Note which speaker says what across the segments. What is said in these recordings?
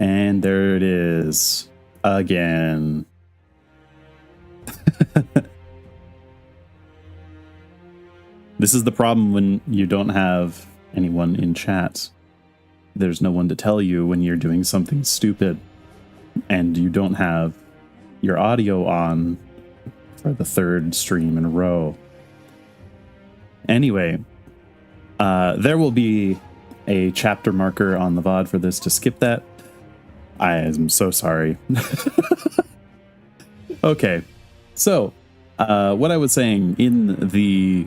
Speaker 1: And there it is again. This is the problem when you don't have anyone in chat. There's no one to tell you when you're doing something stupid and you don't have your audio on for the third stream in a row. Anyway, there will be a chapter marker on the VOD for this to skip that. I am so sorry. Okay, so what I was saying in the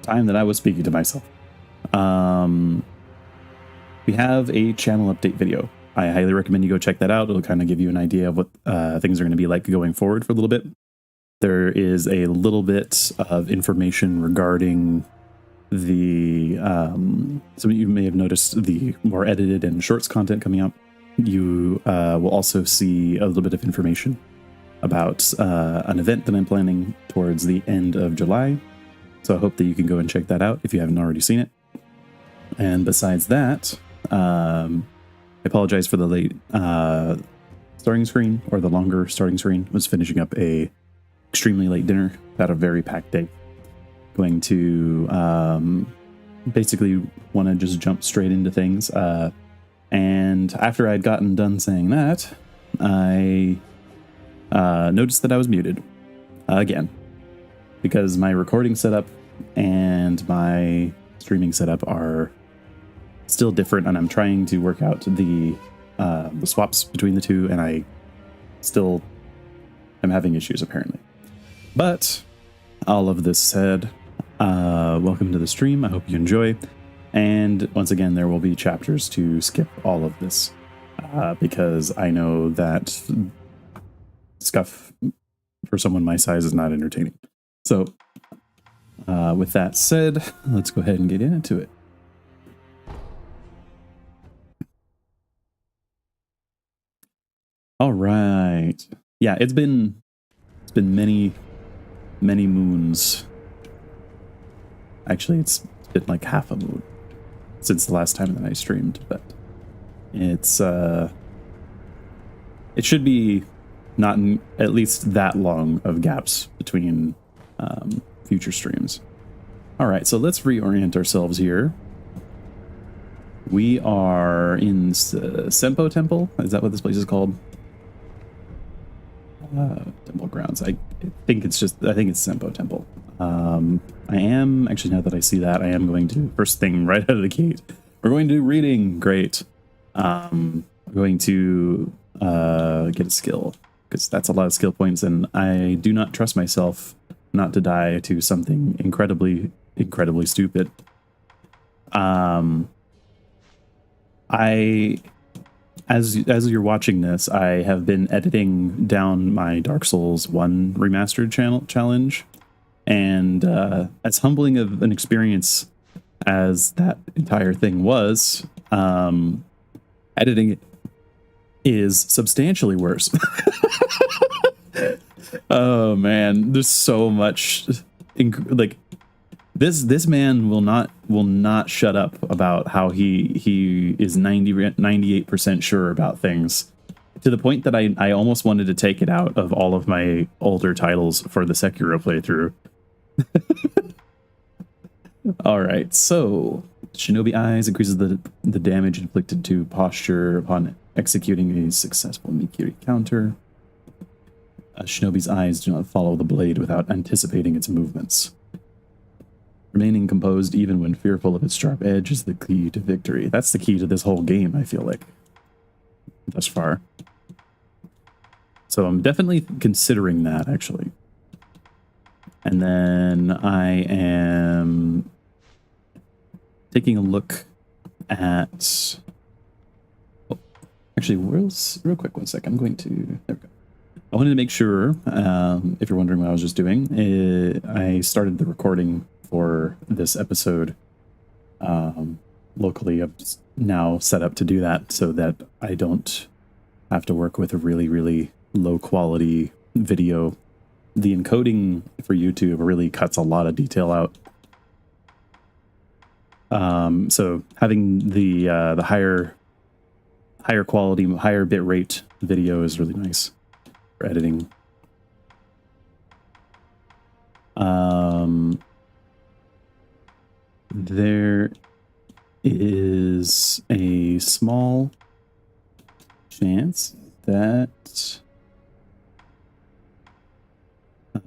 Speaker 1: time that I was speaking to myself, we have a channel update video. I highly recommend you go check that out. It'll kind of give you an idea of what things are going to be like going forward for a little bit. There is a little bit of information regarding the some of you may have noticed the more edited and shorts content coming up. You will also see a little bit of information about an event that I'm planning towards the end of July. So I hope that you can go and check that out if you haven't already seen it. And besides that, I apologize for the late starting screen, or the longer starting screen. I was finishing up a extremely late dinner, had a very packed day. Going to basically want to just jump straight into things. And after I'd gotten done saying that, I noticed that I was muted again, because my recording setup and my streaming setup are still different, and I'm trying to work out the swaps between the two, and I still am having issues apparently. But all of this said, welcome to the stream. I hope you enjoy. And once again, there will be chapters to skip all of this because I know that scuff for someone my size is not entertaining. So with that said, let's go ahead and get into it. All right. Yeah, it's been many moons. Actually, it's been like half a moon since the last time that I streamed, but it's it should be not at least that long of gaps between future streams. All right, so let's reorient ourselves here. We are in Senpo Temple. Is that what this place is called? Temple grounds. I think it's Senpo Temple. I am actually, now that I see that, I am going to, first thing right out of the gate, we're going to do reading. Great. I'm going to get a skill, because that's a lot of skill points, and I do not trust myself not to die to something incredibly stupid. As you're watching this, I have been editing down my Dark Souls 1 remastered challenge, and as humbling of an experience as that entire thing was, editing it is substantially worse. Oh man, there's so much like this man will not shut up about how he is 98% sure about things, to the point that I almost wanted to take it out of all of my older titles for the Sekiro playthrough. All right, so Shinobi Eyes increases the damage inflicted to posture upon executing a successful Mikiri counter. Shinobi's eyes do not follow the blade without anticipating its movements. Remaining composed even when fearful of its sharp edge is the key to victory. That's the key to this whole game, I feel like, thus far. So I'm definitely considering that, actually. And then I am taking a look at... Oh, actually, real quick, one sec. I'm going to... There we go. I wanted to make sure, if you're wondering what I was just doing, I started the recording for this episode locally. I'm now set up to do that so that I don't have to work with a really low quality video. The encoding for YouTube really cuts a lot of detail out. So having the higher higher quality, higher bit rate video is really nice for editing. There is a small chance that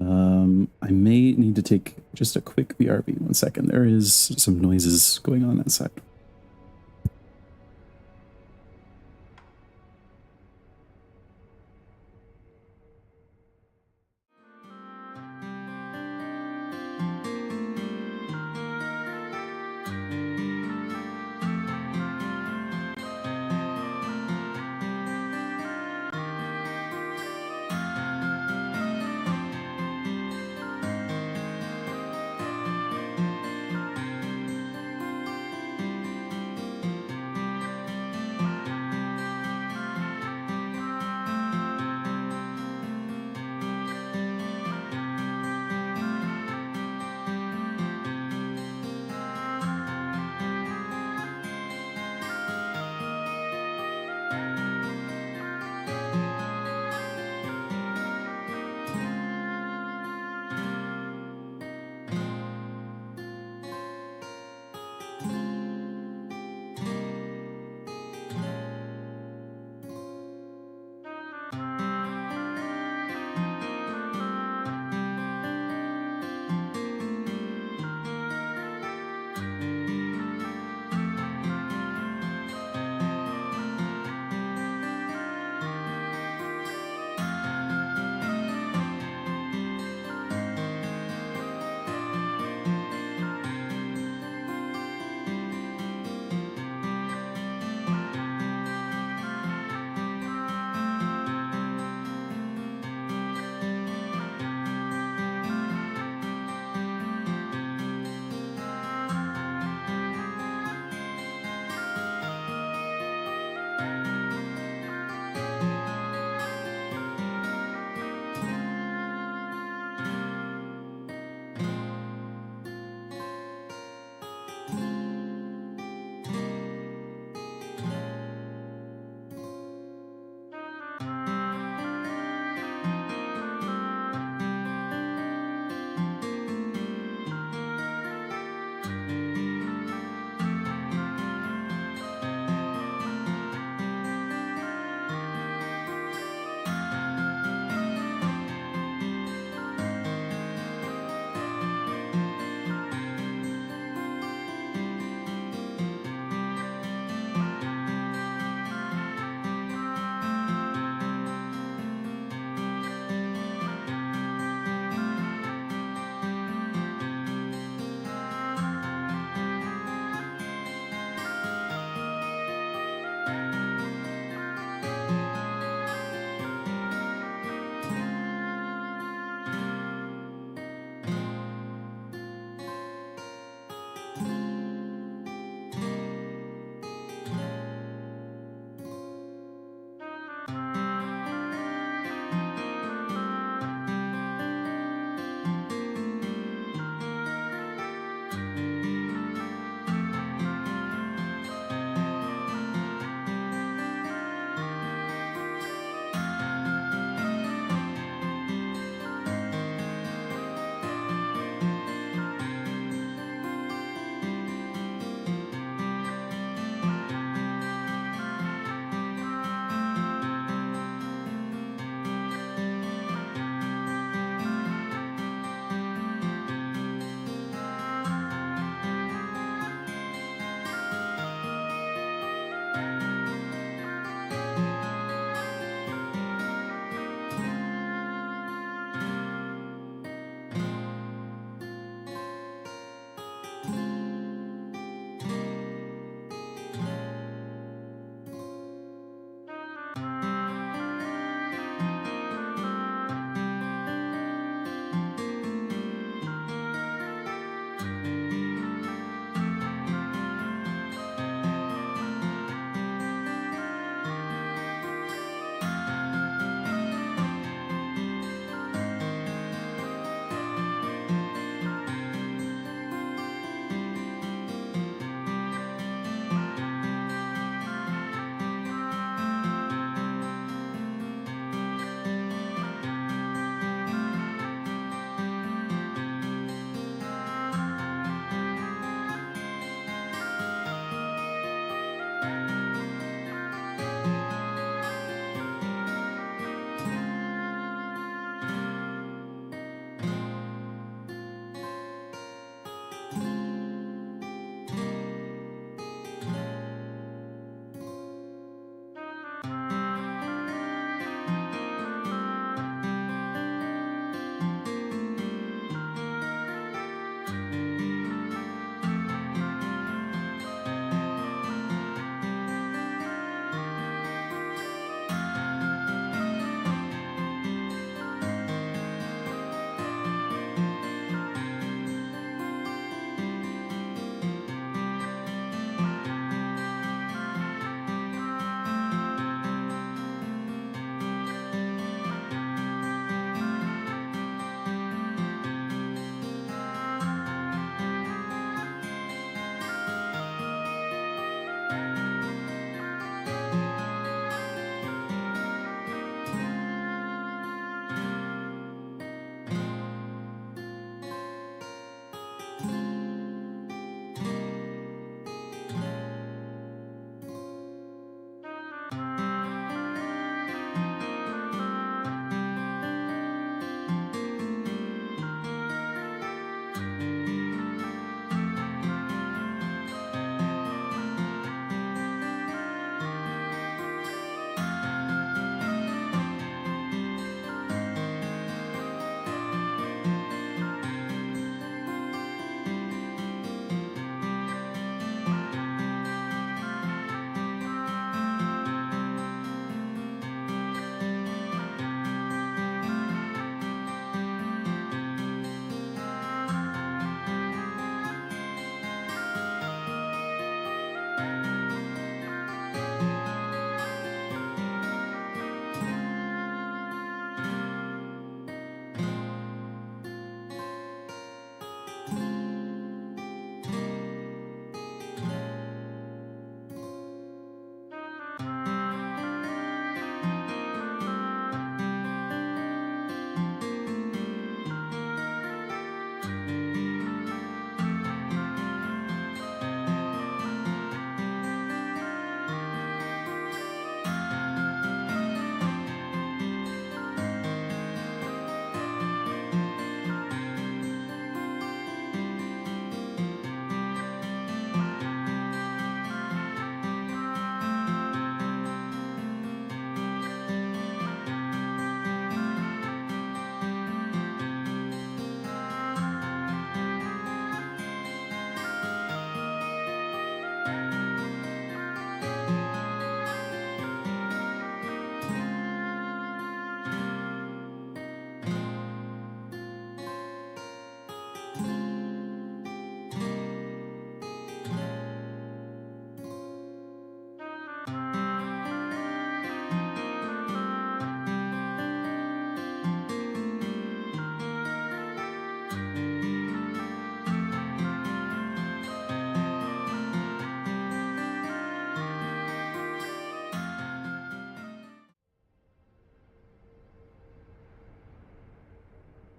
Speaker 1: I may need to take just a quick BRB. 1 second. There is some noises going on that side.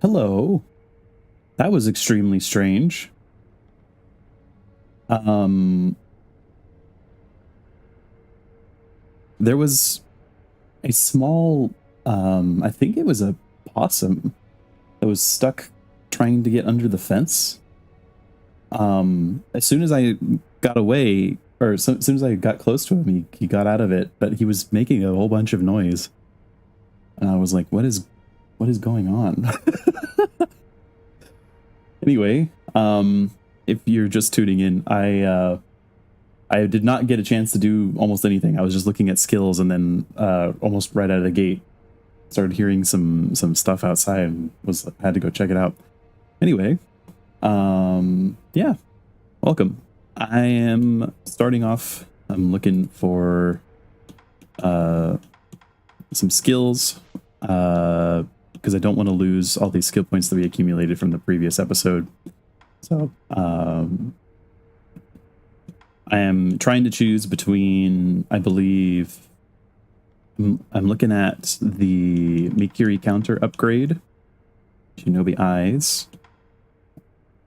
Speaker 1: Hello. That was extremely strange. There was a small, I think it was a possum that was stuck trying to get under the fence. As soon as I got away, or as soon as I got close to him, he got out of it, but he was making a whole bunch of noise. And I was like, what is going on? Anyway, if you're just tuning in, I did not get a chance to do almost anything. I was just looking at skills, and then almost right out of the gate started hearing some stuff outside and had to go check it out. Anyway, yeah, welcome. I am starting off. I'm looking for some skills because I don't want to lose all these skill points that we accumulated from the previous episode. So I am trying to choose between, I believe, I'm looking at the Mikiri counter upgrade, Shinobi Eyes,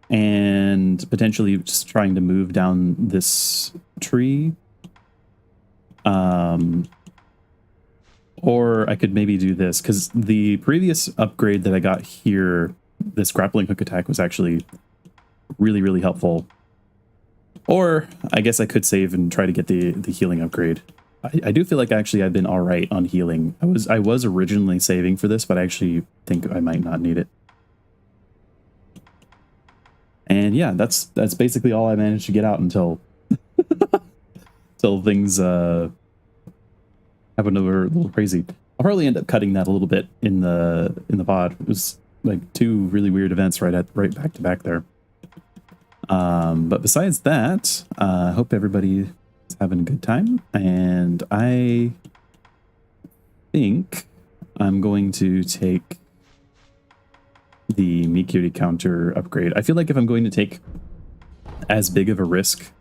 Speaker 1: and potentially just trying to move down this tree. Or I could maybe do this, because the previous upgrade that I got here, this grappling hook attack, was actually really, really helpful. Or I guess I could save and try to get the healing upgrade. I do feel like actually I've been all right on healing. I was originally saving for this, but I actually think I might not need it. And yeah, that's basically all I managed to get out until until things happened a little crazy. I'll probably end up cutting that a little bit in the pod. It was like two really weird events right back to back there. But besides that, I hope everybody is having a good time, and I think I'm going to take the Mikiri counter upgrade. I feel like if I'm going to take as big of a risk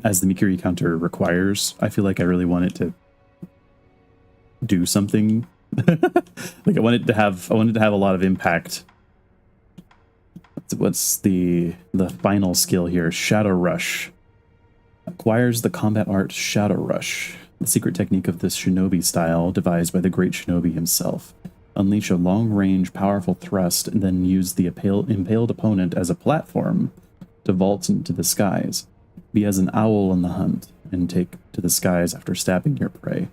Speaker 1: as the Mikiri counter requires, I feel like I really want it to do something. Like I wanted to have a lot of impact. What's the final skill here? Shadow Rush. Acquires the combat art Shadow Rush, the secret technique of this shinobi style devised by the great shinobi himself. Unleash a long-range, powerful thrust, and then use the impaled opponent as a platform to vault into the skies. Be as an owl on the hunt, and take to the skies after stabbing your prey.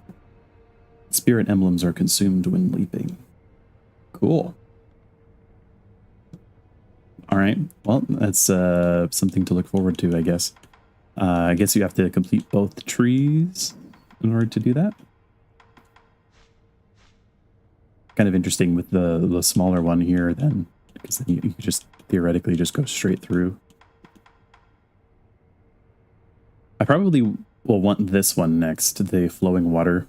Speaker 1: Spirit emblems are consumed when leaping. Cool. All right. Well, that's something to look forward to, I guess. I guess you have to complete both trees in order to do that. Kind of interesting with the smaller one here then, because then you could just theoretically just go straight through. I probably will want this one next, the flowing water.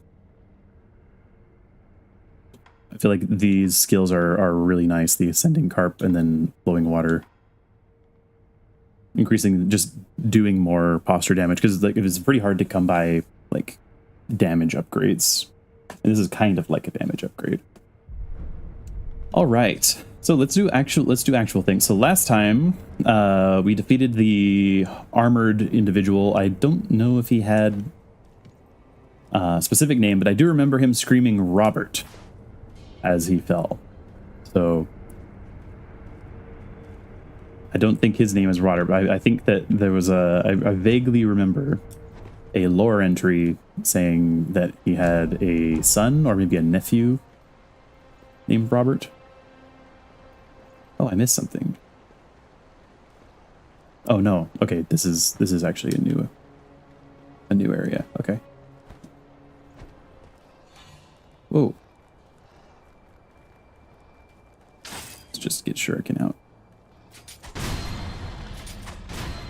Speaker 1: I feel like these skills are really nice, the ascending carp and then flowing water. Increasing, just doing more posture damage, because like it was pretty hard to come by like damage upgrades. And this is kind of like a damage upgrade. All right, so let's do actual things. So last time we defeated the armored individual. I don't know if he had a specific name, but I do remember him screaming Robert as he fell. So I don't think his name is Robert, but I think that there was I vaguely remember a lore entry saying that he had a son or maybe a nephew named Robert. Oh, I missed something. Oh no. Okay, this is actually a new area. Okay. Whoa. Let's just get Shuriken out.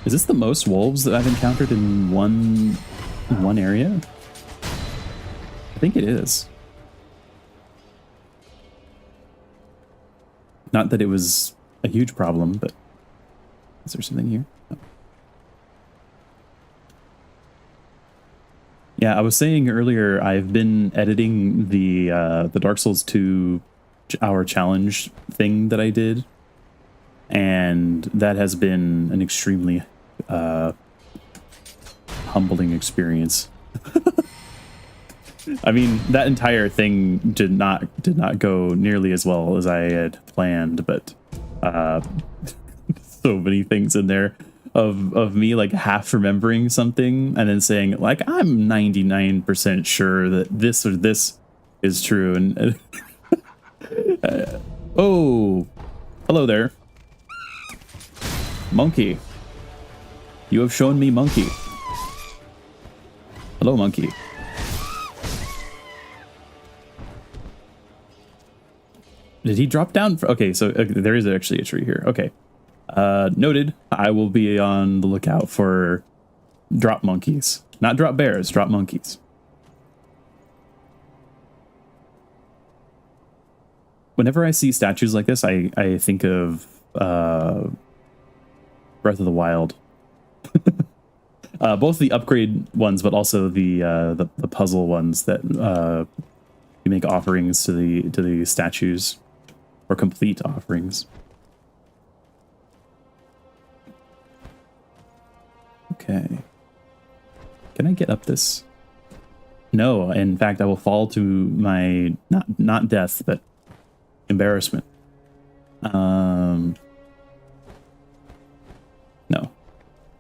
Speaker 1: Is this the most wolves that I've encountered in one area? I think it is. Not that it was a huge problem, but is there something here? No. Yeah, I was saying earlier, I've been editing the Dark Souls 2 hour challenge thing that I did, and that has been an extremely humbling experience. I mean, that entire thing did not go nearly as well as I had planned, but so many things in there of me like half remembering something and then saying like I'm 99% sure that this or this is true, and oh, hello there, monkey. You have shown me monkey. Hello, monkey. Did he drop down? Okay, so there is actually a tree here. Okay. Noted. I will be on the lookout for drop monkeys. Not drop bears, drop monkeys. Whenever I see statues like this, I think of Breath of the Wild. Both the upgrade ones, but also the puzzle ones that you make offerings to the statues, or complete offerings. Okay. Can I get up this? No, in fact, I will fall to my not death, but embarrassment. No.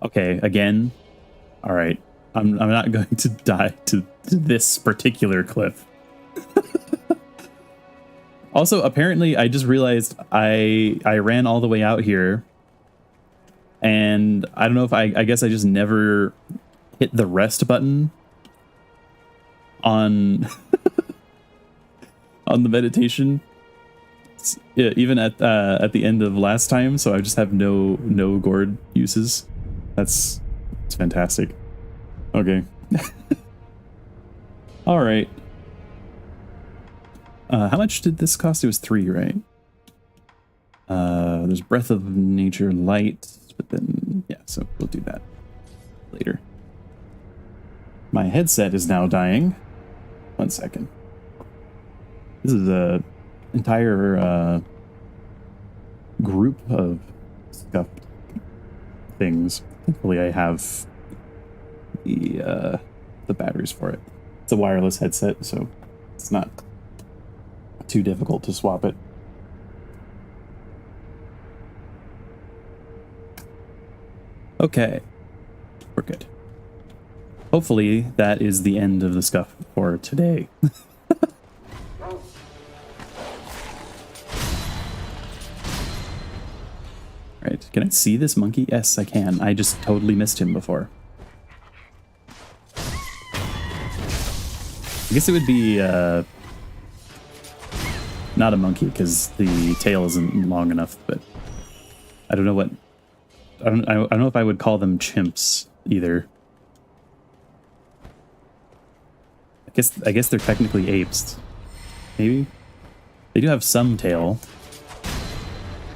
Speaker 1: Okay, again. All right. I'm not going to die to this particular cliff. Also, apparently, I just realized I ran all the way out here, and I don't know if I guess I just never hit the rest button on on the meditation, even at the end of last time. So I just have no gourd uses. It's fantastic. Okay. All right. How much did this cost? It was 3, right? There's Breath of Nature Light, but then, yeah, so we'll do that later. My headset is now dying. 1 second. This is a entire group of scuffed things. Hopefully I have the batteries for it. It's a wireless headset, so it's not too difficult to swap it. Okay, we're good. Hopefully that is the end of the scuff for today. Right, can I see this monkey? Yes, I can. I just totally missed him before. I guess it would be not a monkey because the tail isn't long enough, but I don't know what. I don't know if I would call them chimps either. I guess they're technically apes. Maybe they do have some tail,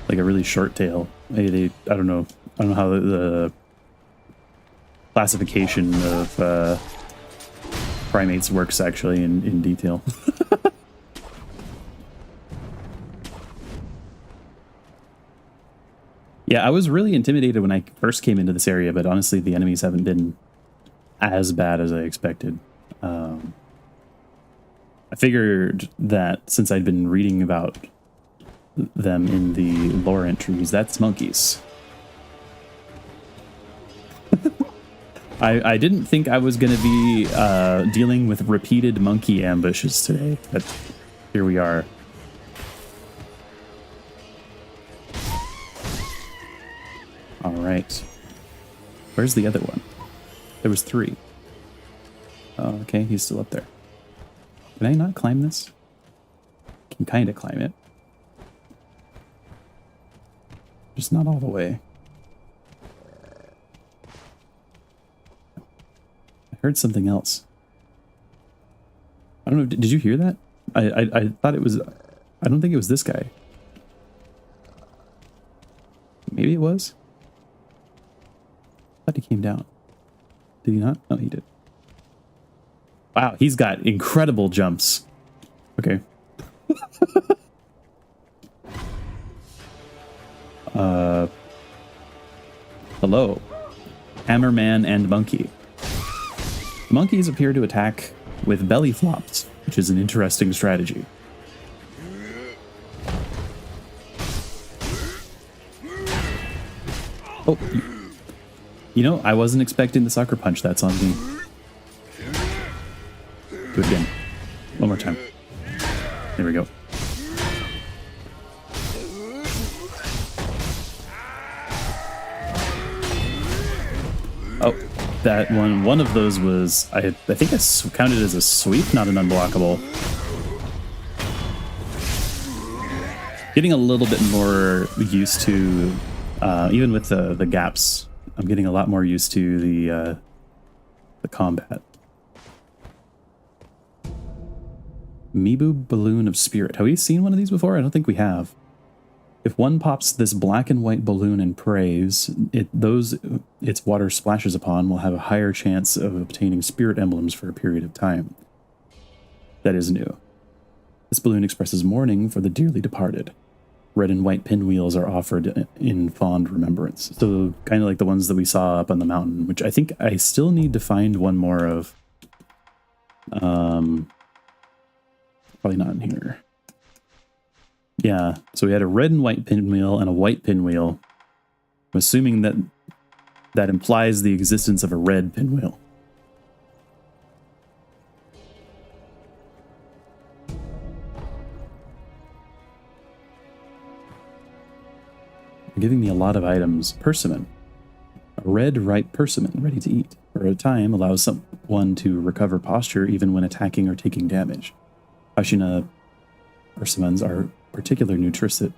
Speaker 1: like a really short tail. Maybe I don't know. I don't know how the classification of primates works actually in detail. Yeah, I was really intimidated when I first came into this area, but honestly, the enemies haven't been as bad as I expected. I figured that since I'd been reading about them in the lore entries, that's monkeys. I didn't think I was going to be dealing with repeated monkey ambushes today, but here we are. All right. Where's the other one? There was 3. Oh, okay, he's still up there. Can I not climb this? I can kind of climb it. Just not all the way. I heard something else. I don't know, did you hear that? I thought it was... I don't think it was this guy. Maybe it was? I thought he came down. Did he not? No, he did. Wow, he's got incredible jumps. Okay. Hello. Hammerman and Monkey. The monkeys appear to attack with belly flops, which is an interesting strategy. Oh, you know, I wasn't expecting the sucker punch. That's on me. Do it again. One more time. There we go. Oh, that one of those was, I think I counted as a sweep, not an unblockable. Getting a little bit more used to, even with the gaps, I'm getting a lot more used to the combat. Mibu Balloon of Spirit. Have we seen one of these before? I don't think we have. If one pops this black and white balloon and prays, its water splashes upon will have a higher chance of obtaining spirit emblems for a period of time. That is new. This balloon expresses mourning for the dearly departed. Red and white pinwheels are offered in fond remembrance. So kind of like the ones that we saw up on the mountain, which I think I still need to find one more of. Probably not in here. Yeah, so we had a red and white pinwheel and a white pinwheel. I'm assuming that that implies the existence of a red pinwheel. They're giving me a lot of items. Persimmon. A red ripe persimmon, ready to eat. For a time, allows someone to recover posture even when attacking or taking damage. Ashina persimmons are particularly nutritious,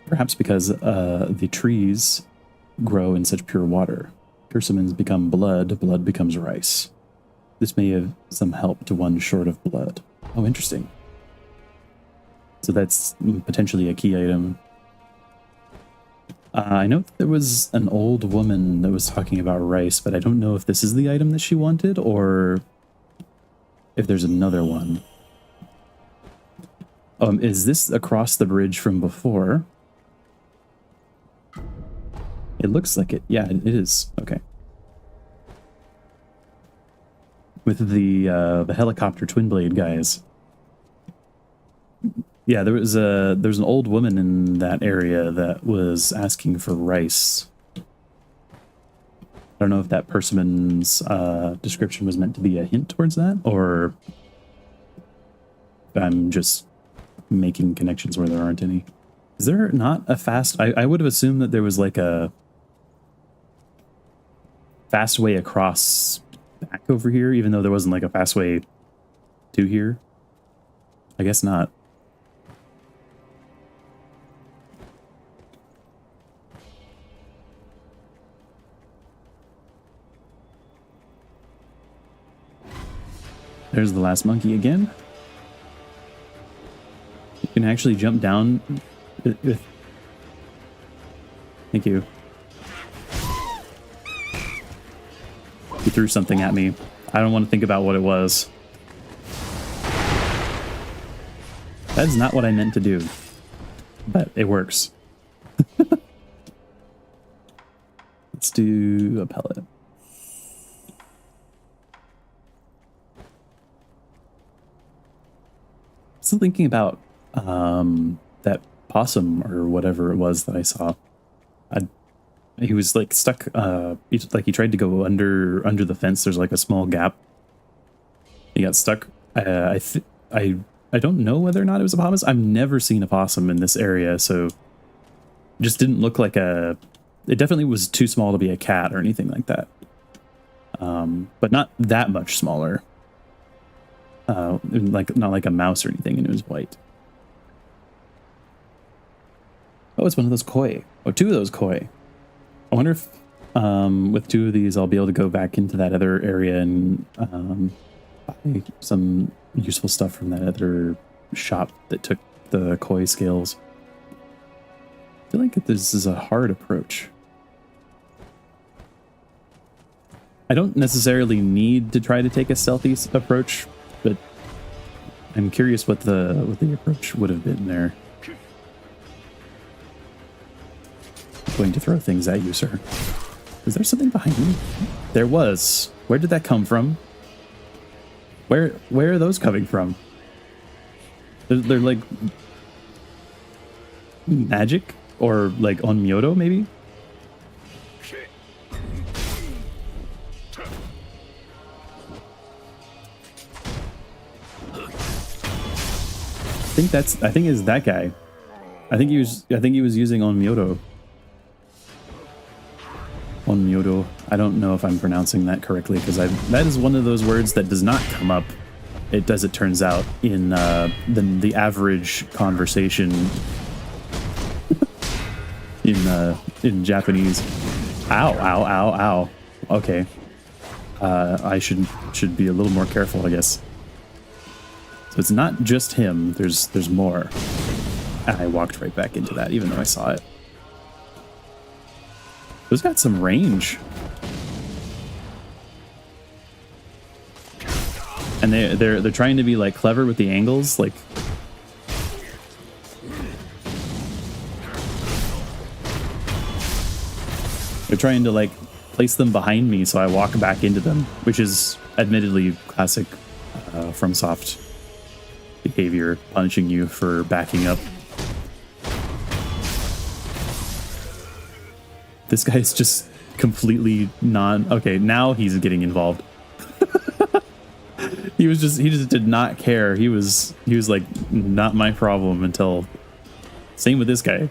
Speaker 1: perhaps because the trees grow in such pure water. Persimmons become blood, blood becomes rice. This may have some help to one short of blood. Oh, interesting. So that's potentially a key item. I know there was an old woman that was talking about rice, but I don't know if this is the item that she wanted or if there's another one. Is this across the bridge from before? It looks like it. Yeah, it is. Okay. With the helicopter twin blade guys. Yeah, there's an old woman in that area that was asking for rice. I don't know if that persimmon's description was meant to be a hint towards that, or I'm just making connections where there aren't any. Is there not a fast... I would have assumed that there was like a fast way across back over here, even though there wasn't like a fast way to here. I guess not. There's the last monkey again. You can actually jump down. Thank you. He threw something at me. I don't want to think about what it was. That's not what I meant to do. But it works. Let's do a pellet. Still thinking about that possum or whatever it was that I saw. He was like stuck. He tried to go under the fence. There's like a small gap. He got stuck. I don't know whether or not it was a possum. I've never seen a possum in this area, so it just didn't look like a. It definitely was too small to be a cat or anything like that. But not that much smaller. Not like a mouse or anything, and it was white. Oh, it's one of those koi. Oh, two of those koi. I wonder if with two of these I'll be able to go back into that other area and buy some useful stuff from that other shop that took the koi scales. I feel like this is a hard approach. I don't necessarily need to try to take a stealthy approach, but I'm curious what the approach would have been there. going to throw things at you, sir. Is there something behind me? There was. Where did that come from? Where are those coming from? They're like magic or like onmyoto maybe? I think it's that guy. I think he was using onmyoto. Onmyoto. I don't know if I'm pronouncing that correctly because that is one of those words that does not come up. It does, it turns out, in the average conversation in Japanese. Ow, ow, ow, ow. Okay. I should be a little more careful, I guess. So it's not just him, there's more. And I walked right back into that, even though I saw it. Those got some range. And they're trying to be like clever with the angles, like they're trying to like place them behind me so I walk back into them, which is admittedly classic Fromsoft behavior, punishing you for backing up. This guy's just completely okay, now he's getting involved. he just did not care. He was like, not my problem until, same with this guy.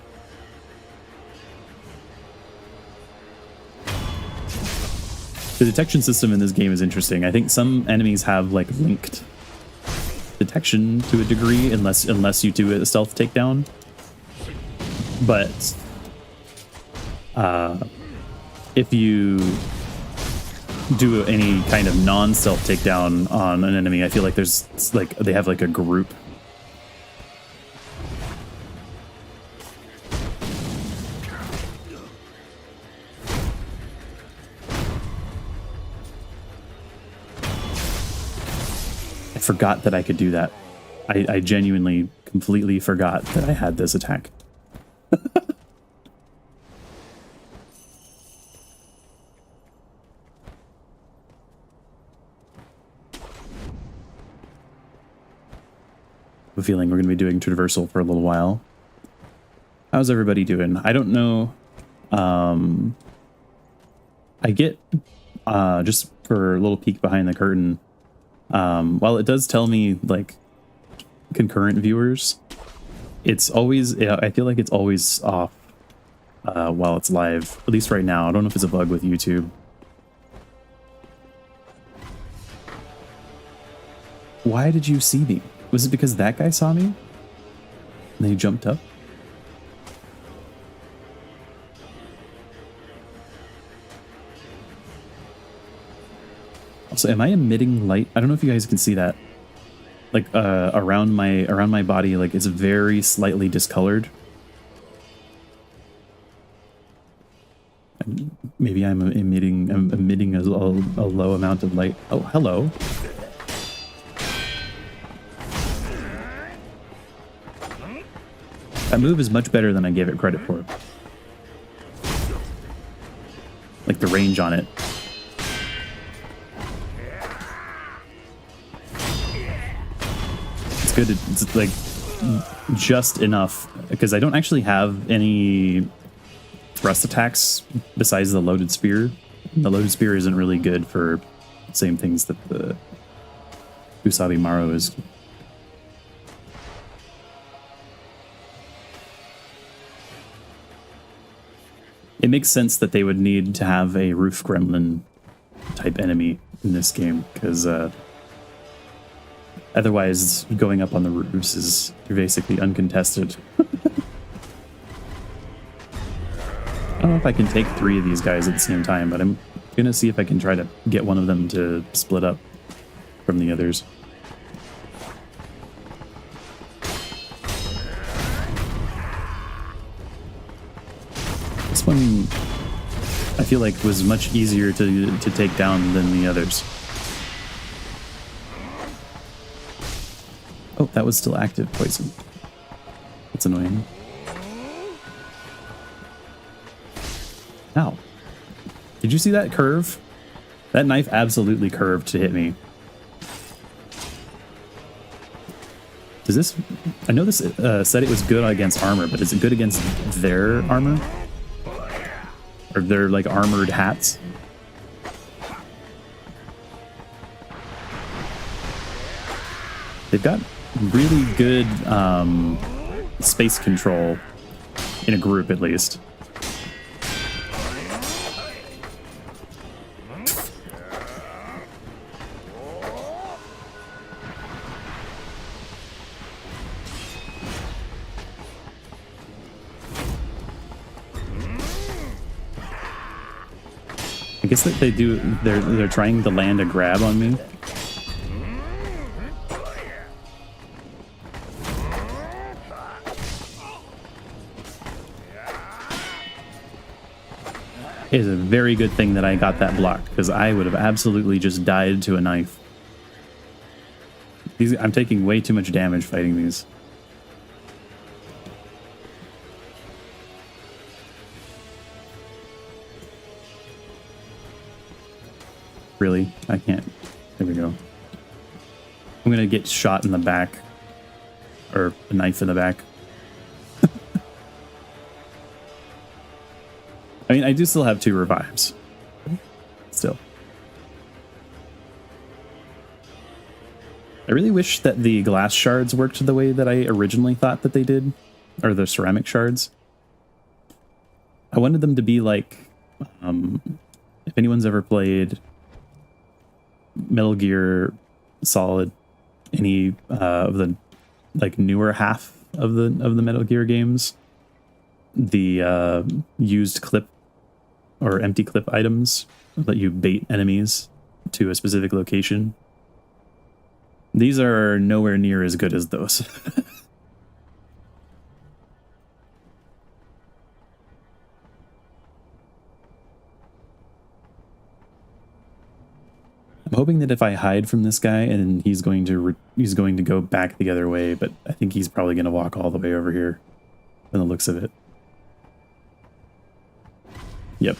Speaker 1: The detection system in this game is interesting. I think some enemies have like linked detection to a degree, unless you do a stealth takedown. But if you do any kind of non-stealth takedown on an enemy, I feel like there's like they have like a group. I forgot that I could do that. I genuinely completely forgot that I had this attack. I have a feeling we're going to be doing traversal for a little while. How's everybody doing? I don't know. I get, just for a little peek behind the curtain, while it does tell me like concurrent viewers, it's always, I feel like it's always off while it's live, at least right now. I don't know if it's a bug with YouTube. Why did you see me? Was it because that guy saw me? And then he jumped up? Also, am I emitting light? I don't know if you guys can see that. Like around my body, like it's very slightly discolored. Maybe I'm emitting a low amount of light. Oh, hello. That move is much better than I gave it credit for. Like the range on it. It's good. It's like just enough because I don't actually have any thrust attacks besides the loaded spear. The loaded spear isn't really good for the same things that the Usabi Maru is. It makes sense that they would need to have a roof gremlin type enemy in this game, because otherwise going up on the roofs is basically uncontested. I don't know if I can take 3 of these guys at the same time, but I'm going to see if I can try to get one of them to split up from the others. This one, I feel like, was much easier to take down than the others. Oh, that was still active poison. That's annoying. you see that curve? That knife absolutely curved to hit me. Does this... I know this said it was good against armor, but is it good against their armor? Or their, like, armored hats? They've got really good space control in a group, at least. I guess that they're trying to land a grab on me. It is a very good thing that I got that blocked, because I would have absolutely just died to a knife. I'm taking way too much damage fighting these. Really? I can't. There we go. I'm gonna get shot in the back. Or a knife in the back. I mean, I do still have 2 revives. Still. I really wish that the glass shards worked the way that I originally thought that they did. Or the ceramic shards. I wanted them to be like... if anyone's ever played Metal Gear Solid, any of the like newer half of the Metal Gear games, the used clip or empty clip items let you bait enemies to a specific location. These are nowhere near as good as those. I'm hoping that if I hide from this guy and he's going to go back the other way, but I think he's probably going to walk all the way over here from the looks of it. Yep.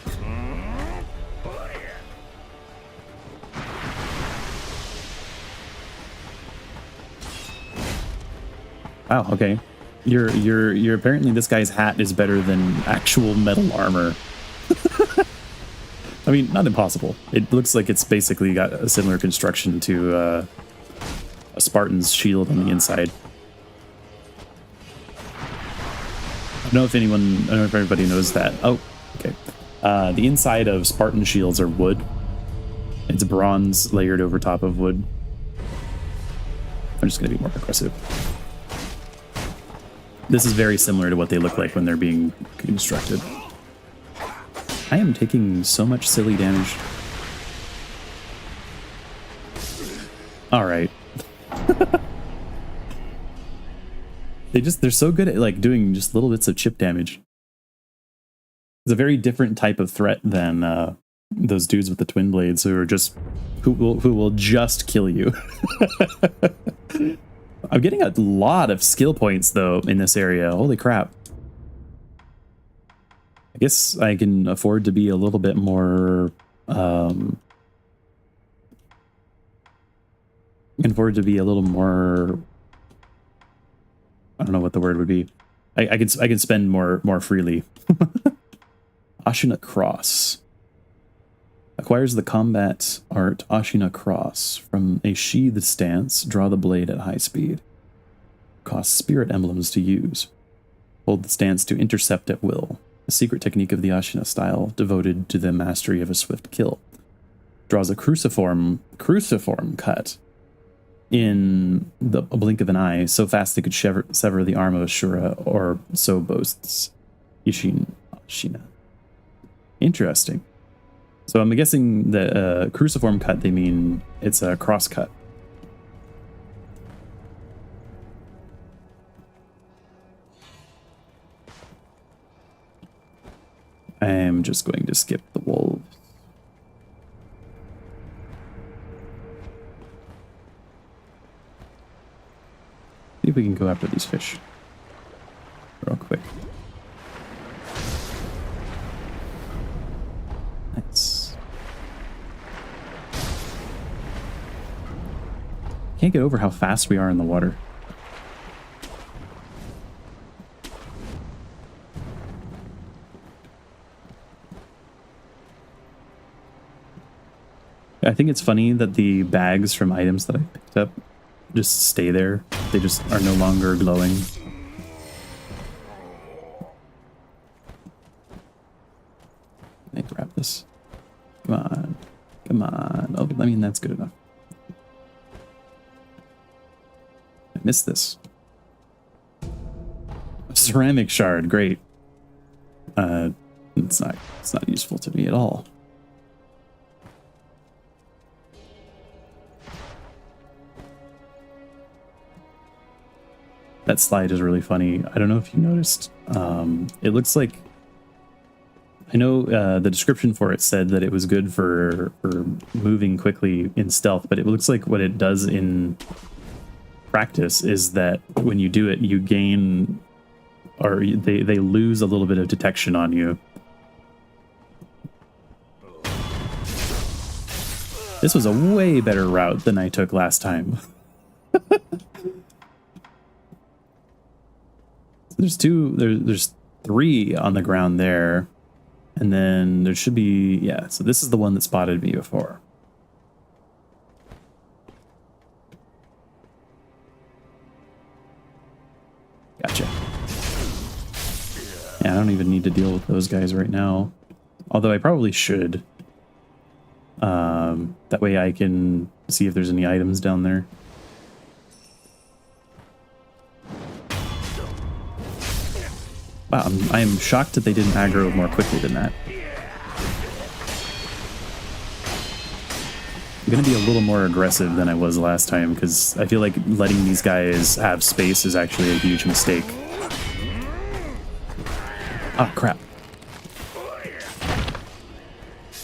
Speaker 1: Wow, okay. You're apparently this guy's hat is better than actual metal armor. I mean, not impossible. It looks like it's basically got a similar construction to a Spartan's shield on the inside. I don't know if everybody knows that. Oh, okay. The inside of Spartan shields are wood. It's bronze layered over top of wood. I'm just going to be more aggressive. This is very similar to what they look like when they're being constructed. I am taking so much silly damage. All right. They're so good at like doing just little bits of chip damage. It's a very different type of threat than those dudes with the twin blades who will just kill you. I'm getting a lot of skill points though in this area. Holy crap. I guess I can afford to be a little bit more I don't know what the word would be. I can spend more freely. Ashina Cross. Acquires the combat art Ashina Cross. From a sheathed stance, draw the blade at high speed. Costs spirit emblems to use. Hold the stance to intercept at will. A secret technique of the Ashina style, devoted to the mastery of a swift kill. Draws a cruciform cut in a blink of an eye, so fast it could sever the arm of a Shura, or so boasts Ashina. Interesting. So I'm guessing the cruciform cut, they mean it's a cross cut. I'm just going to skip the wolves. See if we can go after these fish real quick. Nice. can't get over how fast we are in the water. I think it's funny that the bags from items that I picked up just stay there. They just are no longer glowing. Let me grab this. Come on. Come on. Oh, I mean, that's good enough. I missed this. A ceramic shard. Great. It's not useful to me at all. That slide is really funny. I don't know if you noticed. It looks like... I know the description for it said that it was good for moving quickly in stealth, but it looks like what it does in practice is that when you do it, you gain... or they lose a little bit of detection on you. This was a way better route than I took last time. There's there's 3 on the ground there, and then there should be, yeah, so this is the one that spotted me before. Gotcha. Yeah, I don't even need to deal with those guys right now, although I probably should. That way I can see if there's any items down there. Wow, I am shocked that they didn't aggro more quickly than that. I'm going to be a little more aggressive than I was last time, because I feel like letting these guys have space is actually a huge mistake. Oh, crap.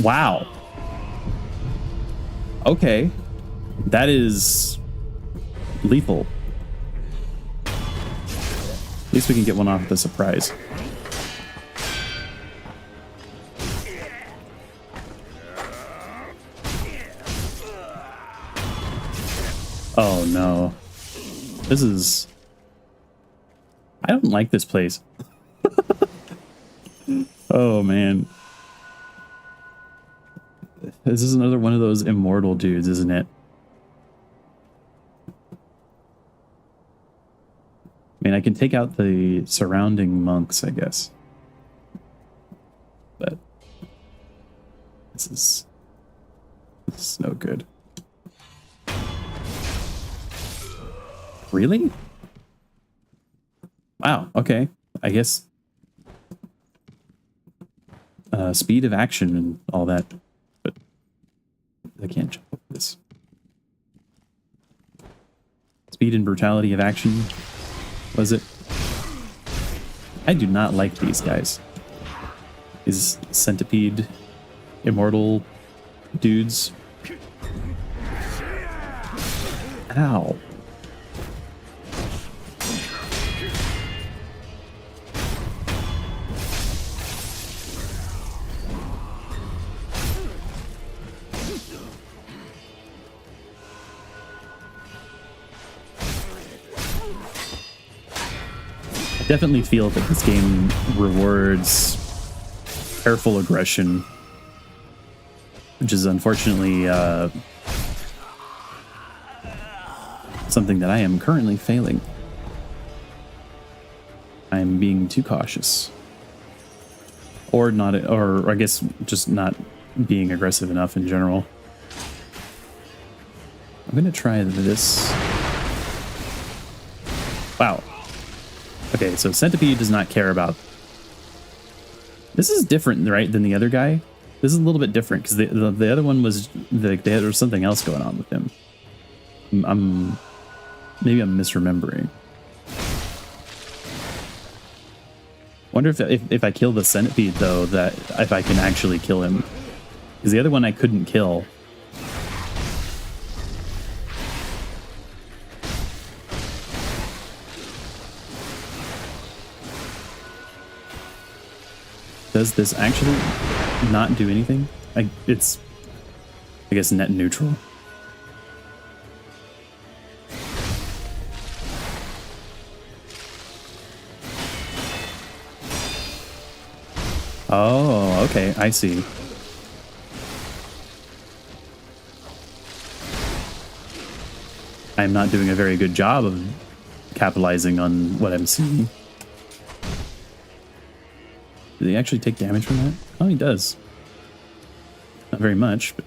Speaker 1: Wow. Okay. That is lethal. At least we can get one off with a surprise. Oh no. This is... I don't like this place. Oh man. This is another one of those immortal dudes, isn't it? I mean, I can take out the surrounding monks, I guess. But this is no good. Really? Wow, okay. I guess speed of action and all that, but I can't jump over this. Speed and brutality of action. Was it? I do not like these guys. These centipede immortal dudes. Ow. Definitely feel that this game rewards careful aggression, which is unfortunately something that I am currently failing. I'm being too cautious, or not, or I guess just not being aggressive enough in general. I'm gonna try this. Wow. Okay, so Centipede does not care about... This is different, right, than the other guy? This is a little bit different, because the other one was... there was something else going on with him. Maybe I'm misremembering. Wonder if I kill the Centipede, though, that if I can actually kill him. Because the other one I couldn't kill. Does this actually not do anything? It's, I guess, net neutral. Oh, okay, I see. I'm not doing a very good job of capitalizing on what I'm seeing. Did he actually take damage from that? Oh, he does. Not very much, but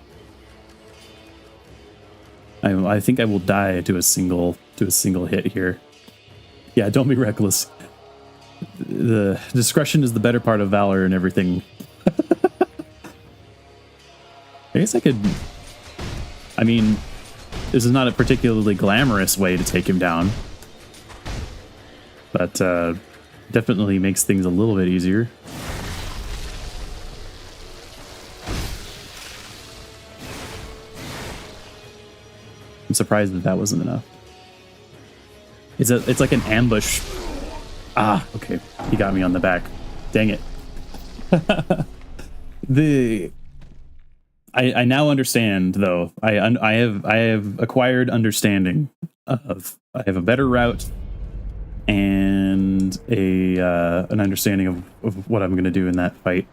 Speaker 1: I think I will die to a single hit here. Yeah, don't be reckless. The discretion is the better part of valor and everything. I guess I could. I mean, this is not a particularly glamorous way to take him down, but definitely makes things a little bit easier. I'm surprised that wasn't enough. It's like an ambush. Ah, okay. He got me on the back. Dang it. I now understand, though. I have acquired understanding of. I have a better route and an understanding of what I'm going to do in that fight.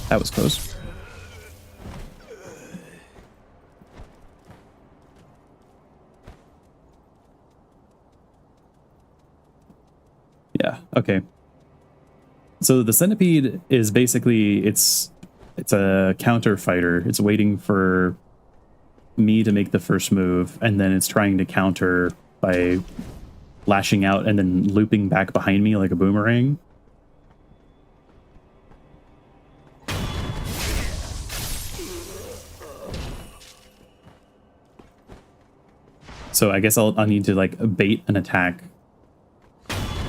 Speaker 1: That was close. Yeah, okay. So the centipede is basically it's a counter fighter. It's waiting for me to make the first move, and then it's trying to counter by lashing out and then looping back behind me like a boomerang. So I guess I'll need to like bait an attack,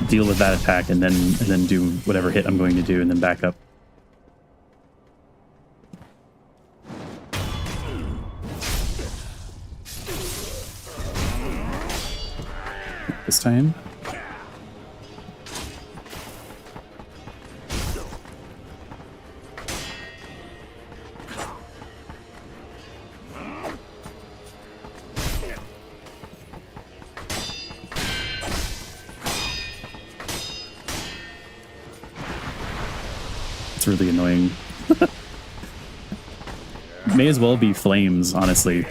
Speaker 1: deal with that attack, and then do whatever hit I'm going to do, and then back up. This time. It's really annoying. May as well be flames, honestly.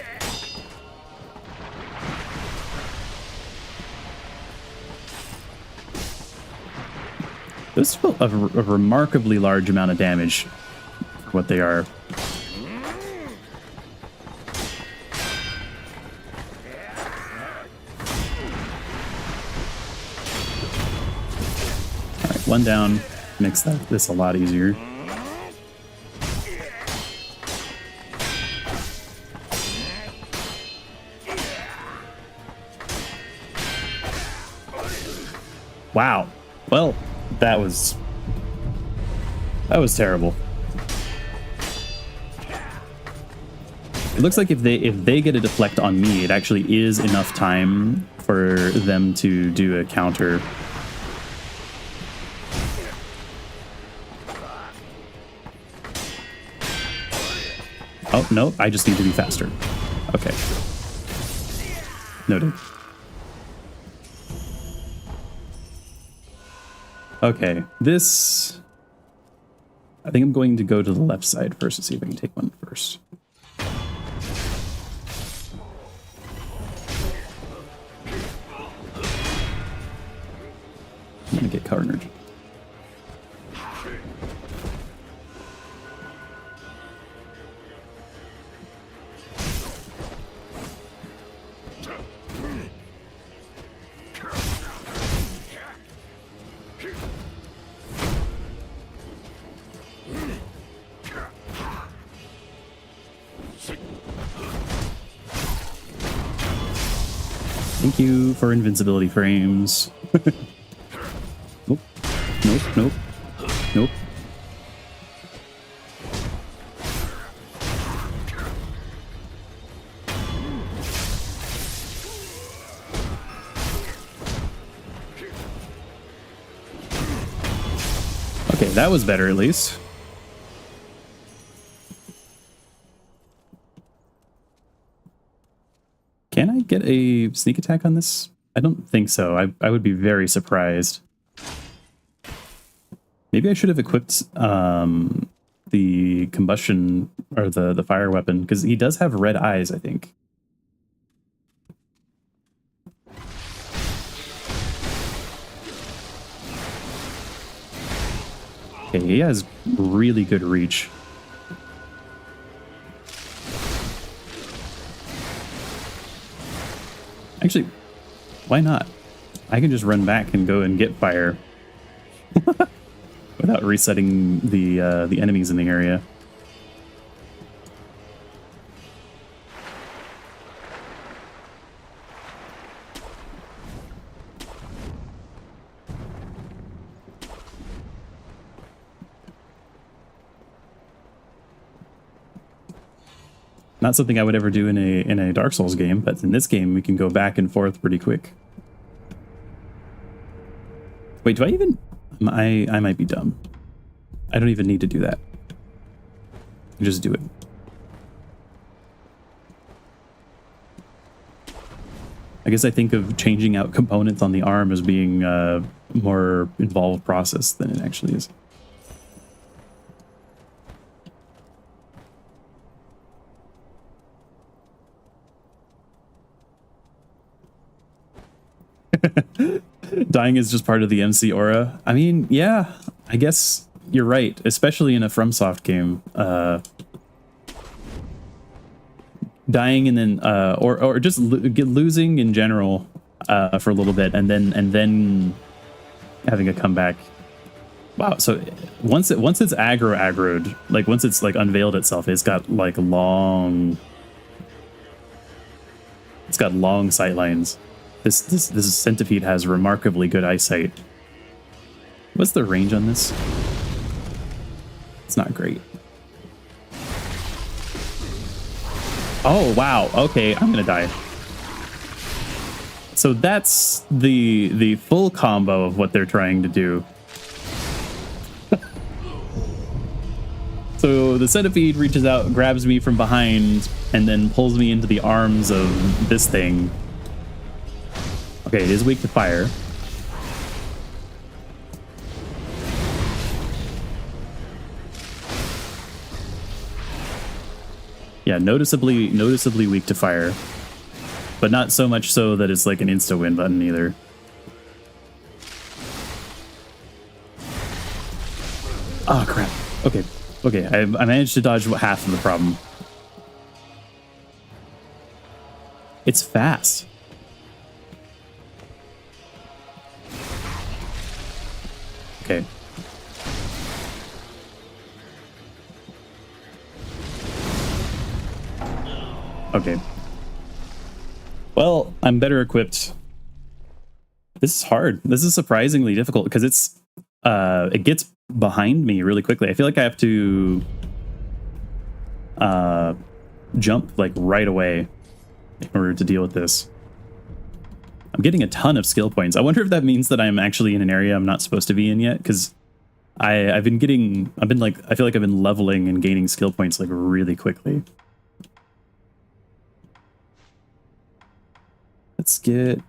Speaker 1: Those feel a remarkably large amount of damage for what they are. Alright, one down. Makes this a lot easier. Wow. Well, that was terrible. It looks like if they get a deflect on me, it actually is enough time for them to do a counter. Oh, no, I just need to be faster. Okay. Noted. Okay, this... I think I'm going to go to the left side first to see if I can take one first. I'm gonna get cornered. Thank you for invincibility frames. Nope. Nope. Nope. Nope. Okay, that was better at least. Can I get a sneak attack on this? I don't think so. I would be very surprised. Maybe I should have equipped the combustion or the fire weapon, because he does have red eyes, I think. Okay, he has really good reach. Actually, why not? I can just run back and go and get fire without resetting the enemies in the area. Not something I would ever do in a Dark Souls game, but in this game we can go back and forth pretty quick. Wait, do I even... I might be dumb. I don't even need to do that. Just do it. I guess I think of changing out components on the arm as being a more involved process than it actually is. Dying is just part of the MC aura. I mean, yeah, I guess you're right, especially in a Fromsoft game. Dying and then or just losing in general for a little bit, and then having a comeback. Wow, so once it's aggroed, like once it's like unveiled itself, it's got like long sight lines. This centipede has remarkably good eyesight. What's the range on this? It's not great. Oh wow, okay, I'm gonna die. So that's the full combo of what they're trying to do. So the centipede reaches out, grabs me from behind, and then pulls me into the arms of this thing. Okay, it is weak to fire. Yeah, noticeably weak to fire. But not so much so that it's like an insta-win button either. Oh, crap. Okay. Okay, I managed to dodge half of the problem. It's fast. Okay. Okay. Well, I'm better equipped. This is hard. This is surprisingly difficult because it gets behind me really quickly. I feel like I have to jump like right away in order to deal with this. I'm getting a ton of skill points. I wonder if that means that I'm actually in an area I'm not supposed to be in yet, because I feel like I've been leveling and gaining skill points like really quickly. Let's get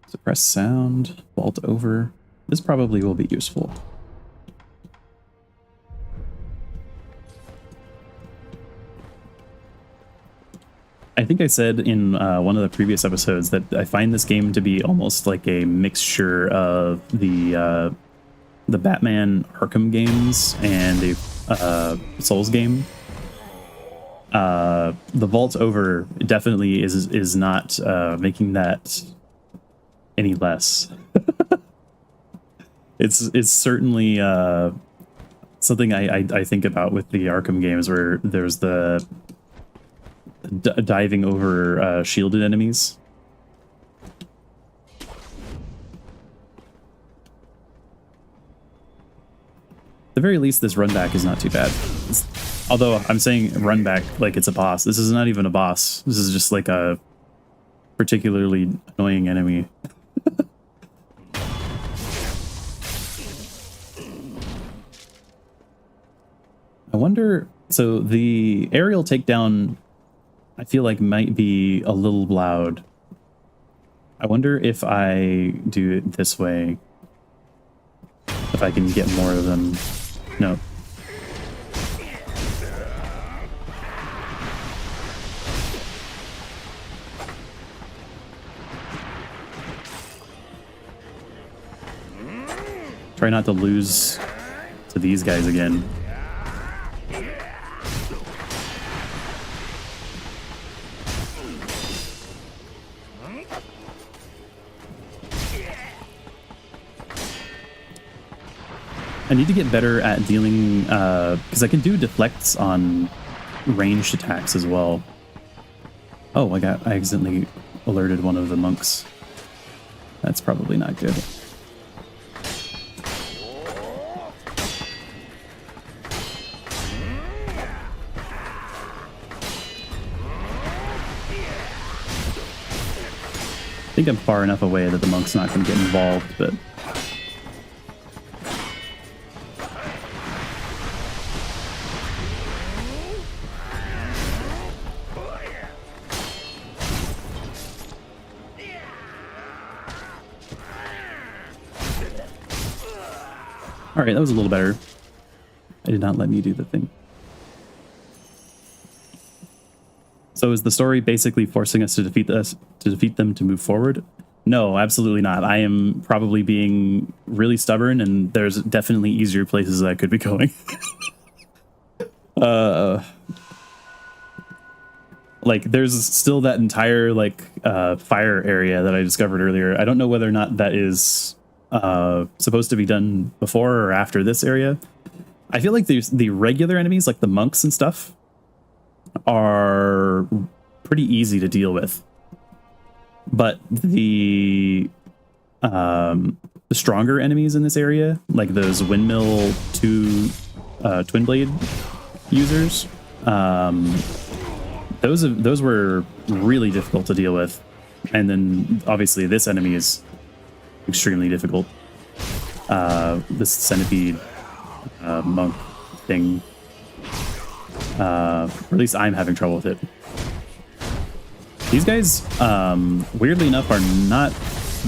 Speaker 1: suppress sound, vault over. This probably will be useful. I think I said in one of the previous episodes that I find this game to be almost like a mixture of the Batman Arkham games and a Souls game. The vault over definitely is not making that any less. It's certainly something I think about with the Arkham games, where there's the diving over shielded enemies. At the very least, this run back is not too bad. Although I'm saying run back like it's a boss. This is not even a boss. This is just like a particularly annoying enemy. wonder, so the aerial takedown I feel like might be a little loud. I wonder if I do it this way, if I can get more of them. No. Try not to lose to these guys again. I need to get better at dealing, because I can do deflects on ranged attacks as well. Oh, I accidentally alerted one of the monks. That's probably not good. I think I'm far enough away that the monk's not going to get involved, but... Alright, that was a little better. I did not let me do the thing. So is the story basically forcing us to defeat them to move forward? No, absolutely not. I am probably being really stubborn, and there's definitely easier places I could be going. Like, there's still that entire, like, fire area that I discovered earlier. I don't know whether or not that is supposed to be done before or after this area. I feel like the regular enemies, like the monks and stuff, are pretty easy to deal with, but the stronger enemies in this area, like those windmill twin blade users, those were really difficult to deal with. And then obviously this enemy is extremely difficult. This centipede monk thing. Or at least I'm having trouble with it. These guys, weirdly enough, are not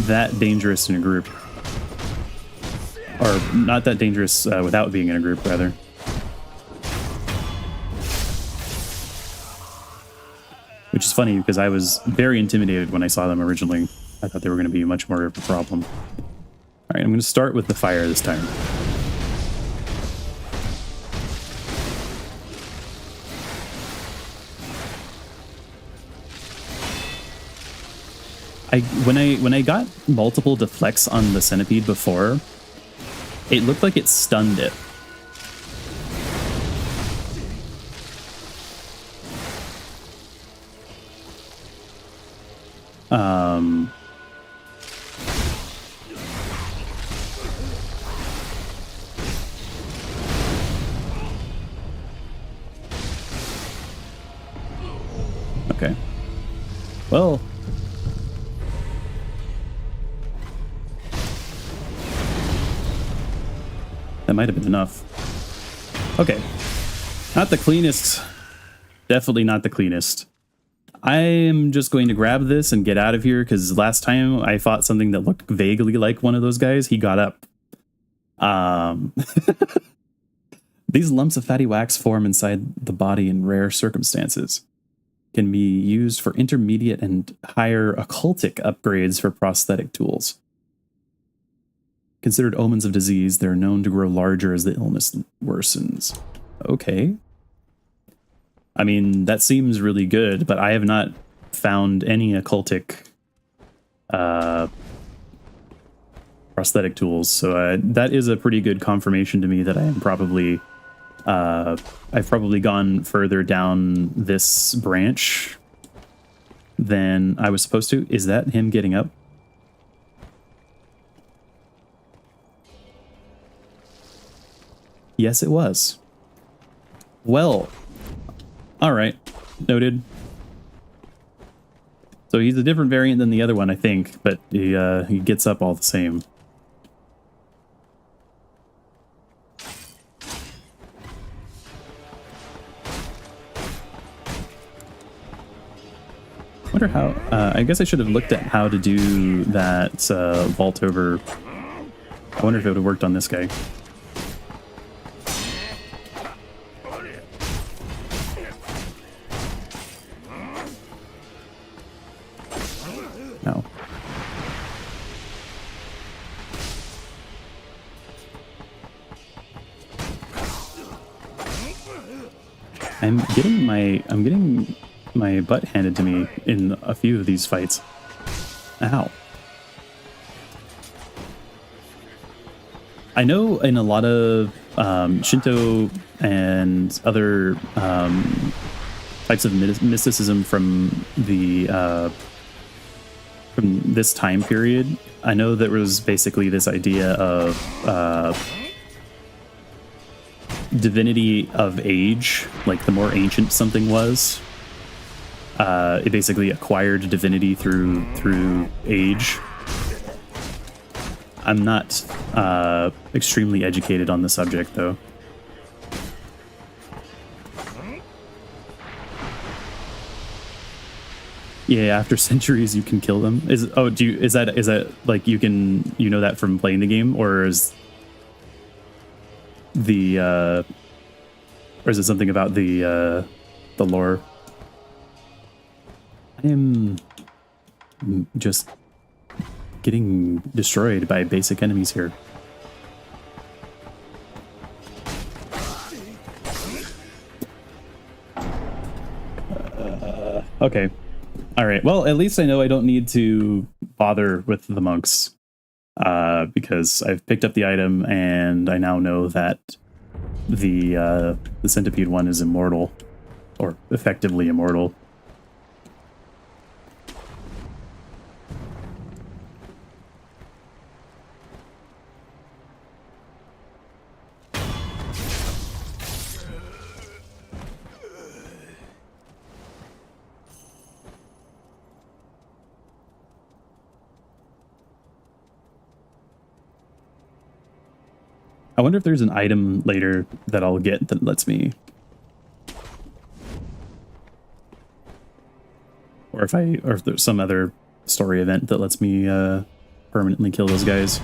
Speaker 1: that dangerous in a group. Or not that dangerous without being in a group, rather. Which is funny, because I was very intimidated when I saw them originally. I thought they were going to be much more of a problem. Alright, I'm going to start with the fire this time. When I got multiple deflects on the centipede before, it looked like it stunned it. Okay. Well, that might have been enough. Okay. Not the cleanest. Definitely not the cleanest. I am just going to grab this and get out of here, because last time I fought something that looked vaguely like one of those guys, he got up. These lumps of fatty wax form inside the body in rare circumstances. Can be used for intermediate and higher occultic upgrades for prosthetic tools. Considered omens of disease, they're known to grow larger as the illness worsens. Okay. I mean, that seems really good, but I have not found any occultic prosthetic tools, so that is a pretty good confirmation to me that I am probably... I've probably gone further down this branch than I was supposed to. Is that him getting up? Yes, it was. Well, all right, noted. So he's a different variant than the other one, I think, but he gets up all the same. Wonder how. I guess I should have looked at how to do that vault over. I wonder if it would have worked on this guy. No. I'm getting my butt handed to me in a few of these fights. Ow. I know in a lot of Shinto and other types of mysticism from this time period, I know there was basically this idea of divinity of age. Like the more ancient something was, it basically acquired divinity through age. I'm not extremely educated on the subject, though. Yeah, after centuries you can kill them. Is that like you know that from playing the game, or is or is it something about the lore? I am just getting destroyed by basic enemies here. Okay. All right. Well, at least I know I don't need to bother with the monks, because I've picked up the item and I now know that the centipede one is immortal, or effectively immortal. I wonder if there's an item later that I'll get that lets me, or if there's some other story event that lets me permanently kill those guys.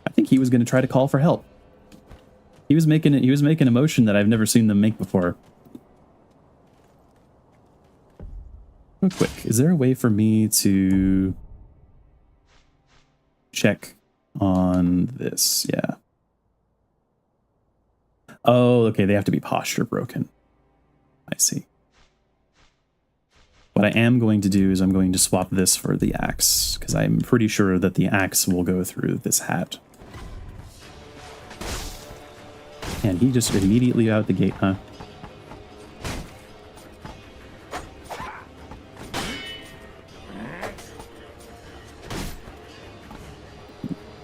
Speaker 1: I think he was going to try to call for help. He was making a motion that I've never seen them make before. Real quick, is there a way for me to check on this? Yeah. Oh, okay, they have to be posture broken. I see. What I am going to do is I'm going to swap this for the axe, because I'm pretty sure that the axe will go through this hat. And he just immediately out the gate, huh?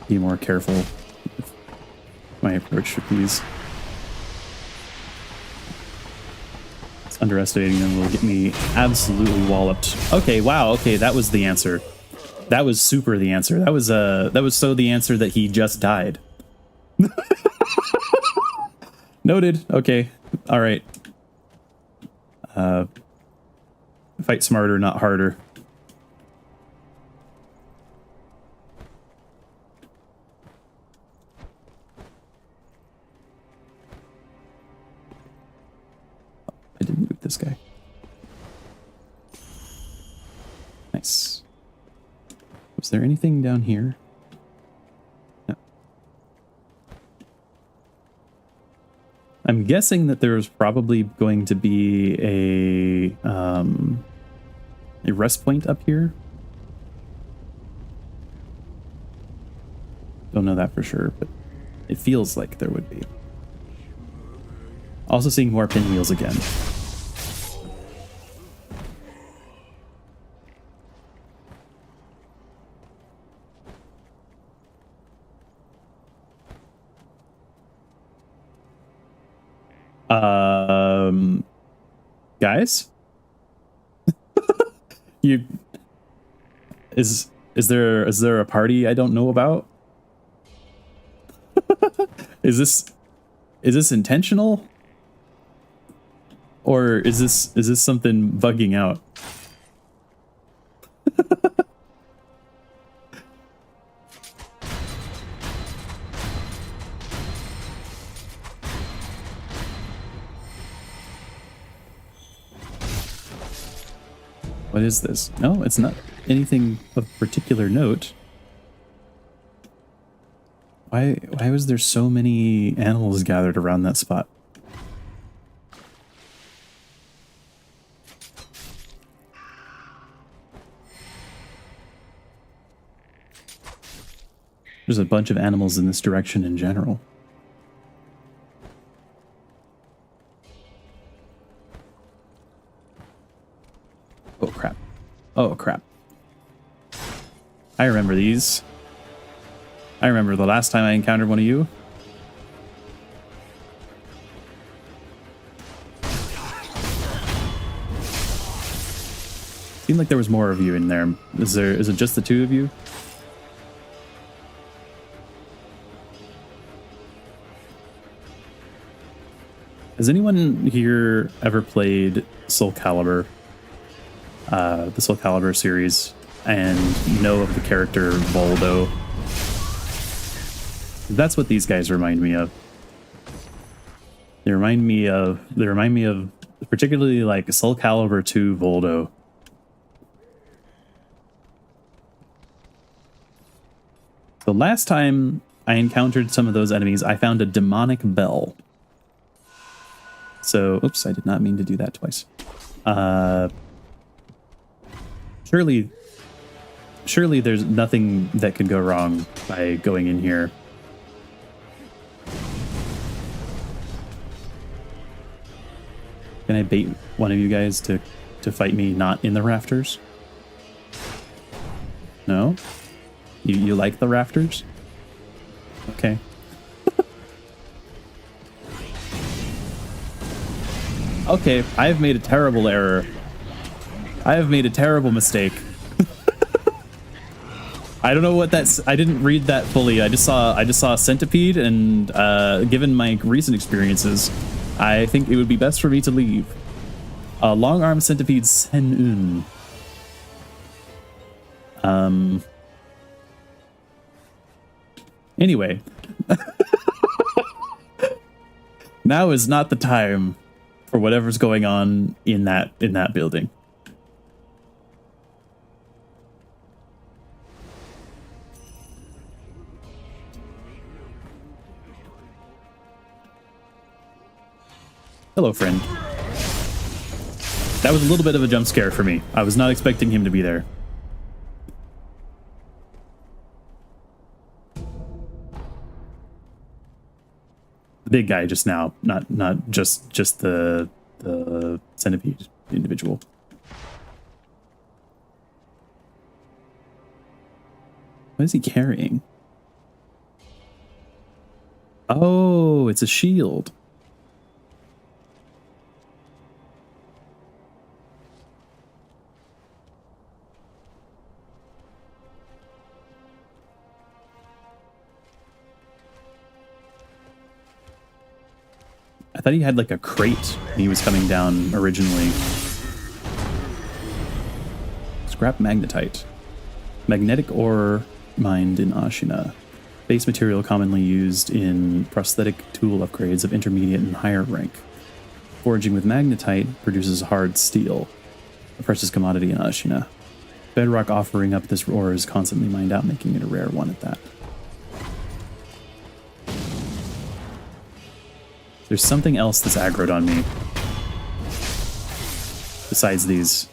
Speaker 1: Be more careful with my approach with these. It's underestimating them will get me absolutely walloped. Okay, wow, okay, that was the answer. That was super the answer. That was so the answer that he just died. Noted. Okay. All right. Fight smarter, not harder. I didn't loot this guy. Nice. Was there anything down here? No. I'm guessing that there's probably going to be a rest point up here. Don't know that for sure, but it feels like there would be. Also seeing more pinwheels again. Guys? Is there a party I don't know about? Is this intentional? Or is this something bugging out? What is this? No, it's not anything of particular note. Why was there so many animals gathered around that spot? There's a bunch of animals in this direction in general. Oh crap. Oh crap. I remember these. I remember the last time I encountered one of you. Seemed like there was more of you in there. Is it just the two of you? Has anyone here ever played Soul Calibur? The Soul Calibur series, and know of the character Voldo? That's what these guys remind me of. They remind me of particularly like Soul Calibur 2 Voldo. The last time I encountered some of those enemies, I found a demonic bell. So, oops, I did not mean to do that twice. Surely there's nothing that could go wrong by going in here. Can I bait one of you guys to fight me not in the rafters? No? You like the rafters? Okay. Okay, I have made a terrible error. I have made a terrible mistake. I don't know what that's. I didn't read that fully. I just saw a centipede, and given my recent experiences, I think it would be best for me to leave. Long arm centipede Sen-un. Anyway, now is not the time for whatever's going on in that building. Hello, friend. That was a little bit of a jump scare for me. I was not expecting him to be there. The big guy just now, not just the centipede individual. What is he carrying? Oh, it's a shield. I thought he had like a crate when he was coming down originally. Scrap magnetite. Magnetic ore mined in Ashina. Base material commonly used in prosthetic tool upgrades of intermediate and higher rank. Forging with magnetite produces hard steel, a precious commodity in Ashina. Bedrock offering up this ore is constantly mined out, making it a rare one at that. There's something else that's aggroed on me. Besides these.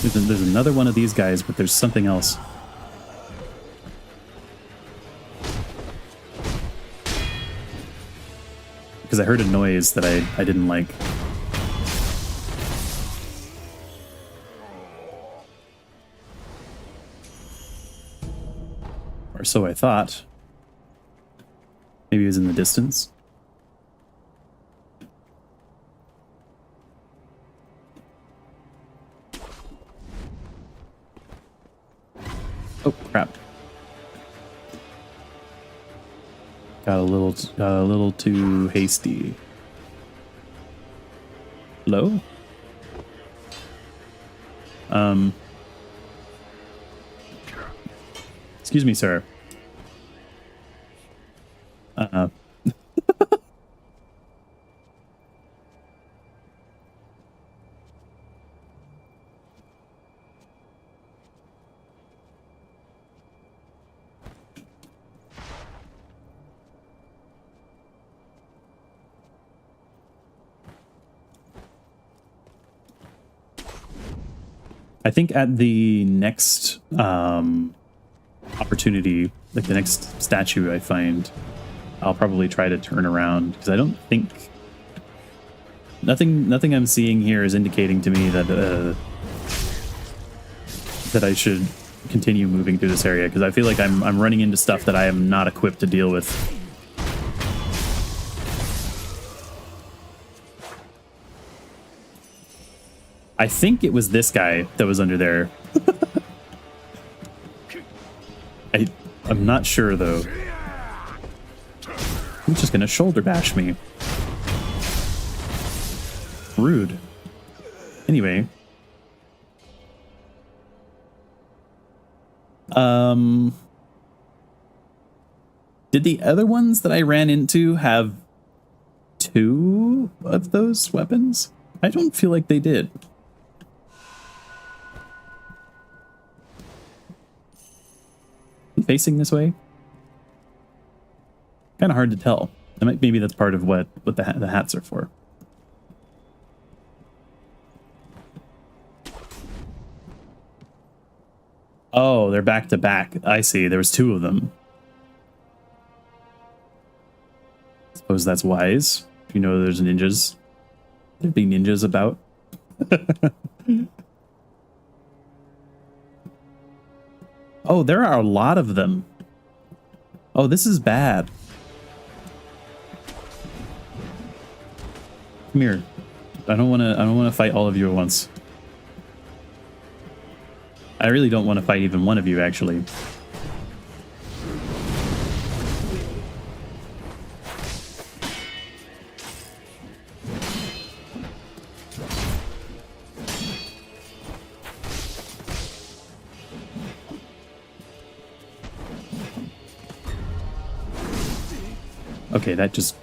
Speaker 1: There's another one of these guys, but there's something else. Because I heard a noise that I didn't like. Or so I thought. Maybe it was in the distance. Oh, crap. Got a little too hasty. Hello? Excuse me, sir. I think at the next opportunity, like the next statue I find, I'll probably try to turn around, because I don't think nothing I'm seeing here is indicating to me that that I should continue moving through this area, because I feel like I'm running into stuff that I am not equipped to deal with. I think it was this guy that was under there. I'm not sure though. He's just gonna shoulder bash me. Rude. Anyway. Did the other ones that I ran into have 2 of those weapons? I don't feel like they did. Facing this way? Kind of hard to tell. Maybe that's part of what the hats are for. Oh, they're back to back. I see. There was 2 of them. Suppose that's wise. If you know there's ninjas. There'd be ninjas about. Oh, there are a lot of them. Oh, this is bad. Come here. I don't want to fight all of you at once. I really don't want to fight even one of you, actually. Okay, that just...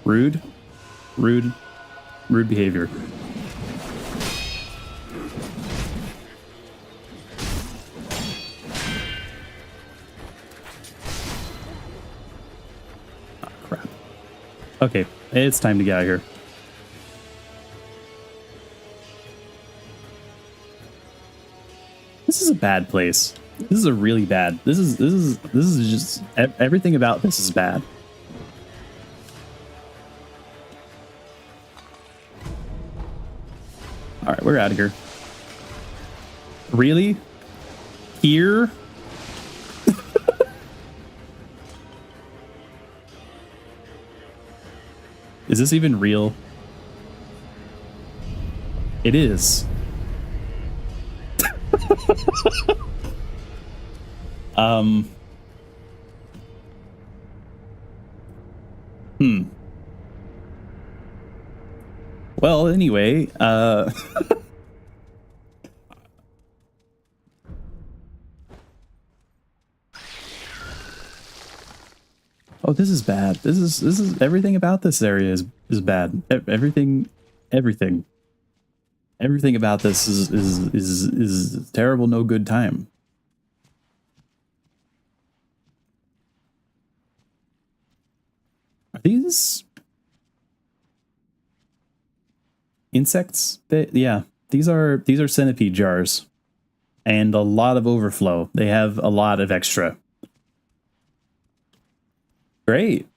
Speaker 1: Rude behavior. Oh, crap. Okay, it's time to get out of here. This is a bad place. This is a really bad. This is just everything about this is bad. All right, we're out of here. Really? Here? Is this even real? It is. Well, anyway, oh, this is bad. This is everything about this area is bad. Everything about this is terrible, no good time. Are these insects? Yeah, these are centipede jars, and a lot of overflow. They have a lot of extra. Great.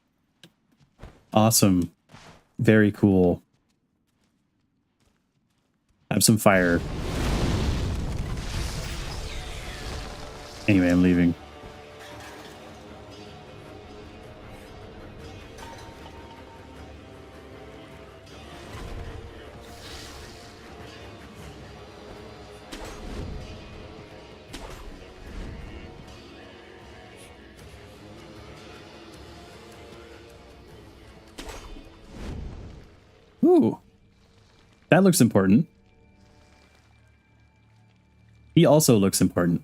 Speaker 1: Awesome. Very cool. Have some fire. Anyway, I'm leaving. Ooh. That looks important. He also looks important.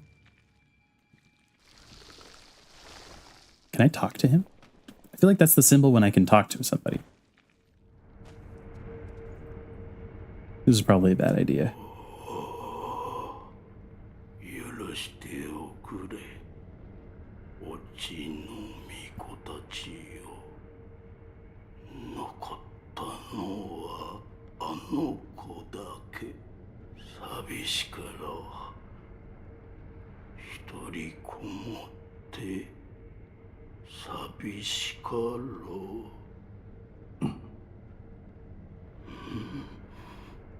Speaker 1: Can I talk to him? I feel like that's the symbol when I can talk to somebody. This is probably a bad idea.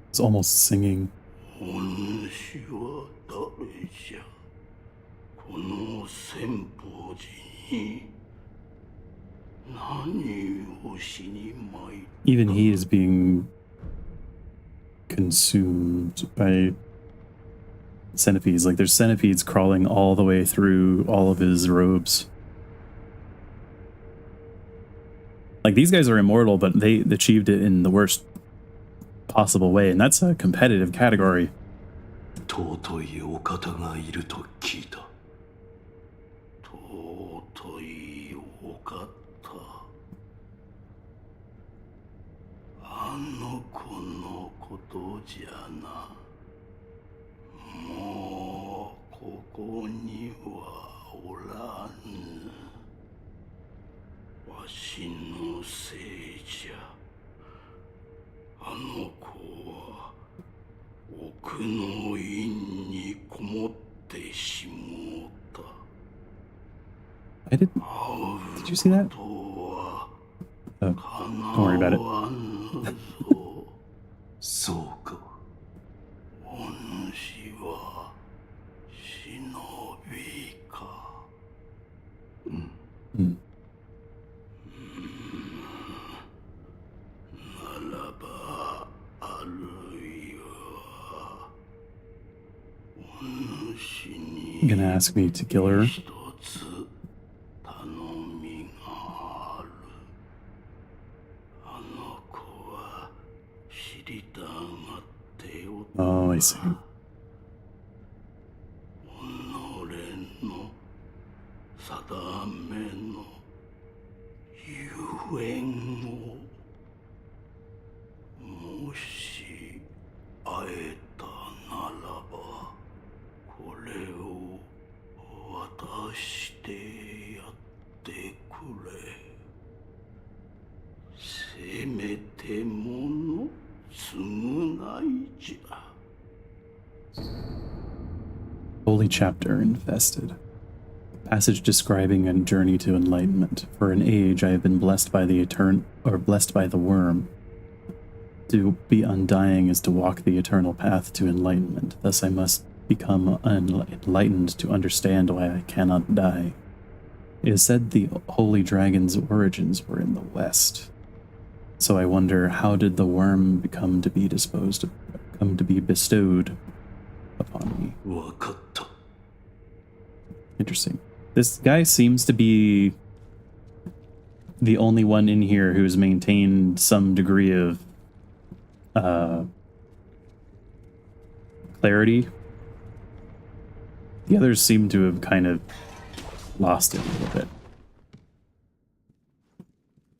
Speaker 1: It's almost singing. Even he is being consumed by centipedes. Like there's centipedes crawling all the way through all of his robes. Like these guys are immortal, but they achieved it in the worst possible way, and that's a competitive category. Did you see that? Oh, don't worry about it. You're gonna ask me to kill her? Oh, I see. Holy chapter infested. Passage describing a journey to enlightenment. For an age I have been blessed by the blessed by the worm. To be undying is to walk the eternal path to enlightenment. Thus I must become enlightened to understand why I cannot die. It is said the holy dragon's origins were in the west. So I wonder, how did the worm come to be bestowed upon me? Interesting. This guy seems to be the only one in here who's maintained some degree of clarity. The others seem to have kind of lost it a little bit.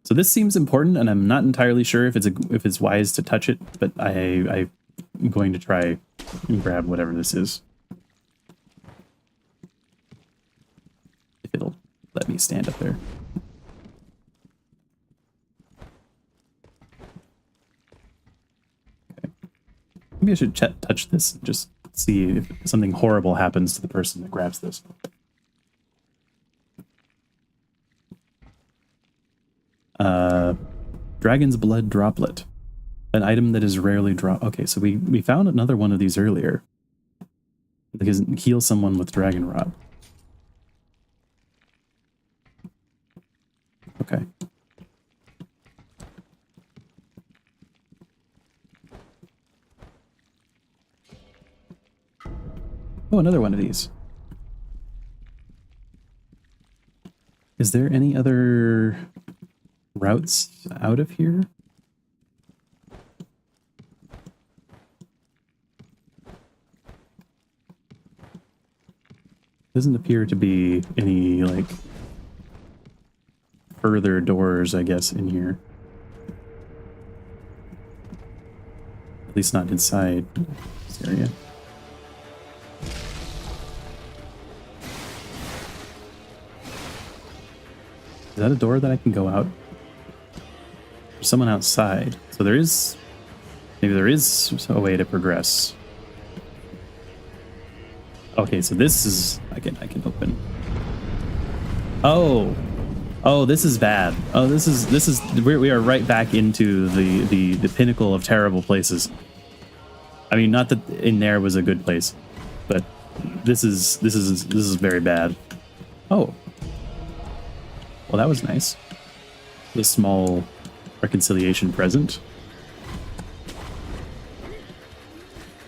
Speaker 1: So this seems important, and I'm not entirely sure if it's wise to touch it, but I'm going to try and grab whatever this is. If it'll let me stand up there. Okay. Maybe I should touch this and just see if something horrible happens to the person that grabs this. Dragon's blood droplet. An item that is rarely dropped. Okay, so we found another one of these earlier. Because heal someone with dragon rod. Okay. Oh, another one of these. Is there any other routes out of here? Doesn't appear to be any, like, further doors, I guess, in here. At least not inside this area. Is that a door that I can go out? There's someone outside. So there is... Maybe there is a way to progress. Okay, so this is... I can open. Oh! Oh, this is bad. Oh, this is we are right back into the pinnacle of terrible places. I mean, not that in there was a good place, but this is very bad. Oh. Well, that was nice. The small reconciliation present.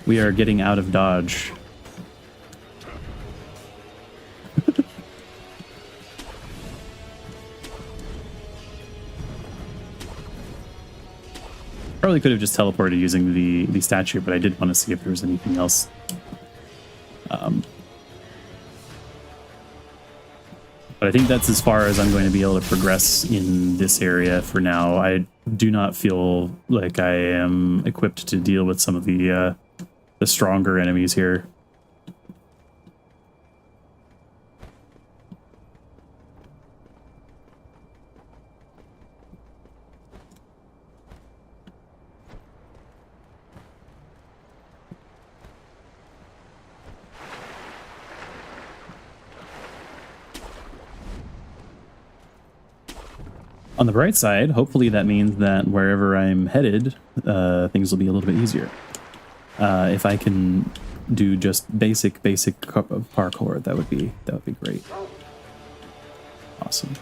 Speaker 1: We are getting out of dodge. Probably could have just teleported using the statue, but I did want to see if there was anything else. But I think that's as far as I'm going to be able to progress in this area for now. I do not feel like I am equipped to deal with some of the stronger enemies here. On the bright side, hopefully that means that wherever I'm headed, things will be a little bit easier. If I can do just basic parkour, that would be great. Awesome.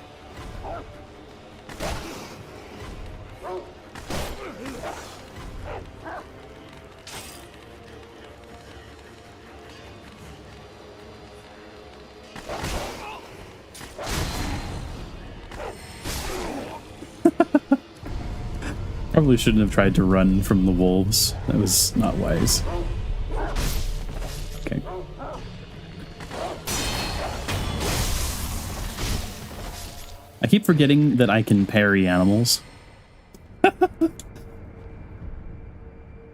Speaker 1: Probably shouldn't have tried to run from the wolves. That was not wise. Okay. I keep forgetting that I can parry animals. I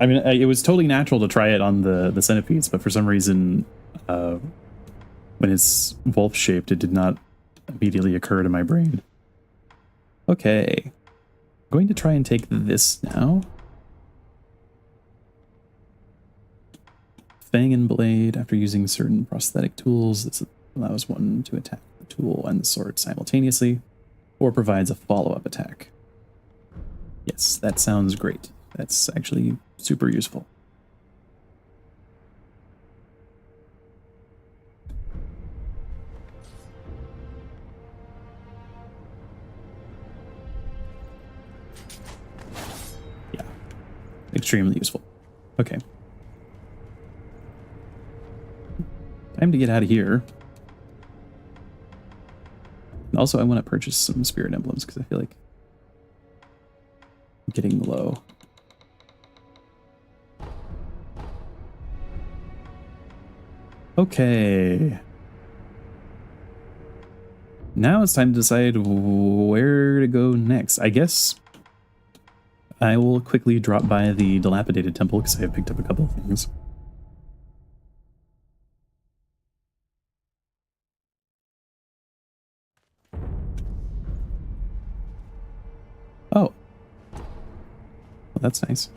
Speaker 1: mean, it was totally natural to try it on the centipedes, but for some reason, when it's wolf-shaped, it did not immediately occur to my brain. Okay. I'm going to try and take this now. Fang and Blade. After using certain prosthetic tools, this allows one to attack the tool and the sword simultaneously, or provides a follow-up attack. Yes, that sounds great. That's actually super useful. Extremely useful. Okay. Time to get out of here. Also, I want to purchase some spirit emblems because I feel like I'm getting low. Okay. Now it's time to decide where to go next. I guess I will quickly drop by the dilapidated temple because I have picked up a couple of things. Oh. Well, that's nice.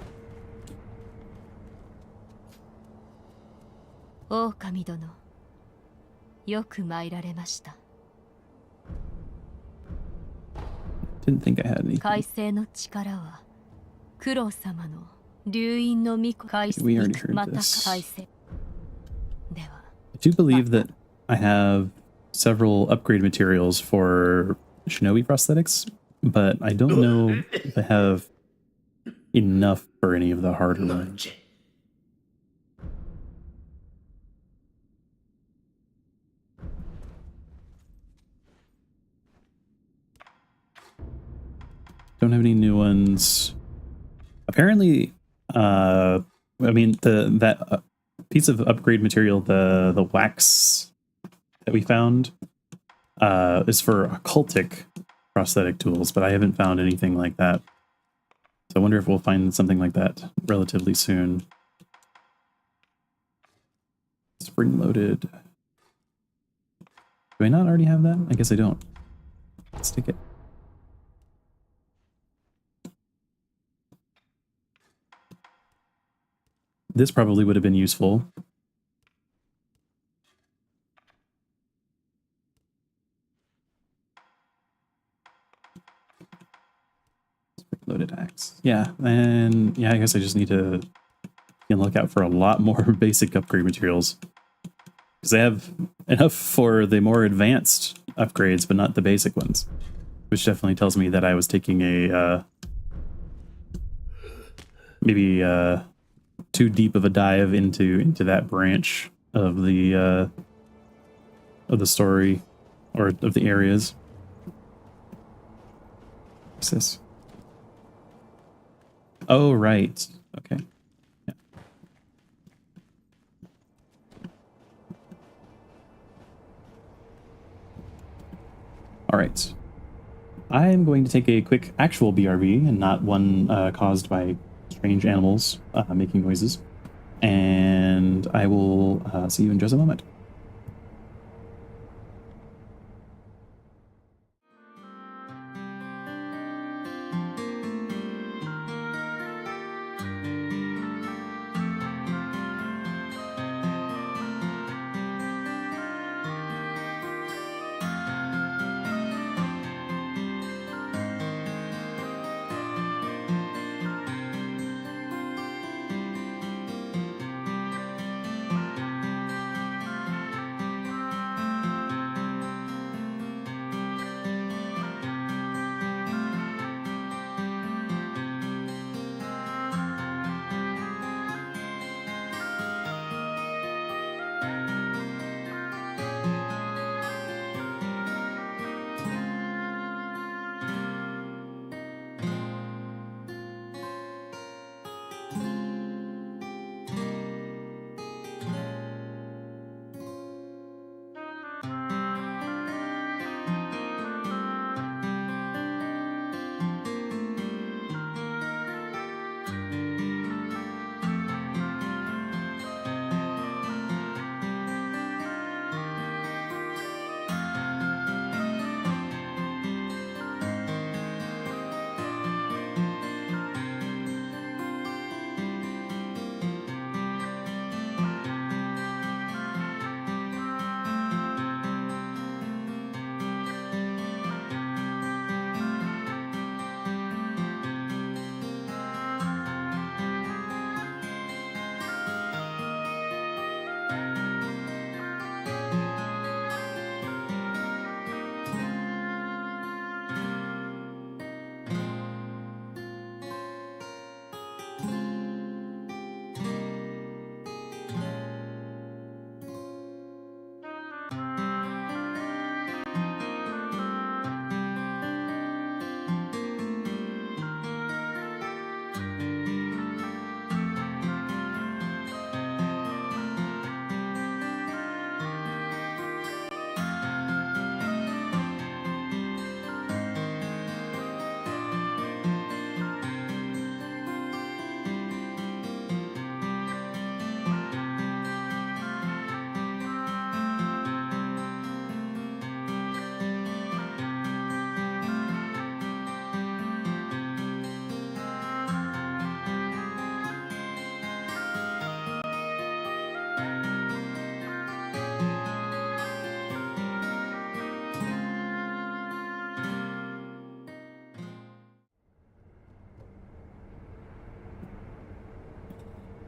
Speaker 1: Didn't think I had anything. We already heard this. I do believe that I have several upgrade materials for shinobi prosthetics, but I don't know if I have enough for any of the harder ones. Don't have any new ones. Apparently, I mean, that piece of upgrade material, the wax that we found is for occultic prosthetic tools, but I haven't found anything like that. So I wonder if we'll find something like that relatively soon. Spring-loaded. Do I not already have that? I guess I don't. Let's take it. This probably would have been useful. Loaded axe. Yeah, and yeah, I guess I just need to be on the lookout for a lot more basic upgrade materials. Because I have enough for the more advanced upgrades, but not the basic ones. Which definitely tells me that I was taking a maybe too deep of a dive into that branch of the story or of the areas. What's this? Oh, right. Okay. Yeah. All right. I'm going to take a quick actual BRB and not one caused by strange animals making noises. And I will see you in just a moment.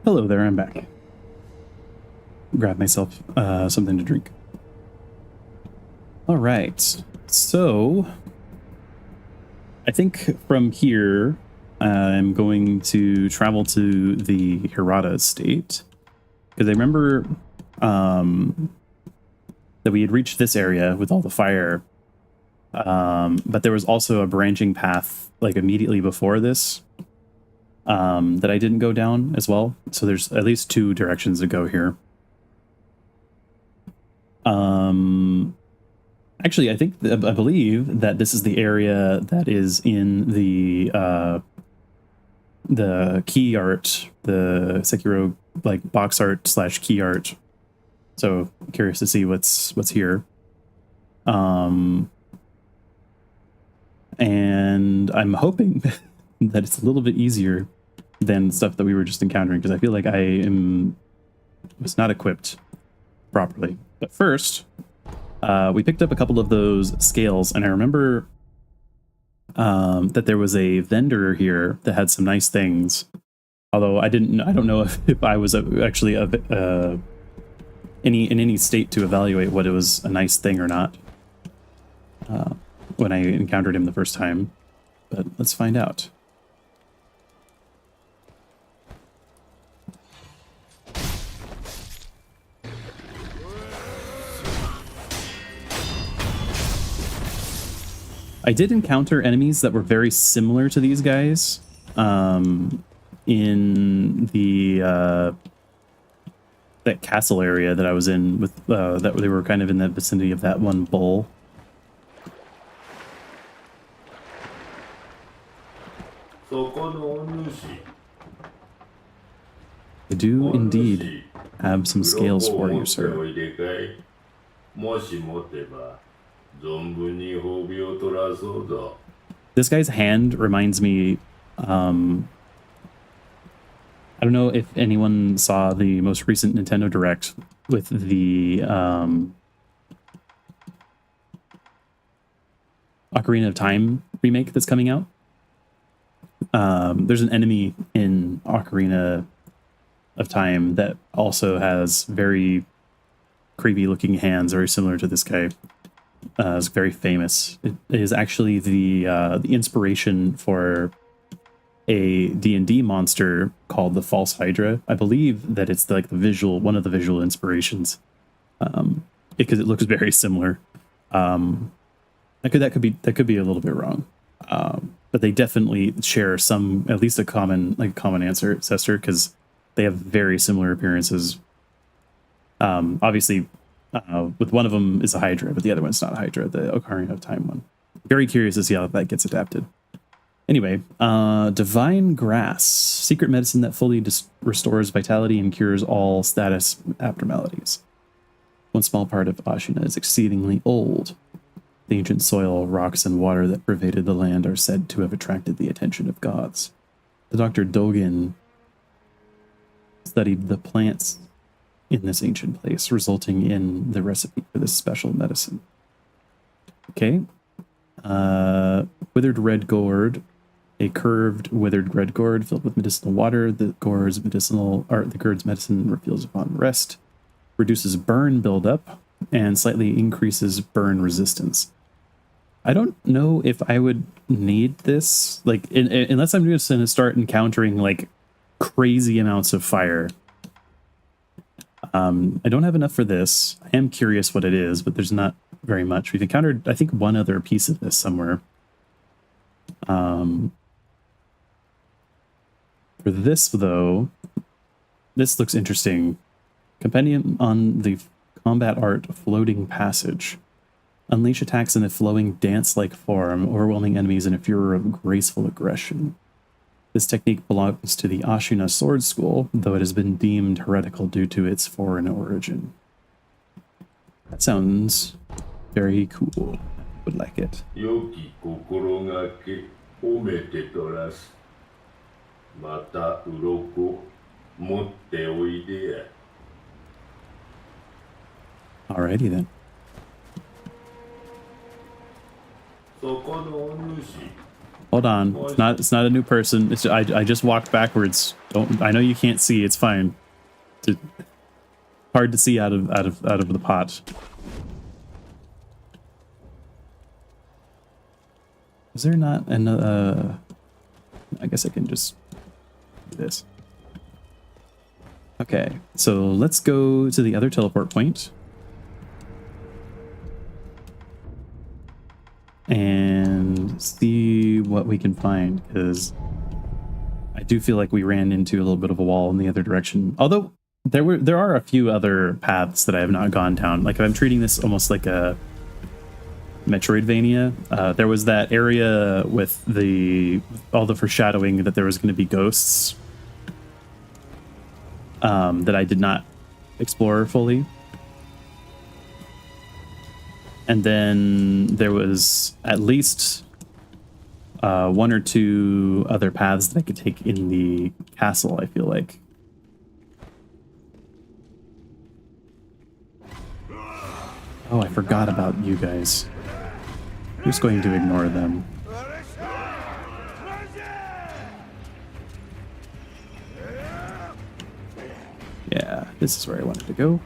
Speaker 1: Hello there, I'm back. Grab myself something to drink. All right, so I think from here I'm going to travel to the Hirata estate because I remember that we had reached this area with all the fire, but there was also a branching path like immediately before this that I didn't go down as well. So there's at least two directions to go here. Actually, I believe that this is the area that is in the key art, the Sekiro like box art / key art. So curious to see what's here. And I'm hoping that it's a little bit easier than stuff that we were just encountering, because I feel like I was not equipped properly. But first, we picked up a couple of those scales, and I remember that there was a vendor here that had some nice things. Although I don't know if I was actually in any state to evaluate what it was a nice thing or not when I encountered him the first time. But let's find out. I did encounter enemies that were very similar to these guys in the that castle area that I was in with that they were kind of in the vicinity of that one bull. I do indeed have some scales for you, sir. This guy's hand reminds me, I don't know if anyone saw the most recent Nintendo Direct with the Ocarina of Time remake that's coming out. There's an enemy in Ocarina of Time that also has very creepy looking hands, very similar to this guy. It's very famous. It is actually the inspiration for a D&D monster called the False Hydra. I believe that it's like one of the visual inspirations, because it looks very similar. That could be a little bit wrong, but they definitely share at least a common ancestor, because they have very similar appearances. Obviously, with one of them is a Hydra, but the other one's not a Hydra, the Ocarina of Time one. Very curious to see how that gets adapted. Anyway, Divine Grass, secret medicine that fully restores vitality and cures all status abnormalities. One small part of Ashina is exceedingly old. The ancient soil, rocks, and water that pervaded the land are said to have attracted the attention of gods. The Dr. Dogen studied the plants in this ancient place, resulting in the recipe for this special medicine. Okay. Withered red gourd. A curved withered red gourd filled with medicinal water. The gourd's medicine refills upon rest, reduces burn buildup, and slightly increases burn resistance. I don't know if I would need this, like, unless I'm just going to start encountering like crazy amounts of fire. I don't have enough for this. I am curious what it is, but there's not very much. We've encountered, I think, one other piece of this somewhere. For this, though, this looks interesting. Compendium on the combat art Floating Passage. Unleash attacks in a flowing dance-like form, overwhelming enemies in a furor of graceful aggression. This technique belongs to the Ashina sword school, though it has been deemed heretical due to its foreign origin. That sounds very cool. Would like it. Alrighty then. Hold on. It's not a new person. I just walked backwards. I know you can't see. It's fine. Hard to see out of the pot. Is there not another? I guess I can just do this. Okay, so let's go to the other teleport point. And see what we can find, because I do feel like we ran into a little bit of a wall in the other direction. Although There are a few other paths that I have not gone down. Like, I'm treating this almost like a Metroidvania. There was that area with all the foreshadowing that there was going to be ghosts that I did not explore fully. And then there was at least one or two other paths that I could take in the castle, I feel like. Oh, I forgot about you guys. I'm just going to ignore them. Yeah, this is where I wanted to go.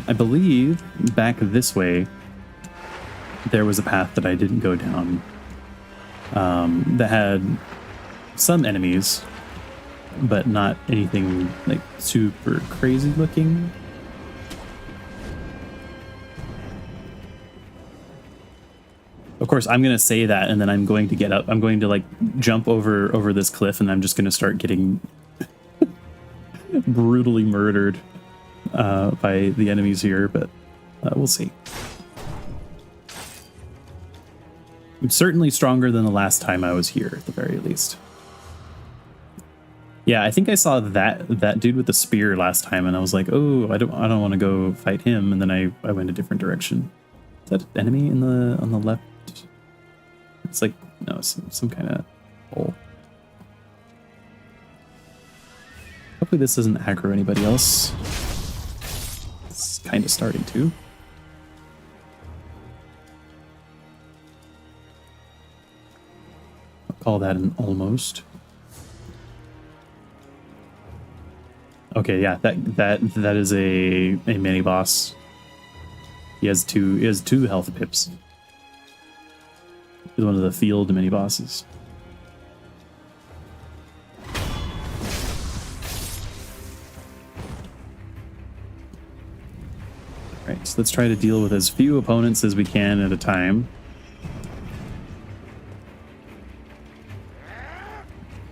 Speaker 1: I believe back this way there was a path that I didn't go down that had some enemies, but not anything like super crazy looking. Of course, I'm going to say that, and then I'm going to get up. I'm going to like jump over this cliff, and I'm just going to start getting brutally murdered by the enemies here, but we'll see. I'm certainly stronger than the last time I was here, at the very least. Yeah, I think I saw that dude with the spear last time, and I was like, oh, I don't want to go fight him, and then I went a different direction. Is that an enemy on the left? It's like, no, some kind of hole. Hopefully this doesn't aggro anybody else. It's kind of starting to. I'll call that an almost. Okay, yeah, that is a mini boss. He has two health pips. He's one of the field mini bosses. Alright, so let's try to deal with as few opponents as we can at a time.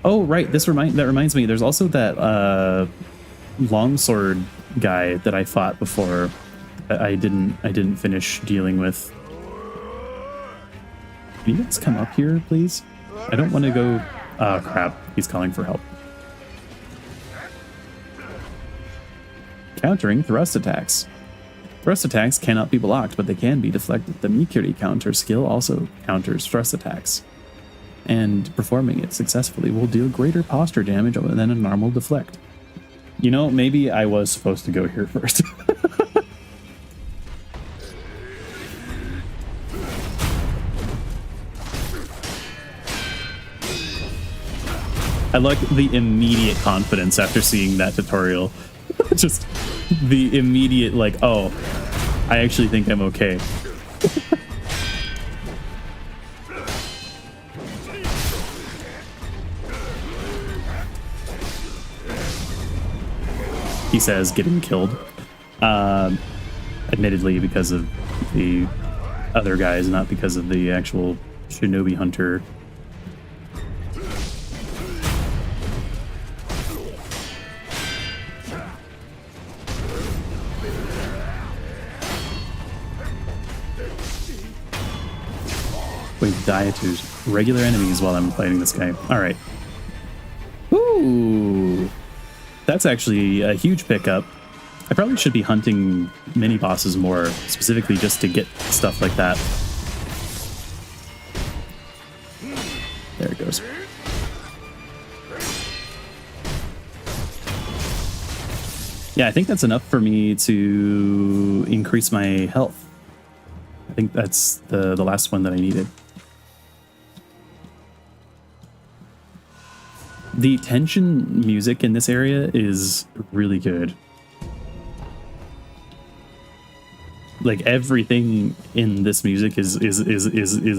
Speaker 1: Oh, right, that reminds me, there's also that longsword guy that I fought before that I didn't finish dealing with. Can you guys come up here, please? I don't want to go... Oh, crap. He's calling for help. Countering thrust attacks. Thrust attacks cannot be blocked, but they can be deflected. The Mikiri counter skill also counters thrust attacks. And performing it successfully will deal greater posture damage than a normal deflect. You know, maybe I was supposed to go here first. I like the immediate confidence after seeing that tutorial. Just the immediate, like, oh, I actually think I'm okay. He says getting killed. Admittedly, because of the other guys, not because of the actual shinobi hunter. Going to die to regular enemies while I'm fighting this guy. All right. Ooh, that's actually a huge pickup. I probably should be hunting mini bosses more, specifically just to get stuff like that. There it goes. Yeah, I think that's enough for me to increase my health. I think that's the last one that I needed. The tension music in this area is really good. Like everything in this music is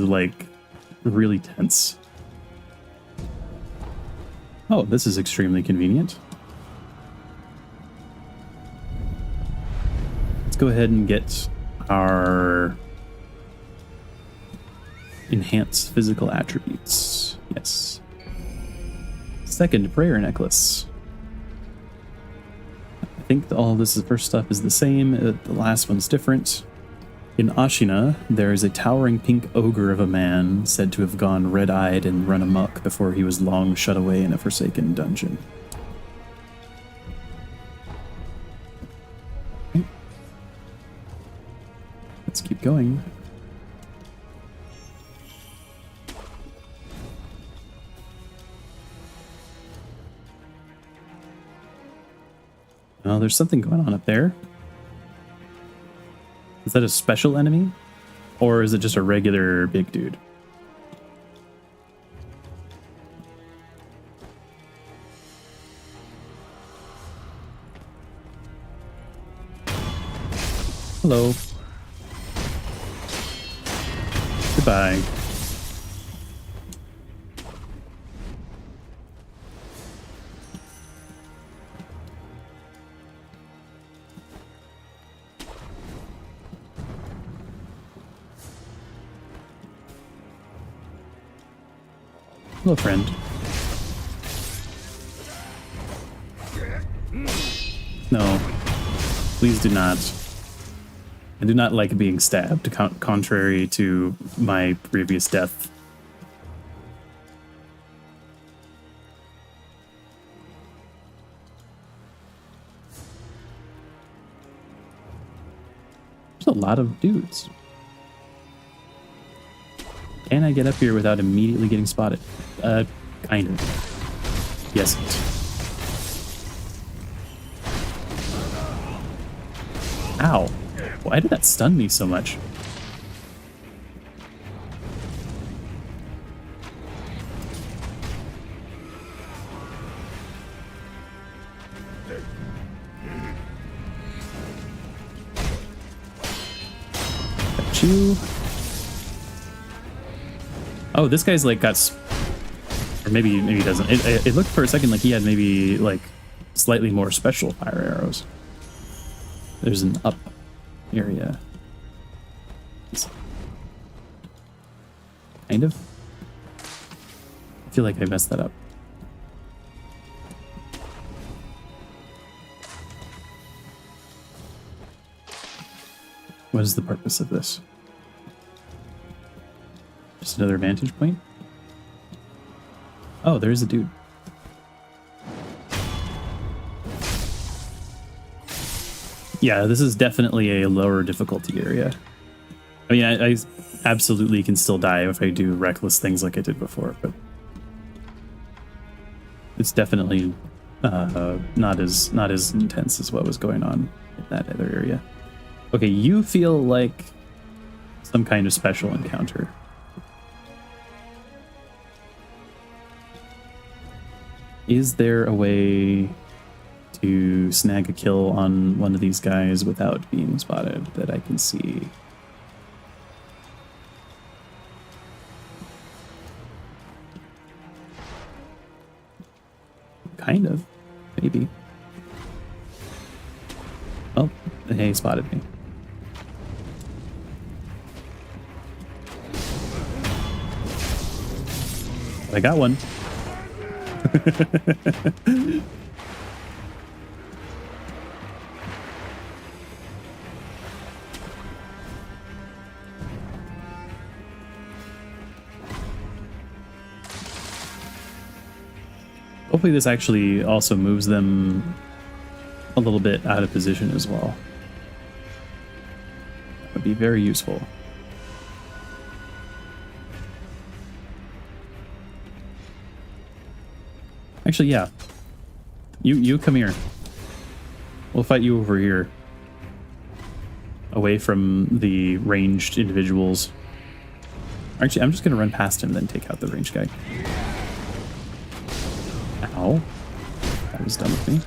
Speaker 1: like really tense. Oh, this is extremely convenient. Let's go ahead and get our enhanced physical attributes. Yes. second prayer necklace. I think all of this first stuff is the same. The last one's different. In Ashina, there is a towering pink ogre of a man said to have gone red-eyed and run amok before he was long shut away in a forsaken dungeon. Okay. Let's keep going. Oh, there's something going on up there. Is that a special enemy? Or is it just a regular big dude? Hello. Goodbye. Hello, friend. No, please do not. I do not like being stabbed, contrary to my previous death. There's a lot of dudes. Can I get up here without immediately getting spotted? Kind of. Yes. Ow. Why did that stun me so much? Got you. Oh, this guy's like got, or maybe he doesn't. It looked for a second like he had maybe like slightly more special fire arrows. There's an up area. Kind of. I feel like I messed that up. What is the purpose of this? Just another vantage point? Oh, there's a dude. Yeah, this is definitely a lower difficulty area. I mean, I absolutely can still die if I do reckless things like I did before, but it's definitely not as intense as what was going on in that other area. Okay, you feel like some kind of special encounter. Is there a way to snag a kill on one of these guys without being spotted that I can see? Kind of. Maybe. Oh, hey, he spotted me. I got one. Hopefully this actually also moves them a little bit out of position as well. That would be very useful. Actually, yeah. You come here. We'll fight you over here. Away from the ranged individuals. Actually, I'm just going to run past him, then take out the ranged guy. Ow. That was done with me.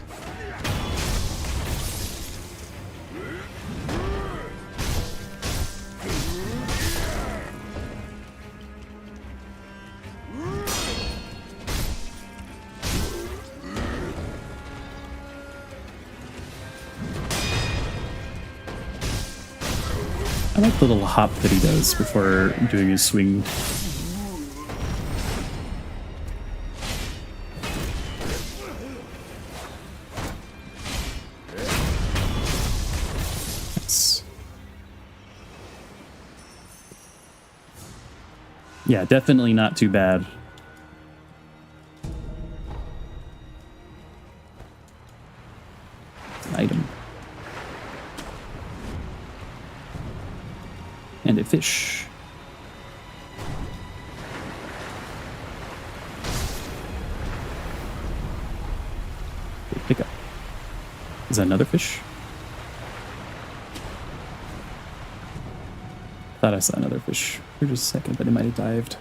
Speaker 1: I like the little hop that he does before doing his swing. Yeah, definitely not too bad. Item. And a fish. Pick up. Is that another fish? Thought I saw another fish for just a second, but it might have dived.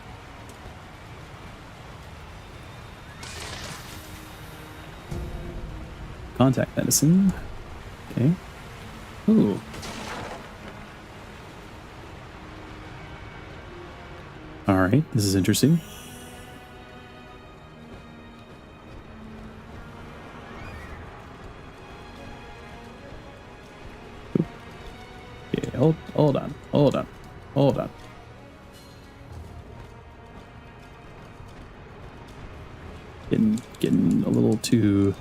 Speaker 1: Contact medicine. Okay. Ooh. All right, this is interesting. Ooh. Okay, hold on. Getting a little too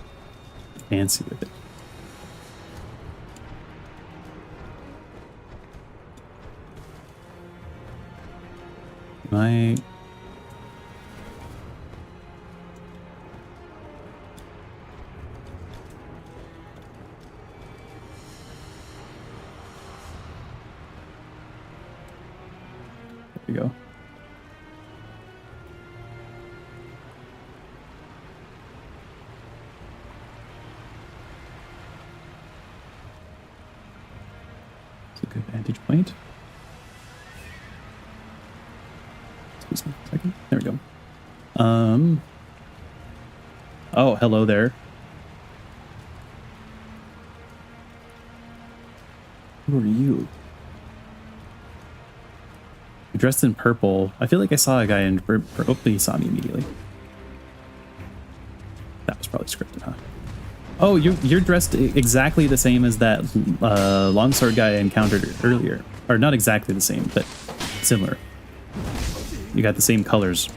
Speaker 1: fancy with it. There we go. It's a good vantage point. Excuse me a second. There we go. Oh, hello there. Who are you? You're dressed in purple. I feel like I saw a guy in purple. Oh, he saw me immediately. That was probably scripted, huh? Oh, you're dressed exactly the same as that longsword guy I encountered earlier. Or not exactly the same, but similar. You got the same colors.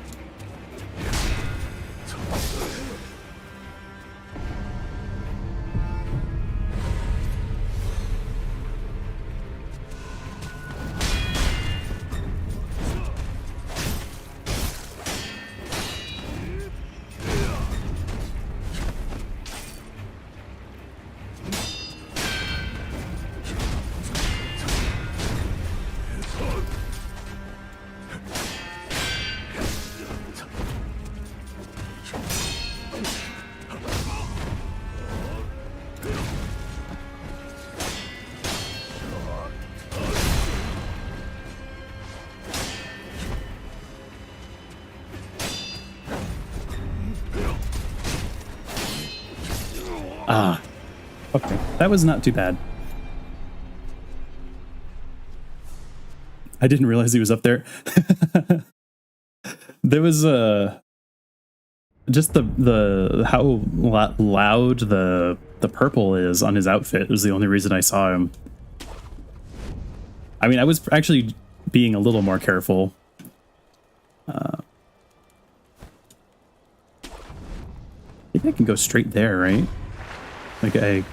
Speaker 1: Ah, okay. That was not too bad. I didn't realize he was up there. There was just the how loud the purple is on his outfit was the only reason I saw him. I mean, I was actually being a little more careful. I think I can go straight there, right? Like I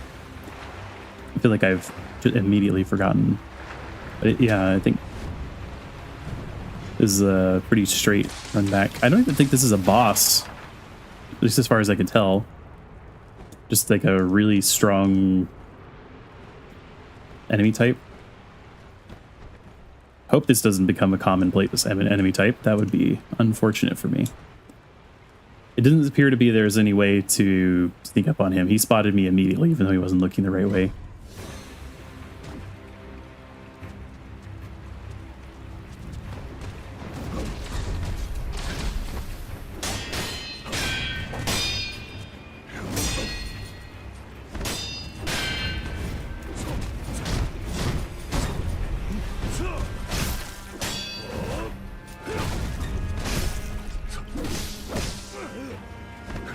Speaker 1: feel like I've just immediately forgotten. But yeah, I think this is a pretty straight run back. I don't even think this is a boss, at least as far as I can tell. Just like a really strong enemy type. Hope this doesn't become a commonplace enemy type. That would be unfortunate for me. It doesn't appear to be there's any way to sneak up on him. He spotted me immediately, even though he wasn't looking the right way.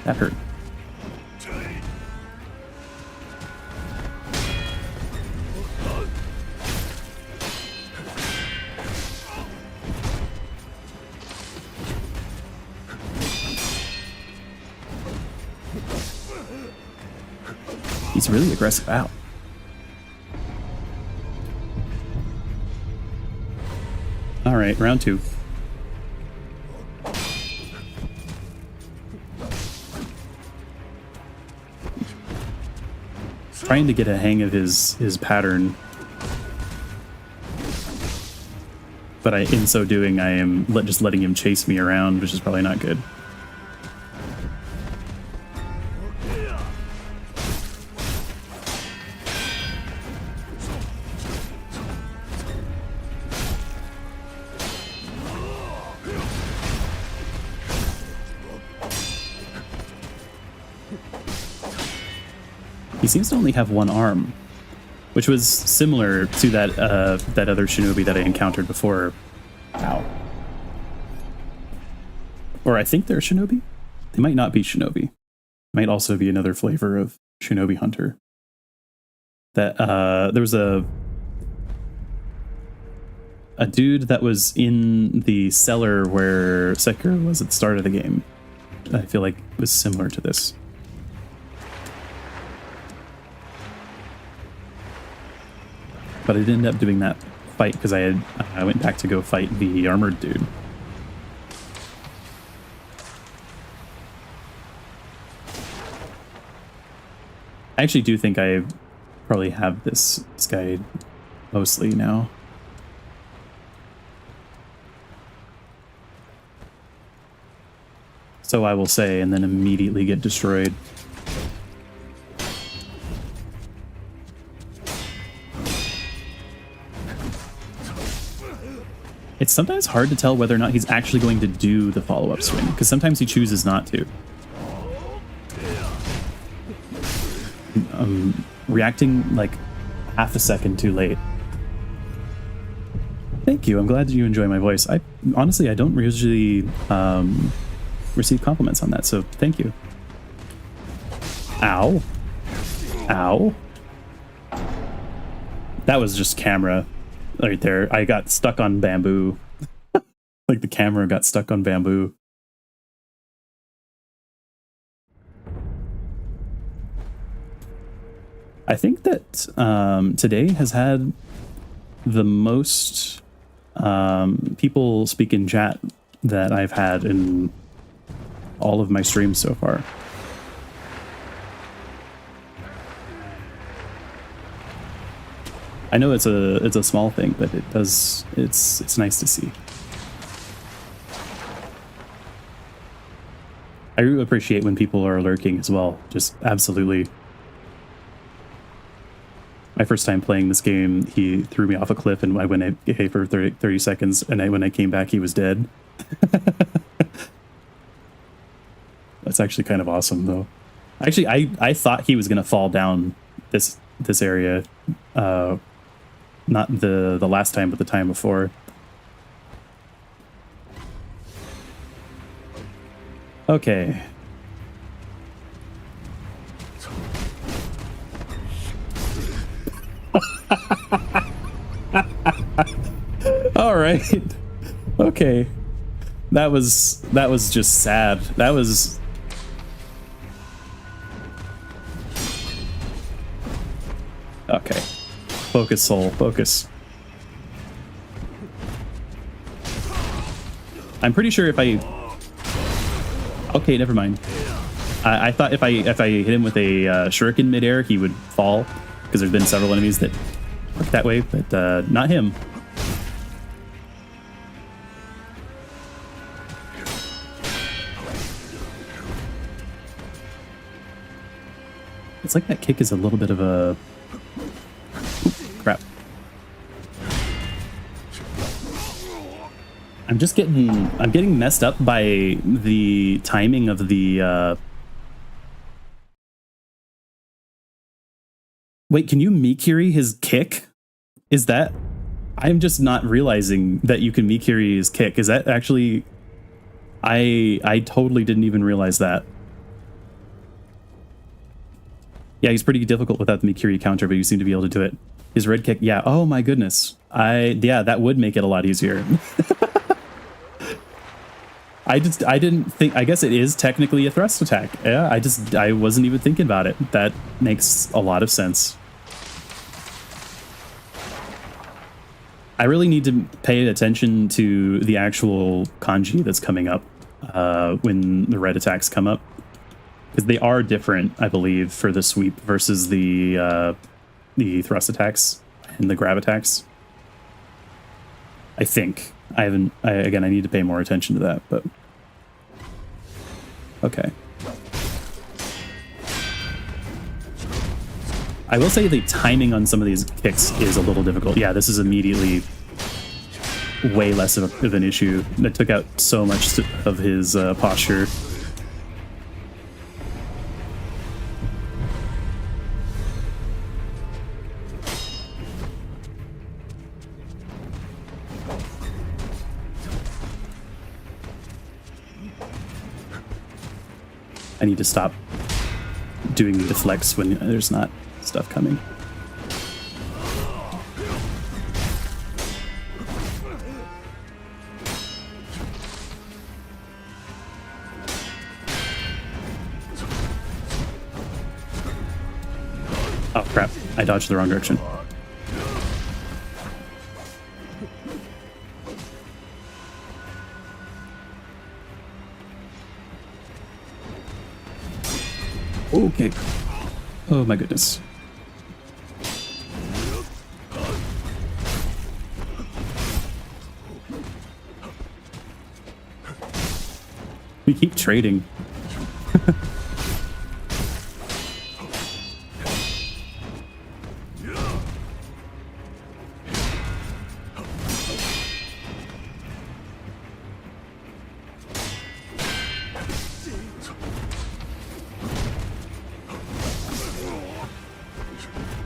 Speaker 1: That hurt. He's really aggressive out. All right, round two. trying to get a hang of his pattern, but in so doing, I am just letting him chase me around, which is probably not good. He seems to only have one arm, which was similar to that that other shinobi that I encountered before. Ow. Or I think they're shinobi. They might not be shinobi. Might also be another flavor of shinobi hunter. That there was a dude that was in the cellar where Sekiro was at the start of the game. I feel like it was similar to this. But I didn't end up doing that fight because I went back to go fight the armored dude. I actually do think I probably have this guy mostly now. So I will say, and then immediately get destroyed. It's sometimes hard to tell whether or not he's actually going to do the follow-up swing, because sometimes he chooses not to. Reacting like half a second too late. Thank you. I'm glad that you enjoy my voice. Honestly, I don't usually receive compliments on that, so thank you. Ow. Ow. That was just camera right there. I got stuck on bamboo. Like the camera got stuck on bamboo. I think that today has had the most people speak in chat that I've had in all of my streams so far. I know it's a small thing, but it's nice to see. I really appreciate when people are lurking as well. Just absolutely. My first time playing this game, he threw me off a cliff, and I went away for 30 seconds, and when I came back, he was dead. That's actually kind of awesome, though. Actually, I thought he was going to fall down this area. Not the last time, but the time before. Okay. All right. Okay. That was just sad. That was... Okay. Focus, Soul. Focus. I'm pretty sure if I... Okay, never mind. I thought if I hit him with a shuriken midair, he would fall, because there's been several enemies that work that way, but not him. It's like that kick is a little bit of a... Oop, crap. I'm getting messed up by the timing of the... Wait, can you Mikiri his kick? Is that... I'm just not realizing that you can Mikiri his kick. Is that actually... I totally didn't even realize that. Yeah, he's pretty difficult without the Mikiri counter, but you seem to be able to do it. His red kick, yeah. Oh my goodness. Yeah, that would make it a lot easier. I didn't think... I guess it is technically a thrust attack. Yeah, I wasn't even thinking about it. That makes a lot of sense. I really need to pay attention to the actual kanji that's coming up when the red attacks come up. because they are different, I believe, for the sweep versus the thrust attacks and the grab attacks. I think. Again, I need to pay more attention to that, but okay. I will say the timing on some of these kicks is a little difficult. Yeah, this is immediately way less of an issue. That took out so much of his posture. I need to stop doing the deflects when there's not stuff coming. Oh crap, I dodged the wrong direction. Okay. Oh my goodness. We keep trading.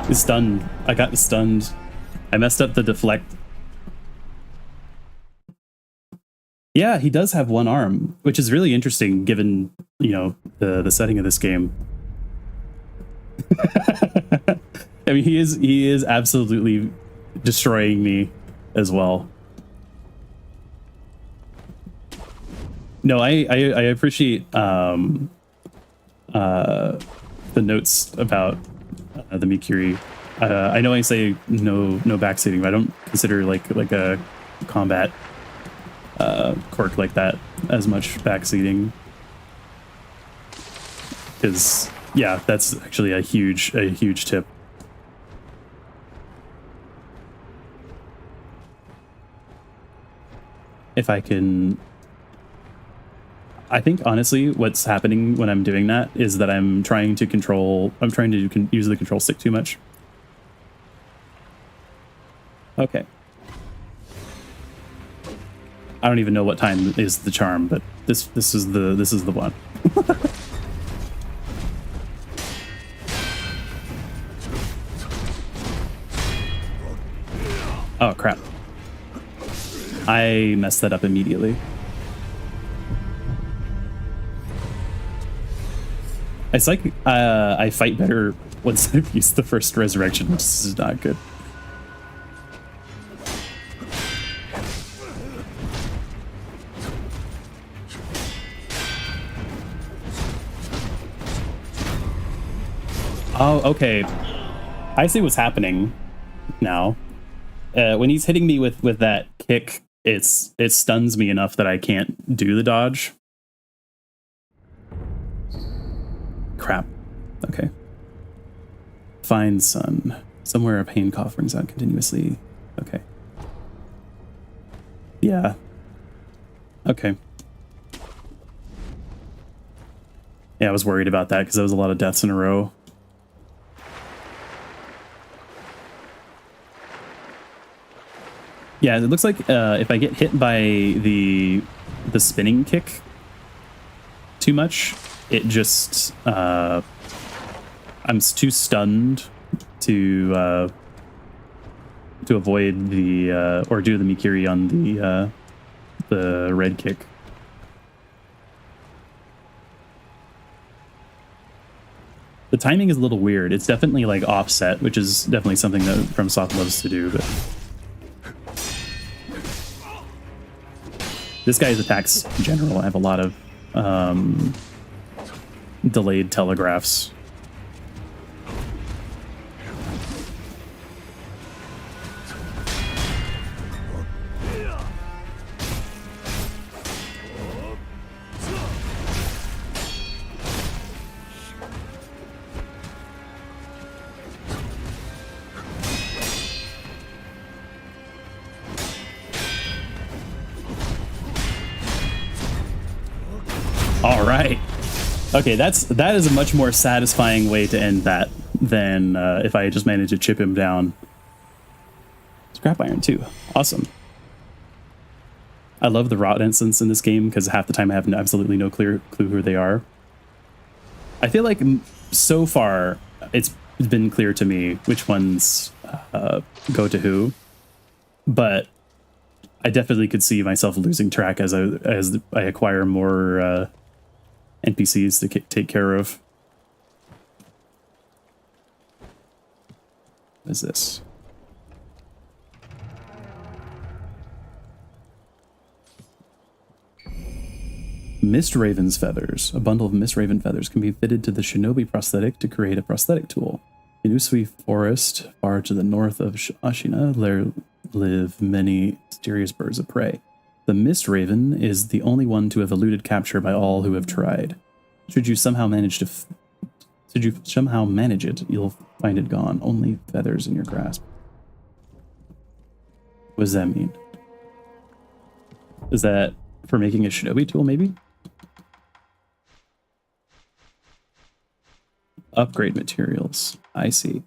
Speaker 1: He's stunned. I got stunned. I messed up the deflect. Yeah, he does have one arm, which is really interesting given, you know, the setting of this game. I mean, he is absolutely destroying me as well. No, I appreciate the notes about the Mikiri. I know I say no backseating, but I don't consider like a combat quirk like that as much backseating, because yeah, that's actually a huge tip. If I can, I think honestly what's happening when I'm doing that is that I'm trying to use the control stick too much. Okay. I don't even know what time is the charm, but this is the one. Oh crap. I messed that up immediately. It's like I fight better once I've used the first resurrection, which is not good. Oh, okay. I see what's happening now. When he's hitting me with that kick, it stuns me enough that I can't do the dodge. Crap. Okay. Find sun. Somewhere a pain cough rings out continuously. Okay. Yeah. Okay. Yeah, I was worried about that because there was a lot of deaths in a row. Yeah, it looks like if I get hit by the spinning kick too much, it just I'm too stunned to avoid the or do the Mikiri on the red kick. The timing is a little weird. It's definitely like offset, which is definitely something that Fromsoft loves to do, but this guy's attacks in general have a lot of delayed telegraphs. All right. Okay, that is a much more satisfying way to end that than if I just managed to chip him down. Scrap iron too. Awesome. I love the rot instants in this game because half the time I have absolutely no clue who they are. I feel like so far it's been clear to me which ones go to who, but I definitely could see myself losing track as I acquire more NPCs to take care of. What is this? Mist Raven's feathers. A bundle of Mist Raven feathers can be fitted to the Shinobi prosthetic to create a prosthetic tool. In Usui Forest, far to the north of Ashina, there live many mysterious birds of prey. The Mist Raven is the only one to have eluded capture by all who have tried. Should you somehow manage it, you'll find it gone. Only feathers in your grasp. What does that mean? Is that for making a Shinobi tool, maybe? Upgrade materials. I see.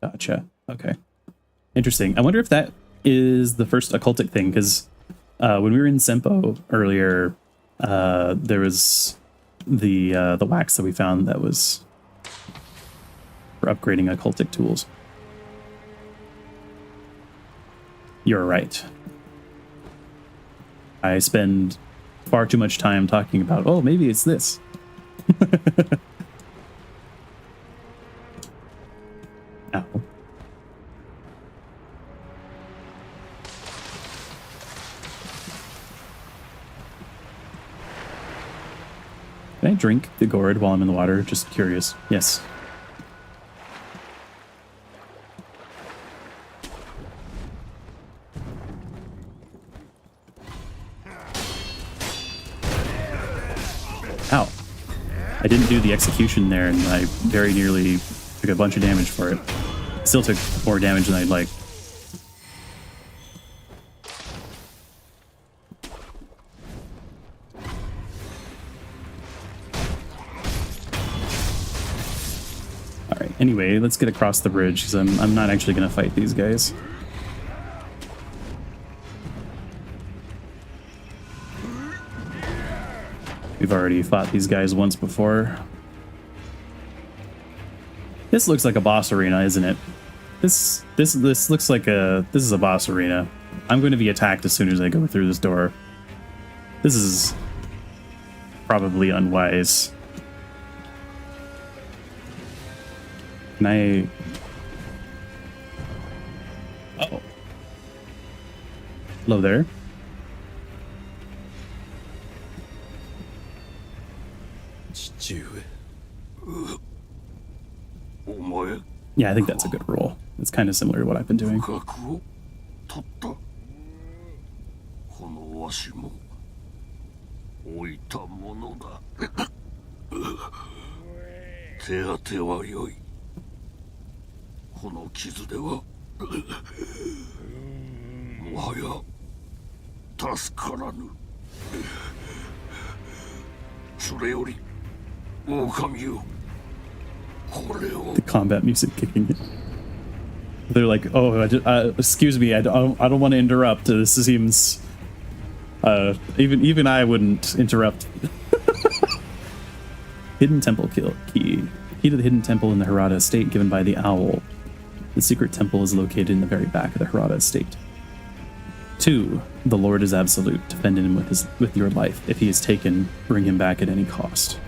Speaker 1: Gotcha. Okay. Interesting. I wonder if that is the first occultic thing, because when we were in Senpo earlier, there was the wax that we found that was for upgrading occultic tools. You're right. I spend far too much time talking about, oh, maybe it's this. Ow. Can I drink the gourd while I'm in the water? Just curious. Yes. Ow. I didn't do the execution there, and I very nearly took a bunch of damage for it. Still took more damage than I'd like. Alright, anyway, let's get across the bridge, because I'm not actually going to fight these guys. We've already fought these guys once before. This looks like a boss arena, isn't it? This looks like this is a boss arena. I'm going to be attacked as soon as I go through this door. This is probably unwise. Can I... Oh. Hello there. Yeah, I think that's a good rule. It's kind of similar to what I've been doing. The combat music kicking in. They're like, "Oh, excuse me, I don't want to interrupt. This seems even I wouldn't interrupt." Hidden temple key to the hidden temple in the Harada estate given by the owl. The secret temple is located in the very back of the Harada estate. 2. The Lord is absolute. Defend him with your life. If he is taken, bring him back at any cost.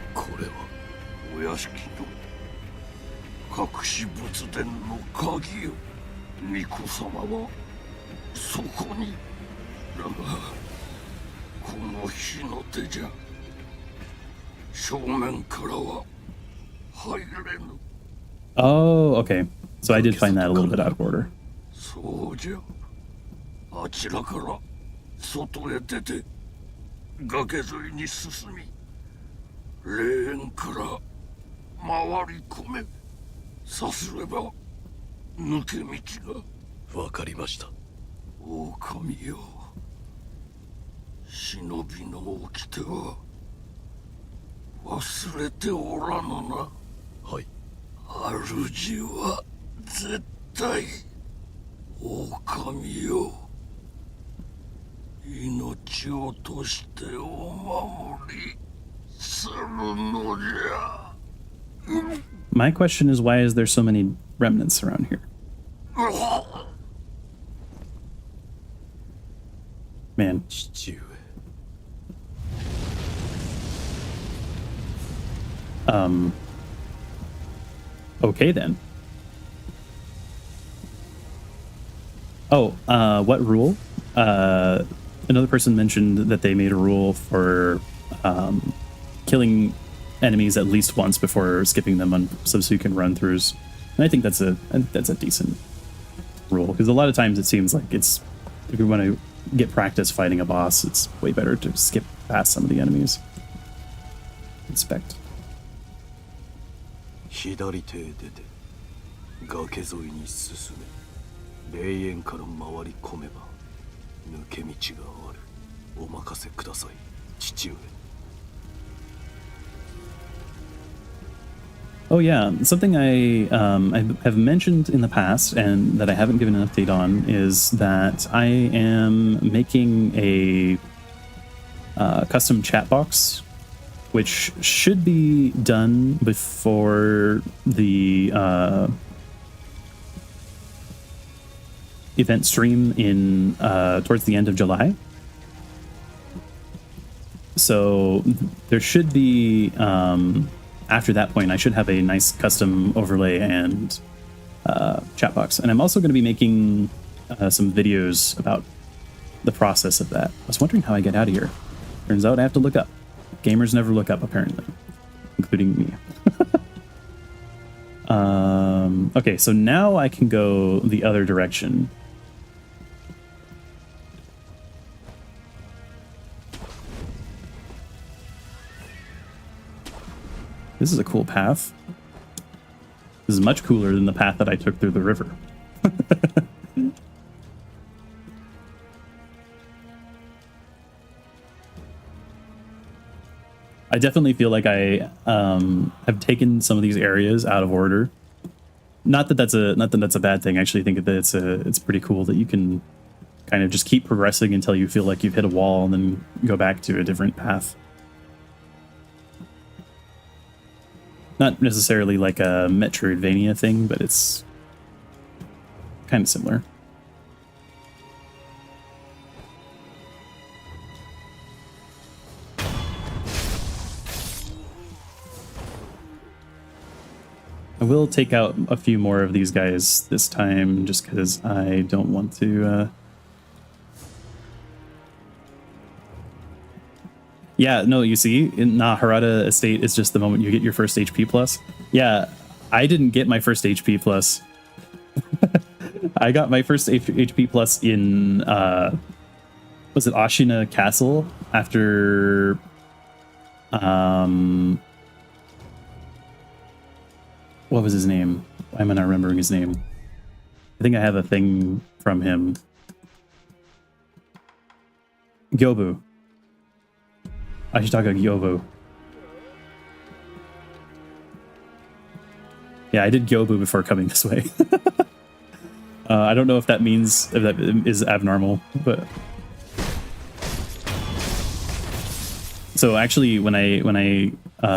Speaker 1: Oh, okay. So I did find that a little bit out of order.
Speaker 2: 抜け道が。
Speaker 3: わかりました。
Speaker 2: 狼よ、忍びの掟は忘れておらぬな。
Speaker 3: はい。
Speaker 2: 主は絶対狼よ、命を落としてお守りするのじゃ。
Speaker 1: My question is, why is there so many remnants around here? Man.
Speaker 3: 父上。
Speaker 1: Okay then. Oh, what rule? Another person mentioned that they made a rule for killing enemies at least once before skipping them on so you can run throughs. And I think that's a decent rule, because a lot of times it seems like it's, if you want to get practice fighting a boss, it's way better to skip past some of the enemies. Inspect.
Speaker 3: 左手へ出て崖沿いに進め、霊園から回り込めば抜け道がある。お任せください、父上。
Speaker 1: Oh yeah, something I have mentioned in the past and that I haven't given an update on is that I am making a custom chat box, which should be done before the event stream in towards the end of July. So there should be after that point, I should have a nice custom overlay and chat box. And I'm also going to be making some videos about the process of that. I was wondering how I get out of here. Turns out I have to look up. Gamers never look up, apparently, including me. Okay, so now I can go the other direction. This is a cool path. This is much cooler than the path that I took through the river. I definitely feel like I have taken some of these areas out of order. Not that that's a bad thing. I actually think that it's pretty cool that you can kind of just keep progressing until you feel like you've hit a wall and then go back to a different path. Not necessarily like a Metroidvania thing, but it's kind of similar. I will take out a few more of these guys this time, just because I don't want to... Yeah, no, you see, in Harada Estate is just the moment you get your first HP plus. Yeah, I didn't get my first HP plus. I got my first HP plus in, was it Ashina Castle? After, what was his name? Why am I not remembering his name? I think I have a thing from him. Gyobu. Ashitaka Gyobu. Yeah, I did Gyobu before coming this way. I don't know if that means, if that is abnormal, but... So actually, when I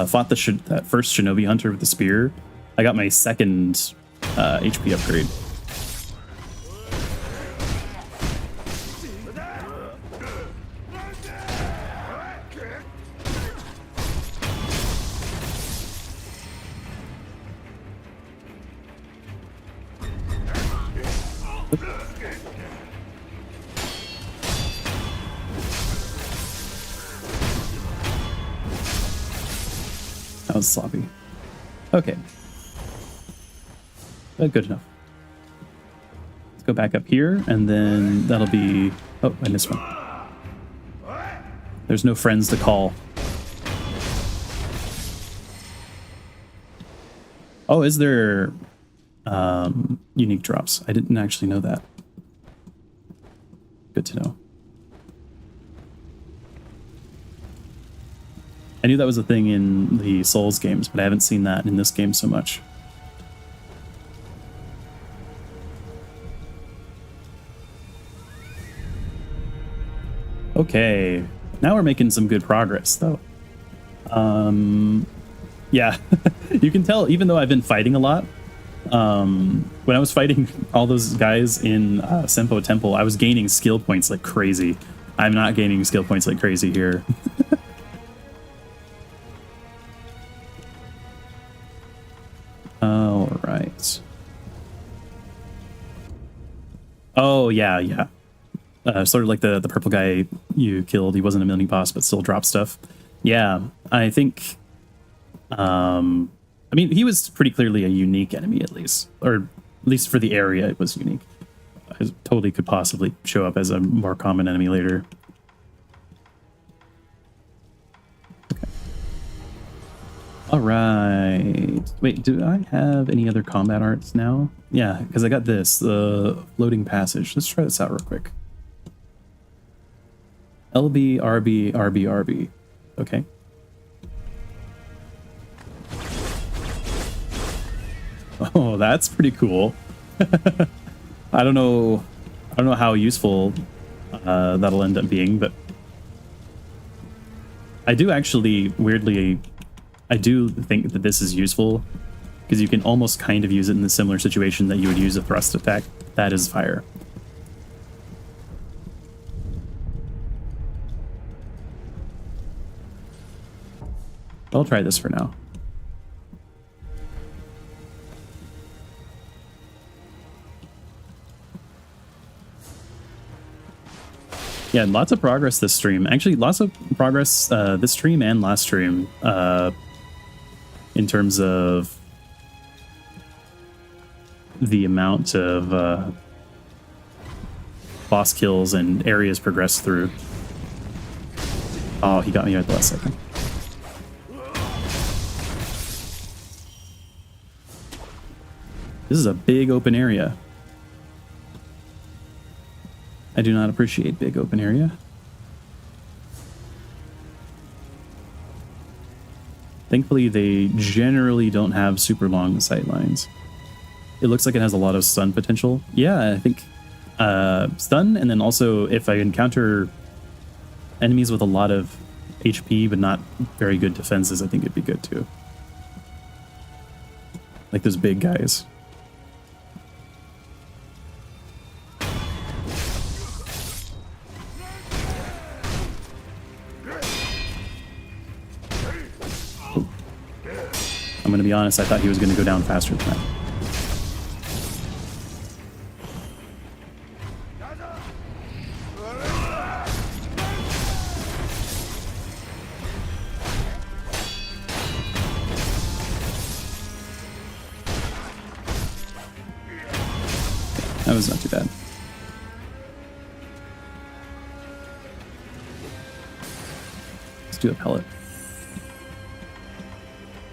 Speaker 1: fought that first Shinobi Hunter with the spear, I got my second HP upgrade. That was sloppy. Okay. But good enough. Let's go back up here, and then that'll be... Oh, I missed one. There's no friends to call. Oh, is there... unique drops. I didn't actually know that. Good to know. I knew that was a thing in the Souls games, but I haven't seen that in this game so much. Okay, now we're making some good progress, though. Yeah, you can tell, even though I've been fighting a lot, when I was fighting all those guys in Senpo Temple, I was gaining skill points like crazy. I'm not gaining skill points like crazy here. All right. Oh, yeah, yeah. Sort of like the purple guy you killed. He wasn't a mini boss, but still dropped stuff. Yeah, I think... I mean, he was pretty clearly a unique enemy, at least. Or at least for the area, it was unique. I totally could possibly show up as a more common enemy later. Okay. All right. Wait, do I have any other combat arts now? Yeah, because I got this, the floating passage. Let's try this out real quick. LB, RB, RB, RB. Okay. Oh, that's pretty cool. I don't know how useful that'll end up being, but I do actually, weirdly, I do think that this is useful because you can almost kind of use it in the similar situation that you would use a thrust attack. That is fire. I'll try this for now. Yeah, lots of progress this stream. Actually, lots of progress this stream and last stream in terms of the amount of boss kills and areas progressed through. Oh, he got me at the last second. This is a big open area. I do not appreciate big open area. Thankfully, they generally don't have super long sight lines. It looks like it has a lot of stun potential. Yeah, I think stun, and then also if I encounter enemies with a lot of HP but not very good defenses, I think it'd be good too. Like those big guys. I'm going to be honest, I thought he was going to go down faster than that. That was not too bad. Let's do a pellet.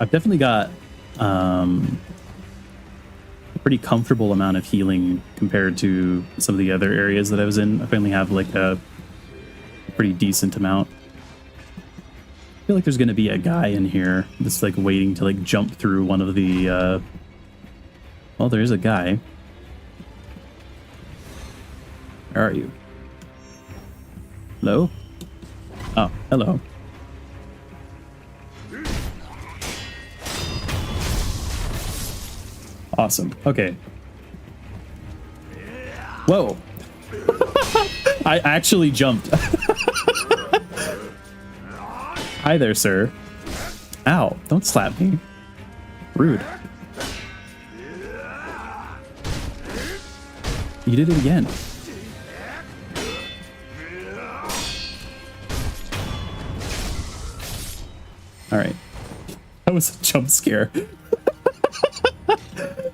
Speaker 1: I've definitely got a pretty comfortable amount of healing compared to some of the other areas that I was in. I finally have like a pretty decent amount. I feel like there's going to be a guy in here that's like waiting to like jump through one of the... Well, there is a guy. Where are you? Hello? Oh, hello. Awesome. Okay. Whoa. I actually jumped. Hi there, sir. Ow. Don't slap me. Rude. You did it again. All right. That was a jump scare.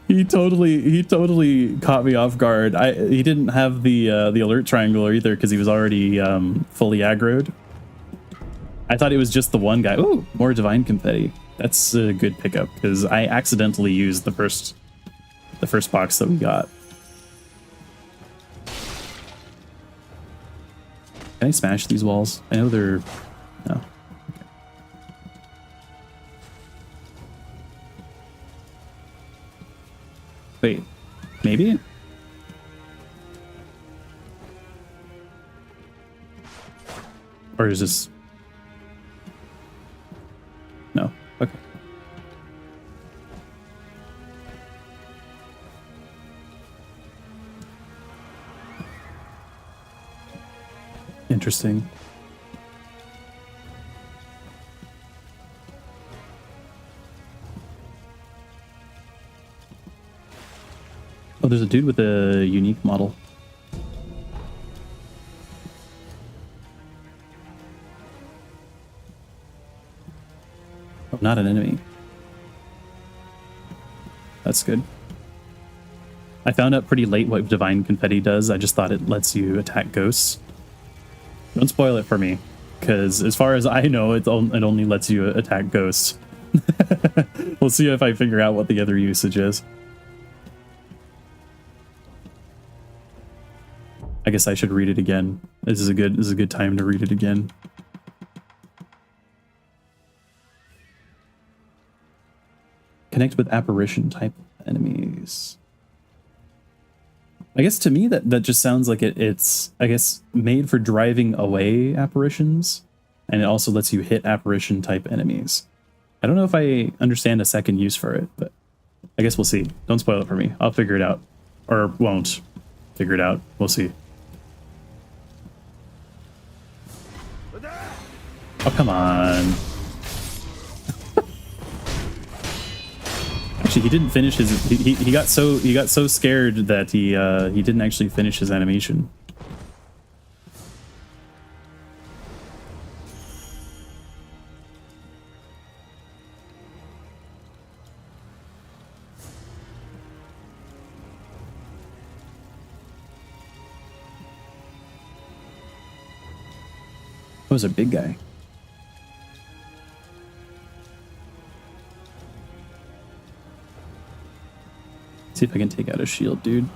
Speaker 1: He totally caught me off guard. He didn't have the alert triangle either because he was already fully aggroed. I thought it was just the one guy. Ooh, more divine confetti. That's a good pickup because I accidentally used the first the first box that we got. Can I smash these walls? I know they're... No. Wait, maybe? Or is this... No, okay. Interesting. Oh, there's a dude with a unique model. Oh, not an enemy. That's good. I found out pretty late what Divine Confetti does. I just thought it lets you attack ghosts. Don't spoil it for me, because as far as I know, it only lets you attack ghosts. We'll see if I figure out what the other usage is. I guess I should read it again. This is a good time to read it again. Connect with apparition type enemies. I guess to me that just sounds like it's I guess made for driving away apparitions, and it also lets you hit apparition type enemies. I don't know if I understand a second use for it, but I guess we'll see. Don't spoil it for me. I'll figure it out. Or won't figure it out. We'll see. Oh, come on. Actually, he didn't finish his... He got so scared that he didn't actually finish his animation. That was a big guy. See if I can take out a shield, dude.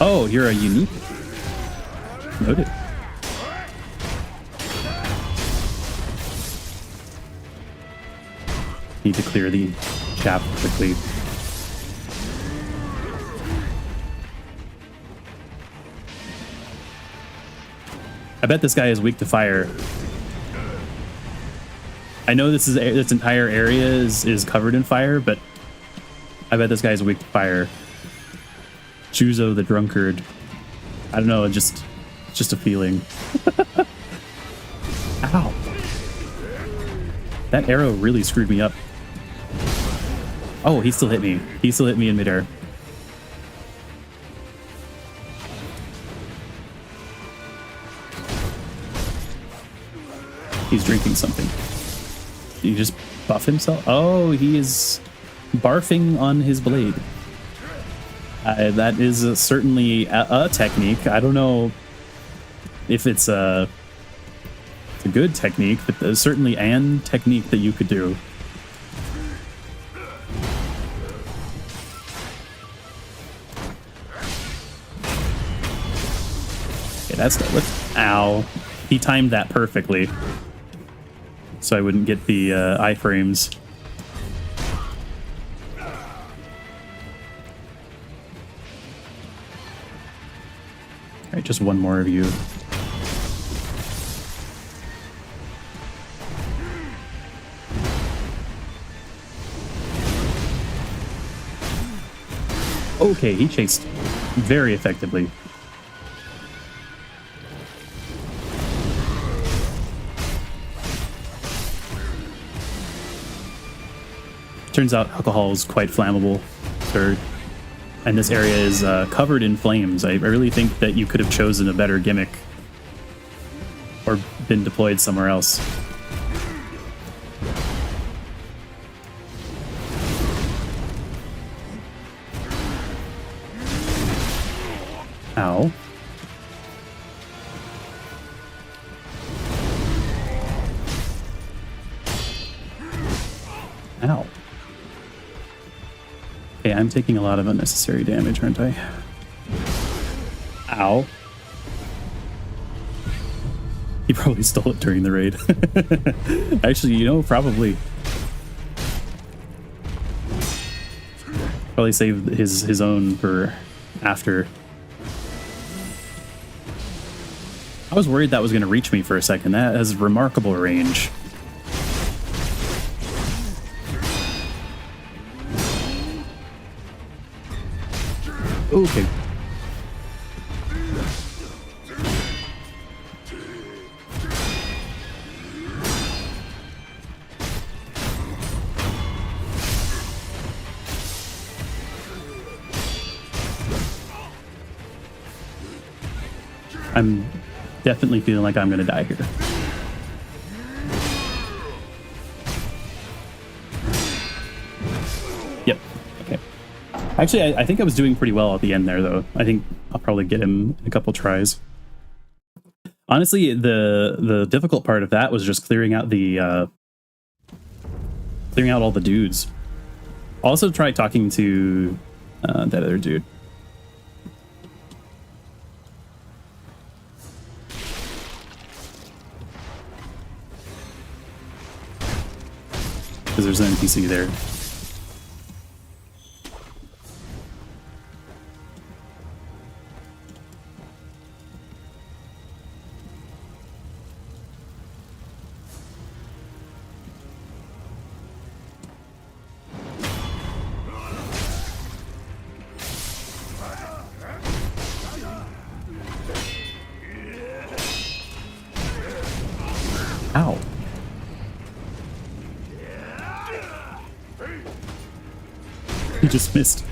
Speaker 1: Oh, you're a unique. Noted. Need to clear the shaft quickly. I bet this guy is weak to fire. I know this entire area is covered in fire, but I bet this guy's weak to fire. Juzo the drunkard. I don't know, it's just a feeling. Ow. That arrow really screwed me up. Oh, he still hit me. He still hit me in midair. He's drinking something. Did he just buff himself? Oh, he is barfing on his blade. That is certainly a technique. I don't know if it's a good technique, but there's certainly an technique that you could do. Okay, let's... Ow. He timed that perfectly, so I wouldn't get the iframes. All right, just one more of you. Okay, he chased very effectively. Turns out alcohol is quite flammable, and this area is covered in flames. I really think that you could have chosen a better gimmick or been deployed somewhere else. Ow. Ow. Okay, I'm taking a lot of unnecessary damage, aren't I? Ow. He probably stole it during the raid. Actually, you know, probably. Probably saved his own for after. I was worried that was going to reach me for a second. That has remarkable range. Okay. I'm definitely feeling like I'm going to die here. Yep. Okay. Actually, I think I was doing pretty well at the end there, though. I think I'll probably get him in a couple tries. Honestly, the difficult part of that was just clearing out the clearing out all the dudes. Also, try talking to that other dude. Because there's an NPC there. Ow. He just missed.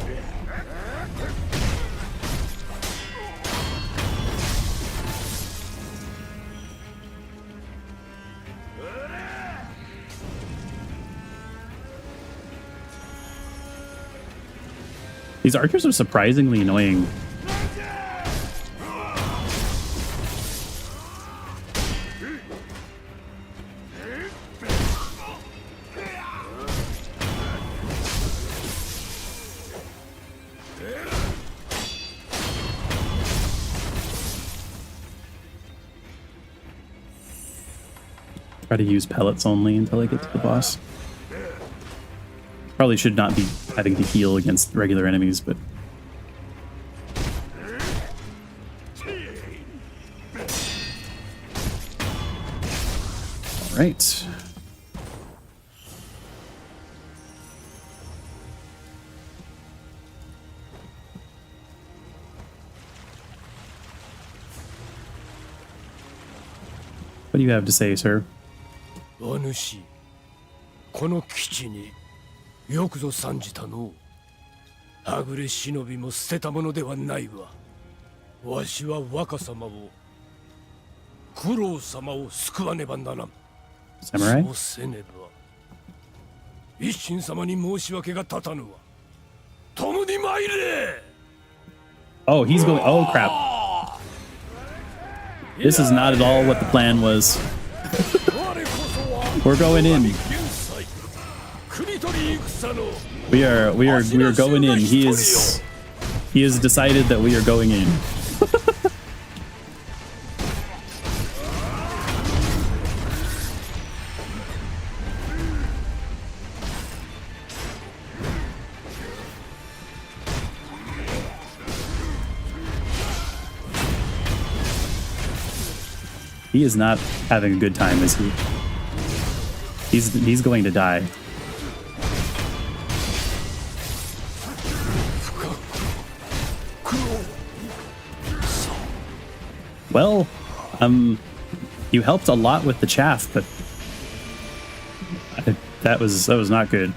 Speaker 1: These archers are surprisingly annoying. Try to use pellets only until I get to the boss. Probably should not be having to heal against regular enemies, but... Alright. What do you have to say, sir?
Speaker 3: お主、この基地によくぞ参じたの。はぐれ忍びも捨てたものではないわ。わしは若様を、九郎様を救わねばならん。そうせねば、一心様に申し訳が立たぬわ。共に参れ!
Speaker 1: Oh, he's going. Oh, crap. This is not at all what the plan was. We're going in. We are going in. He has decided that we are going in. He is not having a good time, is he? He's going to die. Well, you helped a lot with the chaff, but that was not good.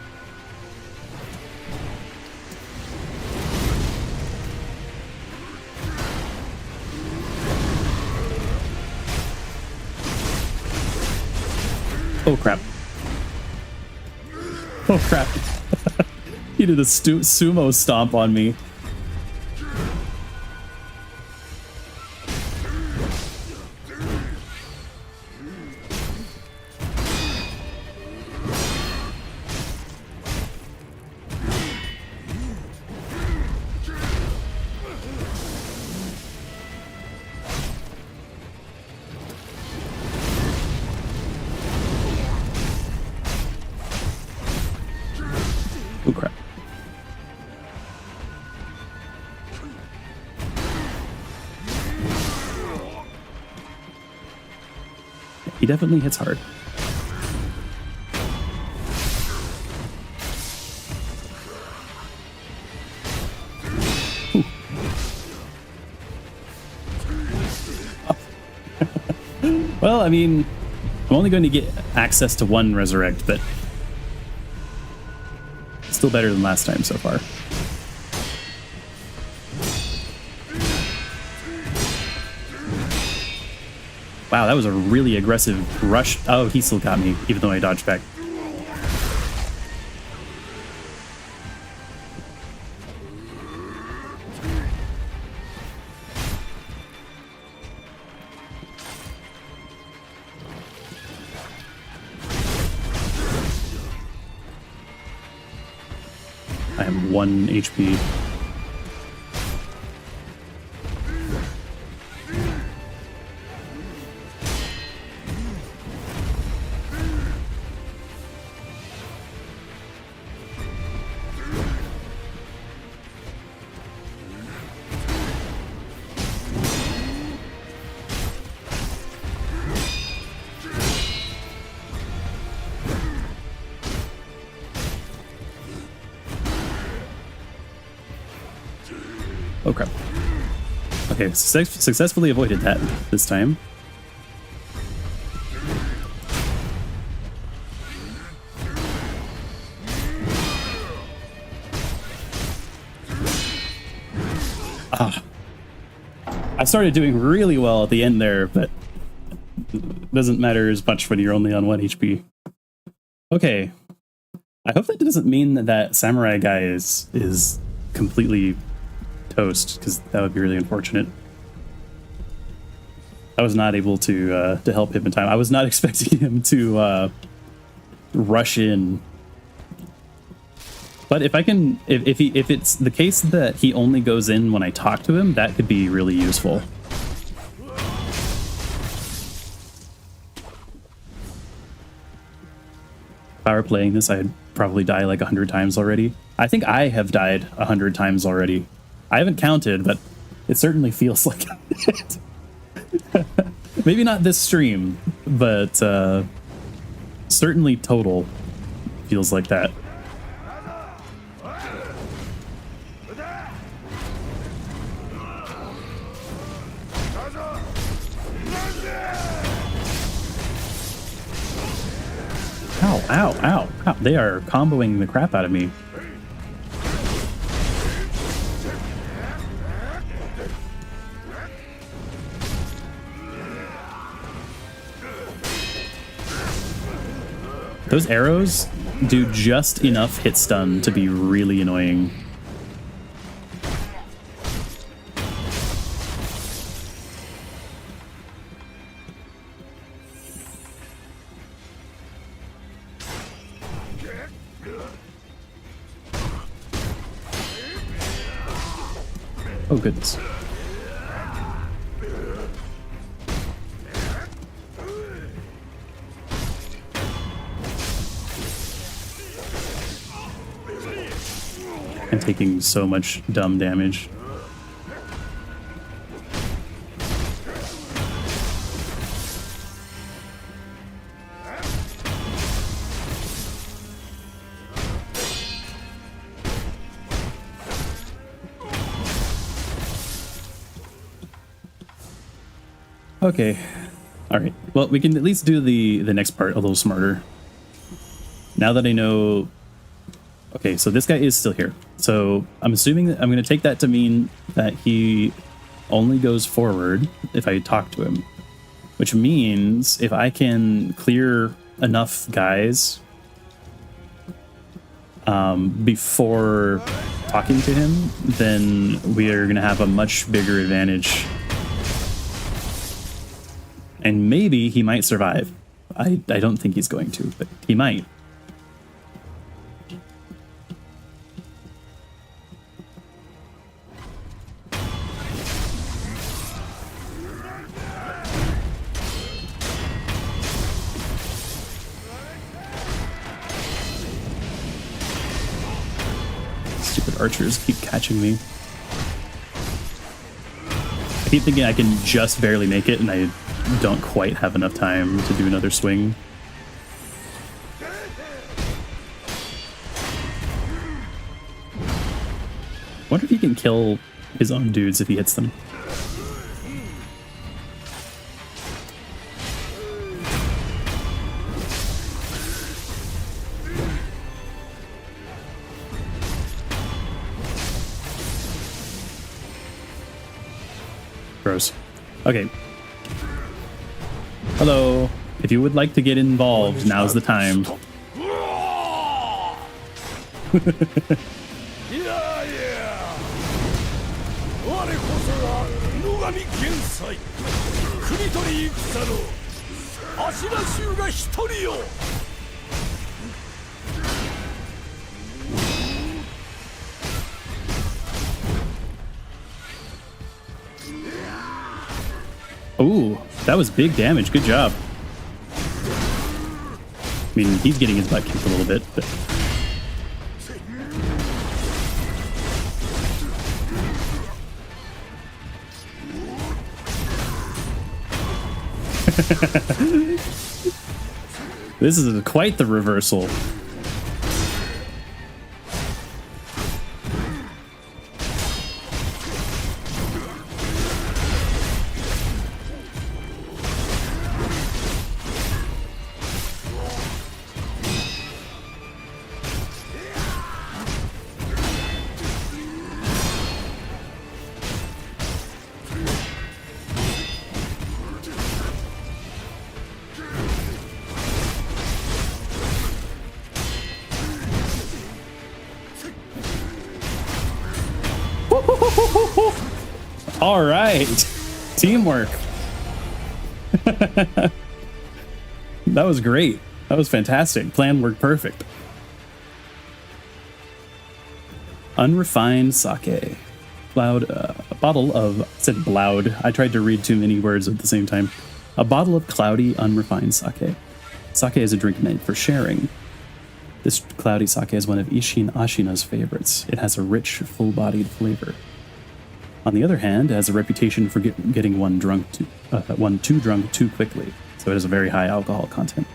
Speaker 1: Oh crap. Oh crap. He did a sumo stomp on me. Oh crap. He definitely hits hard. Well, I mean, I'm only going to get access to one resurrect, but still better than last time so far. Wow, that was a really aggressive rush. Oh, he still got me, even though I dodged back. I have 1 HP. Oh crap. Okay, successfully avoided that this time. Ah. I started doing really well at the end there, but it doesn't matter as much when you're only on 1 HP. Okay. I hope that doesn't mean that that samurai guy is completely toast, because that would be really unfortunate. I was not able to help him in time. I was not expecting him to rush in. But if I can, if it's the case that he only goes in when I talk to him, that could be really useful. If I were playing this, I'd probably die like 100 times already. I think I have died 100 times already. I haven't counted, but it certainly feels like it. Maybe not this stream, but certainly total feels like that. Ow, ow, ow, ow. They are comboing the crap out of me. Those arrows do just enough hit stun to be really annoying. Oh goodness. I'm taking so much dumb damage. Okay. All right. Well, we can at least do the next part a little smarter. Now that I know... Okay, so this guy is still here. So I'm assuming that I'm going to take that to mean that he only goes forward if I talk to him. Which means if I can clear enough guys before talking to him, then we are going to have a much bigger advantage. And maybe he might survive. I don't think he's going to, but he might. Stupid archers keep catching me. I keep thinking I can just barely make it, and I don't quite have enough time to do another swing. Wonder if he can kill his own dudes if he hits them. Gross. Okay. Hello. If you would like to get involved, now's the time. Ooh, that was big damage. Good job. I mean, he's getting his butt kicked a little bit, but... This is quite the reversal. All right, teamwork. That was great. That was fantastic. Plan worked perfect. Unrefined sake. Cloud, a bottle of, said bloud. I tried to read too many words at the same time. A bottle of cloudy, unrefined sake. Sake is a drink meant for sharing. This cloudy sake is one of Isshin Ashina's favorites. It has a rich, full-bodied flavor. On the other hand, it has a reputation for getting one too drunk too quickly, so it has a very high alcohol content.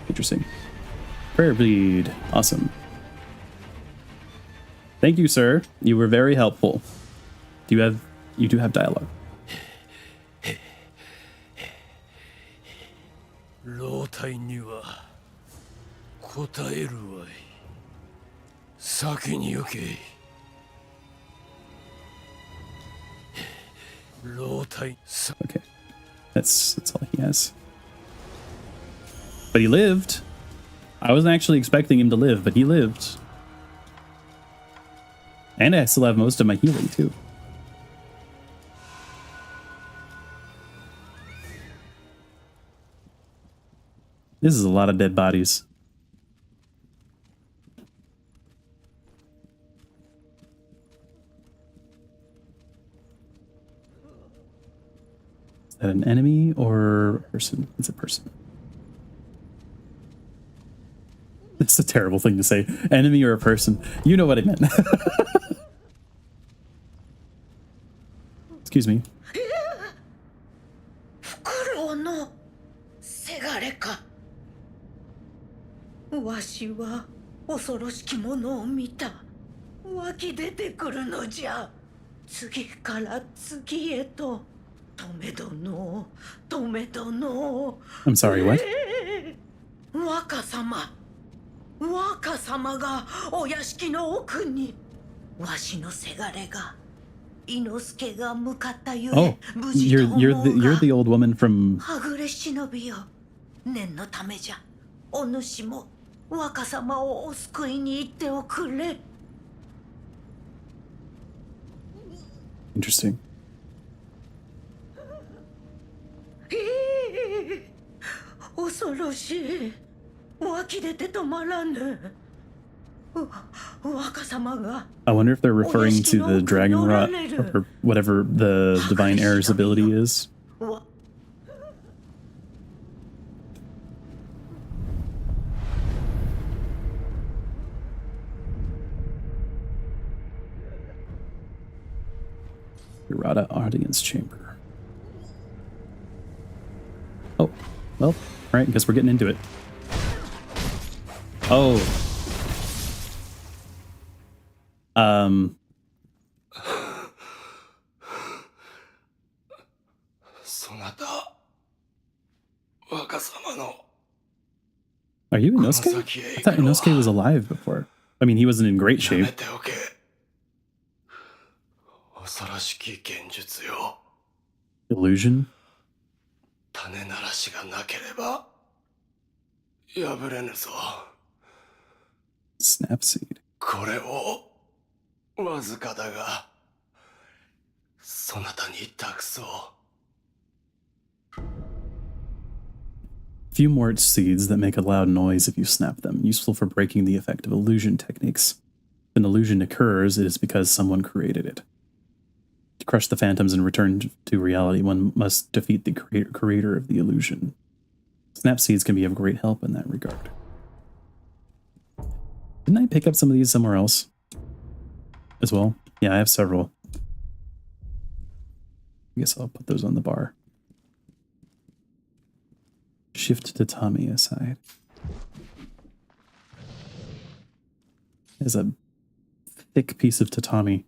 Speaker 1: Interesting. Prayer bleed. Awesome. Thank you, sir. You were very helpful. You do have dialogue.
Speaker 3: 老体には答えるわい。先に行け。老体。
Speaker 1: Okay, that's all he has. But he lived. I wasn't actually expecting him to live, but he lived. And I still have most of my healing too. This is a lot of dead bodies. Is that an enemy or a person? It's a person. It's a terrible thing to say. Enemy or a person. You know what I meant. Excuse me.
Speaker 4: フクロウのせがれか。わしは恐ろしきものを見た。湧き出てくるのじゃ。次から次へと。止め殿、止め殿。
Speaker 1: I'm sorry, what?
Speaker 4: 若様。若様がお屋敷の奥に。わしのせがれが。猪之助が向かったゆえ、
Speaker 1: Oh,
Speaker 4: 無事と思うが。
Speaker 1: you're the old woman from...
Speaker 4: はぐれ忍びよ。念のためじゃ。お主も若様をお救いに行っておくれ。
Speaker 1: Interesting.
Speaker 4: 恐ろしい。湧き出て止まらぬ。若様が。
Speaker 1: I wonder if they're referring to the dragon rot or whatever the divine heir's ability is. Hirata Audience Chamber. Oh, well, alright, guess we're getting into it. Oh. Are you Inosuke? I thought Inosuke was alive before. I mean, he wasn't in great shape. Illusion? Snapseed. Few more seeds that make a loud noise if you snap them, useful for breaking the effect of illusion techniques. If an illusion occurs, it is because someone created it. To crush the phantoms and return to reality, one must defeat the creator of the illusion. Snap seeds can be of great help in that regard. Didn't I pick up some of these somewhere else as well? Yeah, I have several. I guess I'll put those on the bar. Shift tatami aside. There's a thick piece of tatami.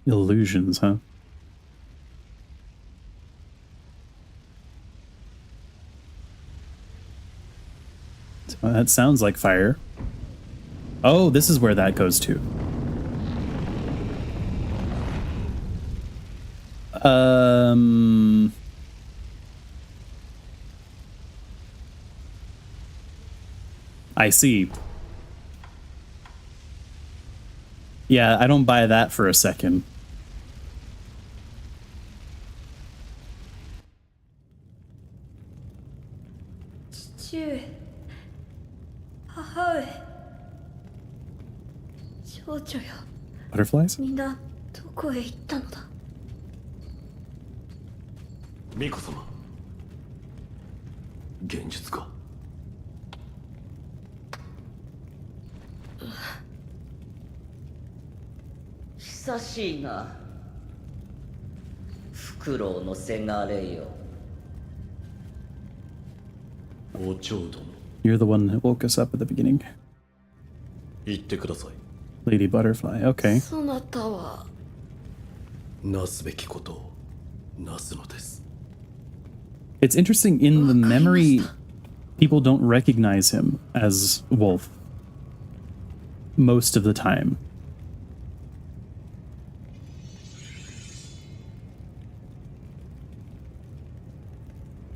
Speaker 1: Illusions, huh? That sounds like fire. Oh, this is where that goes to. I see. Yeah, I don't buy that for a second. Butterflies?
Speaker 3: ミコ様、現実か。
Speaker 5: 久しいな。フクロウのせがれよ。
Speaker 3: お蝶殿。
Speaker 1: You're the one that woke us up at the beginning.
Speaker 3: 言ってください。
Speaker 1: Lady Butterfly, okay.
Speaker 5: そなたは
Speaker 3: なすべきことをなすのです。
Speaker 1: It's interesting, in the memory, people don't recognize him as Wolf most of the time.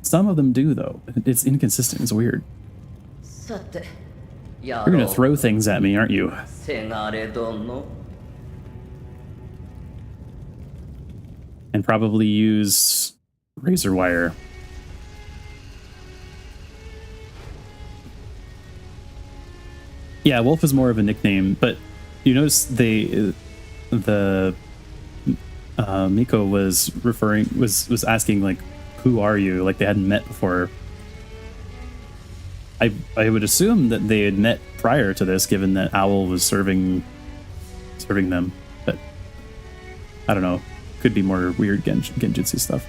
Speaker 1: Some of them do, though. It's inconsistent. It's weird.
Speaker 5: さて、
Speaker 1: You're gonna throw things at me, aren't you?
Speaker 5: せがれ殿。
Speaker 1: And probably use razor wire. Yeah, Wolf is more of a nickname, but you notice Miko was asking, like, who are you? Like, they hadn't met before. I would assume that they had met prior to this, given that Owl was serving them, but I don't know. Could be more weird genjutsu stuff.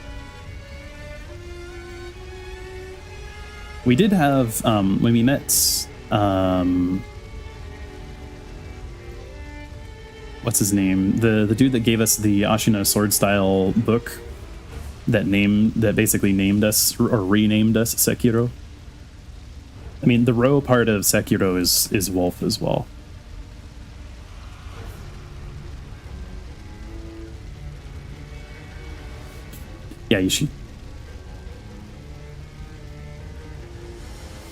Speaker 1: We did have when we met what's his name? The dude that gave us the Ashina sword style book that basically named us or renamed us Sekiro. I mean, the Ro part of Sekiro is Wolf as well. Yeah, Ishi.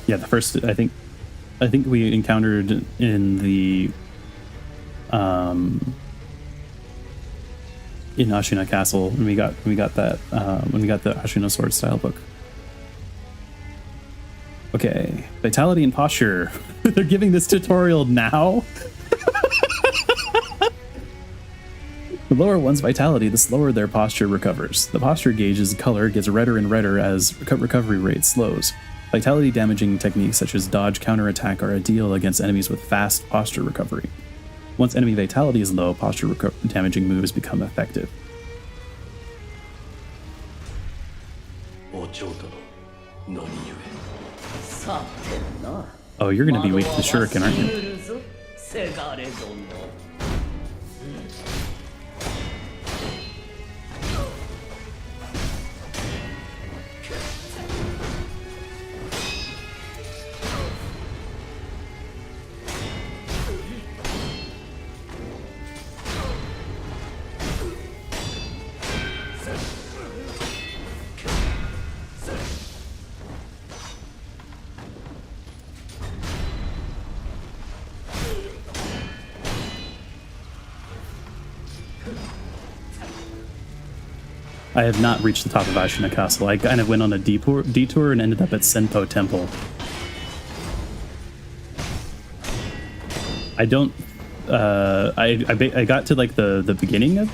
Speaker 1: Yeah, the first I think we encountered in the in Ashina Castle when we got the Ashina sword style book. Okay, vitality and posture. They're giving this tutorial now. The lower one's vitality, the slower their posture recovers. The posture gauge's color gets redder and redder as recovery rate slows. Vitality damaging techniques such as dodge, counterattack are ideal against enemies with fast posture recovery. Once enemy vitality is low, posture damaging moves become effective. Oh, you're going to be weak to shuriken, aren't you?
Speaker 5: せがれ殿。
Speaker 1: I have not reached the top of Ashina Castle. I kind of went on a detour and ended up at Senpo Temple. I don't. I got to like the beginning of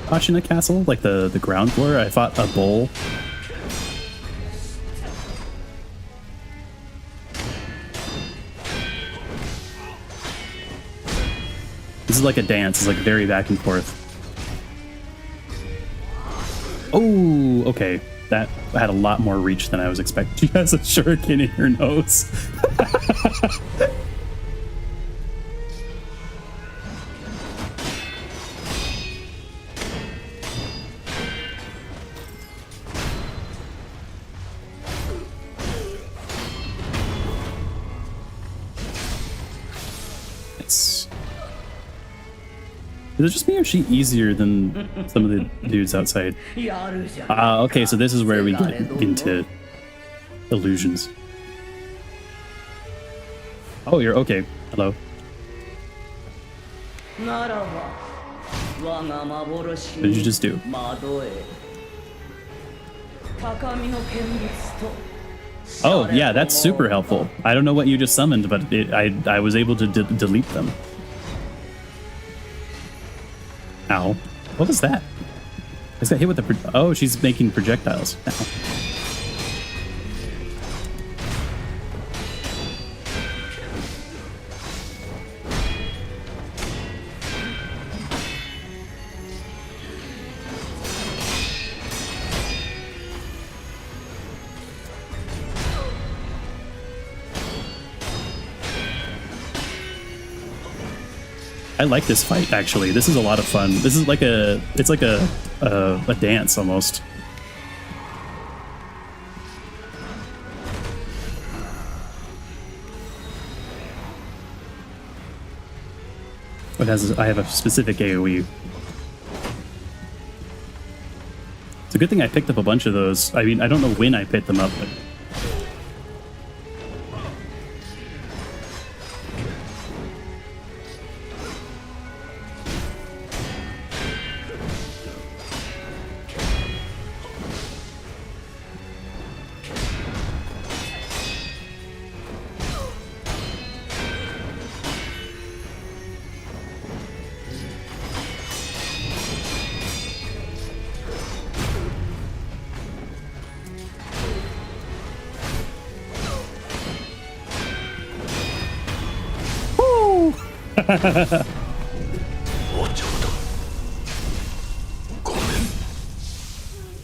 Speaker 1: Ashina Castle, like the ground floor. I fought a bull. This is like a dance. It's like very back and forth. Oh, okay. That had a lot more reach than I was expecting. She has a shuriken in her nose. Is it just me or is she easier than some of the dudes outside? Okay, so this is where we get into illusions. Oh, you're okay. Hello. What did you just do? Oh, yeah, that's super helpful. I don't know what you just summoned, but I was able to delete them. Ow. What was that? I just got hit with the... Oh, she's making projectiles. Ow. I like this fight, actually. This is a lot of fun. This is like it's like a dance almost. It has, I have a specific AoE. It's a good thing I picked up a bunch of those. I mean, I don't know when I picked them up, but...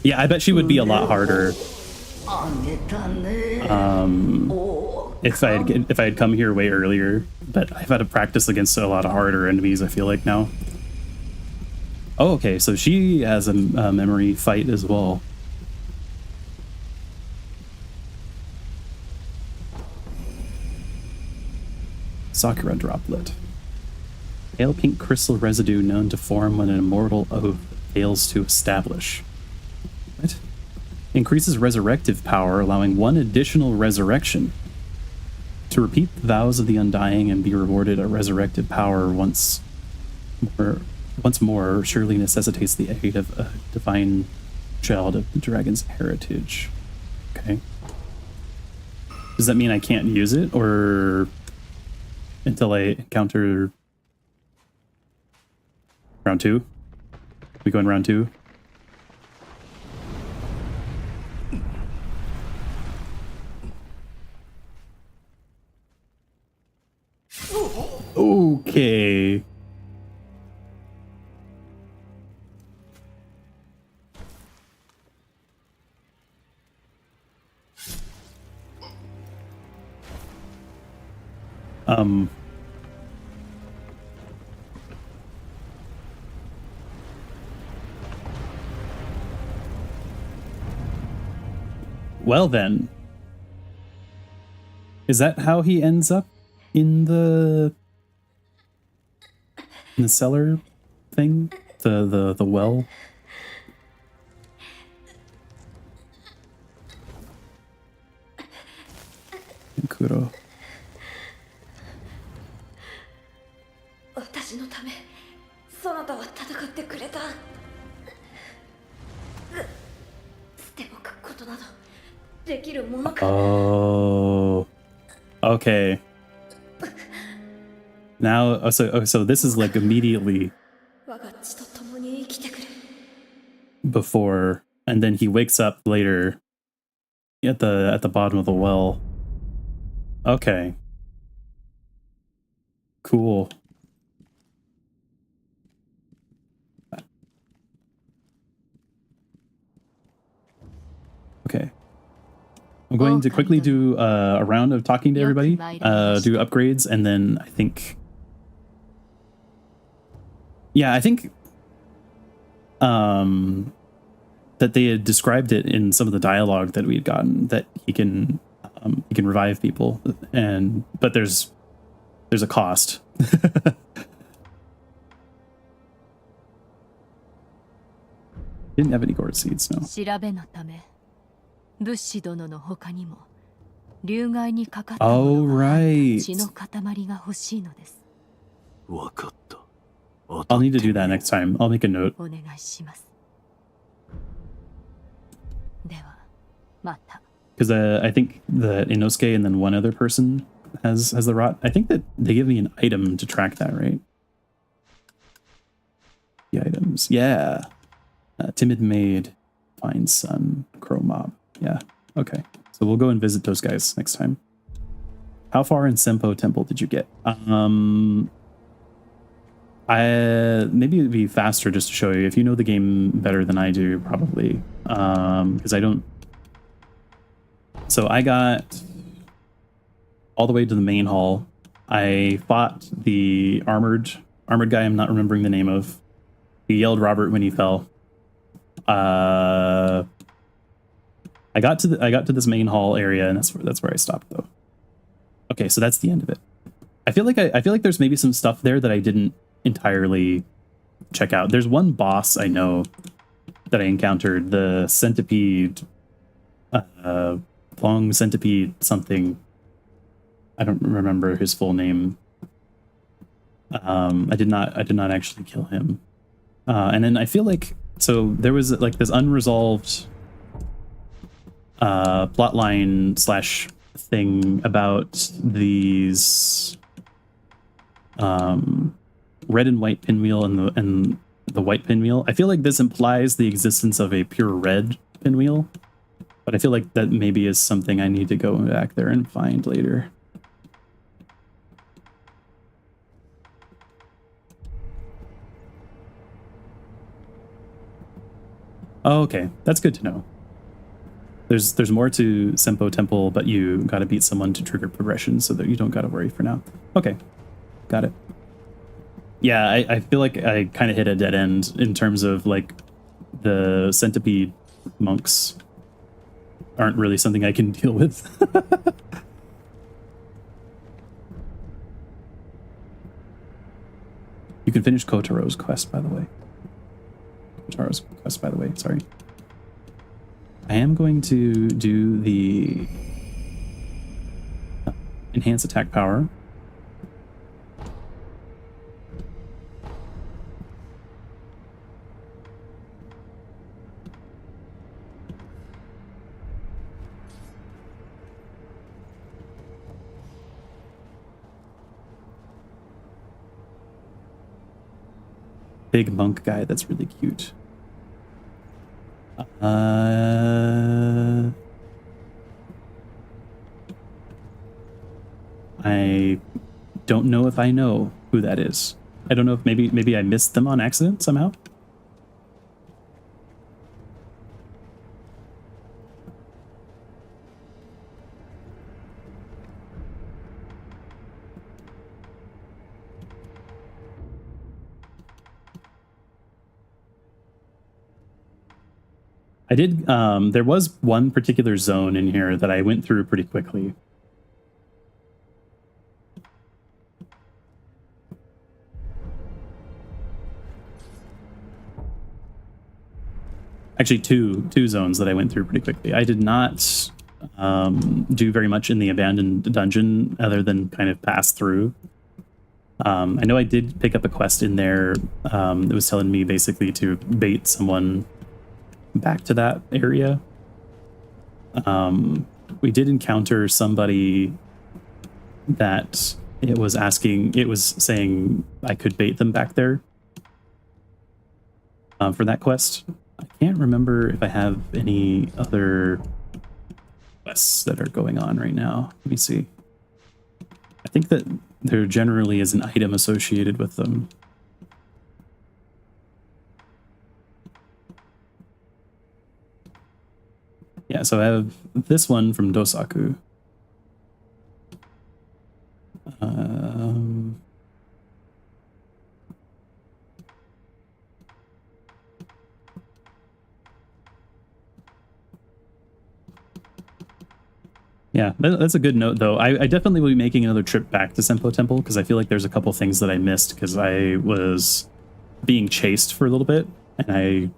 Speaker 1: Yeah, I bet she would be a lot harder if I had come here way earlier. But I've had to practice against a lot of harder enemies, I feel like, now. Oh, okay, so she has a memory fight as well. Sakura droplet. Pale pink crystal residue known to form when an immortal oath fails to establish. What? Increases resurrective power, allowing one additional resurrection. To repeat the vows of the undying and be rewarded a resurrective power once more surely necessitates the aid of a divine child of the dragon's heritage. Okay. Does that mean I can't use it, or until I encounter round 2? We go in round 2? Okay. Well then. Is that how he ends up in the cellar thing? The well? Kuro.
Speaker 5: 私のためそなたは戦ってくれた。捨ておくことなどできるものか。
Speaker 1: Oh. Okay. Now, so this is like immediately
Speaker 5: 我が血と共に生きてくれ。
Speaker 1: before, and then he wakes up later at the bottom of the well. Okay. Cool. Okay. I'm going to quickly do a round of talking to everybody, do upgrades, and then I think... Yeah, I think that they had described it in some of the dialogue that we had gotten, that he can revive people, but there's a cost. Didn't have any gourd seeds, no.
Speaker 6: 調べのため物資殿の他にも流害にかかったものが入った血の塊が欲しいのです。
Speaker 2: わかった。
Speaker 1: I'll need to do that next time. I'll make a note.
Speaker 6: お願いします。ではまた。
Speaker 1: Because I think that Inosuke and then one other person has the rot. I think that they give me an item to track that, right? The items, yeah. Timid maid, fine sun, crow mob. Yeah, okay. So we'll go and visit those guys next time. How far in Senpo Temple did you get? Maybe it'd be faster just to show you. If you know the game better than I do, probably. Because I don't. So I got all the way to the main hall. I fought the armored guy I'm not remembering the name of. He yelled Robert when he fell. I got to this main hall area, and that's where I stopped though. Okay, so that's the end of it. I feel like there's maybe some stuff there that I didn't entirely check out. There's one boss I know that I encountered, the centipede, long centipede something. I don't remember his full name. I did not actually kill him. And then I feel like, so there was like this unresolved plotline slash thing about these red and white pinwheel and the white pinwheel. I feel like this implies the existence of a pure red pinwheel, but I feel like that maybe is something I need to go back there and find later. Oh, okay, that's good to know. There's more to Senpo Temple, but you gotta beat someone to trigger progression so that you don't gotta worry for now. Okay, got it. Yeah, I feel like I kind of hit a dead end in terms of like the centipede monks aren't really something I can deal with. You can finish Kotaro's quest, by the way. Sorry. I am going to do the enhance attack power. Big monk guy, that's really cute. I don't know if I know who that is. I don't know if maybe I missed them on accident somehow. I did, there was one particular zone in here that I went through pretty quickly. Actually, two zones that I went through pretty quickly. I did not do very much in the abandoned dungeon other than kind of pass through. I know I did pick up a quest in there that was telling me basically to bait someone back to that area. We did encounter somebody that it was saying I could bait them back there for that quest. I can't remember if I have any other quests that are going on right now. Let me see. I think that there generally is an item associated with them. Yeah, so I have this one from Dosaku. Yeah, that's a good note, though. I definitely will be making another trip back to Senpo Temple because I feel like there's a couple things that I missed because I was being chased for a little bit and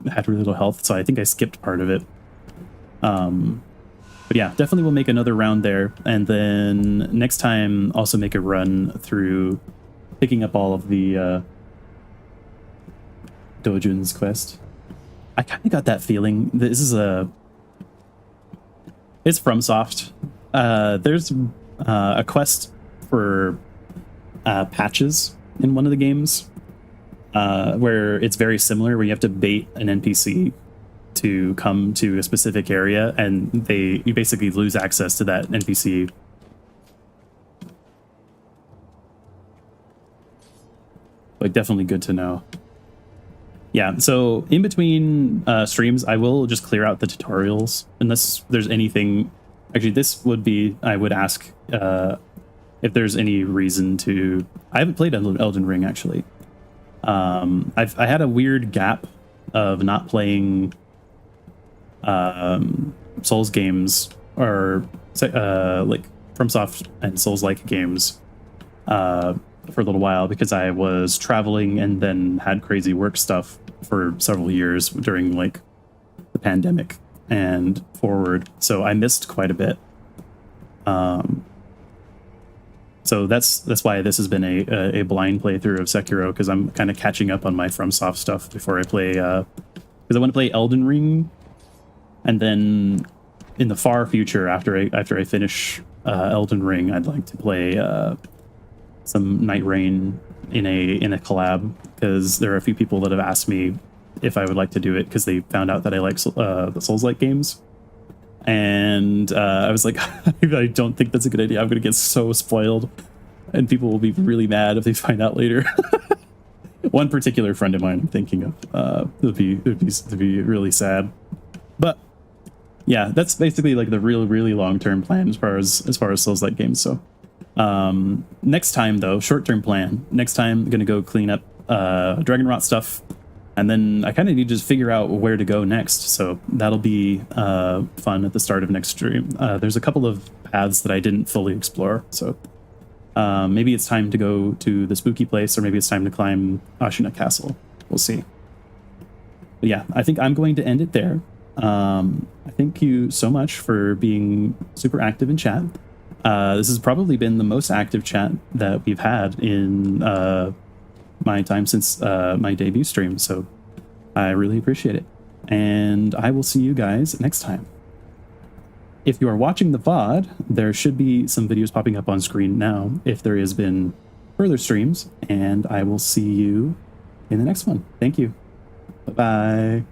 Speaker 1: I had really little health, so I think I skipped part of it. But yeah, definitely we'll make another round there, and then next time also make a run through picking up all of the Dojun's quest. I kind of got that feeling. This is it's Fromsoft. There's a quest for patches in one of the games where it's very similar, where you have to bait an NPC to come to a specific area, and you basically lose access to that NPC. Like, definitely good to know. Yeah, so in between streams, I will just clear out the tutorials unless there's anything. Actually, this would be, I would ask if there's any reason to. I haven't played Elden Ring, actually. I had a weird gap of not playing Souls games, or like Fromsoft and Soulslike games for a little while because I was traveling and then had crazy work stuff for several years during like the pandemic and forward, so I missed quite a bit. So that's why this has been a blind playthrough of Sekiro, because I'm kind of catching up on my Fromsoft stuff before I play, because I want to play Elden Ring. And then in the far future, after I finish Elden Ring, I'd like to play some Night Rain in a collab, because there are a few people that have asked me if I would like to do it because they found out that I like the Souls-like games. And I was like, I don't think that's a good idea. I'm going to get so spoiled, and people will be really mad if they find out later. One particular friend of mine I'm thinking of would be really sad. But yeah, that's basically like the really long-term plan as far as Souls-like games. So next time, though, short-term plan. Next time, I'm gonna go clean up Dragonrot stuff, and then I kind of need to just figure out where to go next. So that'll be fun at the start of next stream. There's a couple of paths that I didn't fully explore, so maybe it's time to go to the spooky place, or maybe it's time to climb Ashina Castle. We'll see. But yeah, I think I'm going to end it there. I thank you so much for being super active in chat. This has probably been the most active chat that we've had in my time since my debut stream, so I really appreciate it. And I will see you guys next time. If you are watching the VOD, there should be some videos popping up on screen now if there has been further streams, and I will see you in the next one. Thank you. Bye-bye.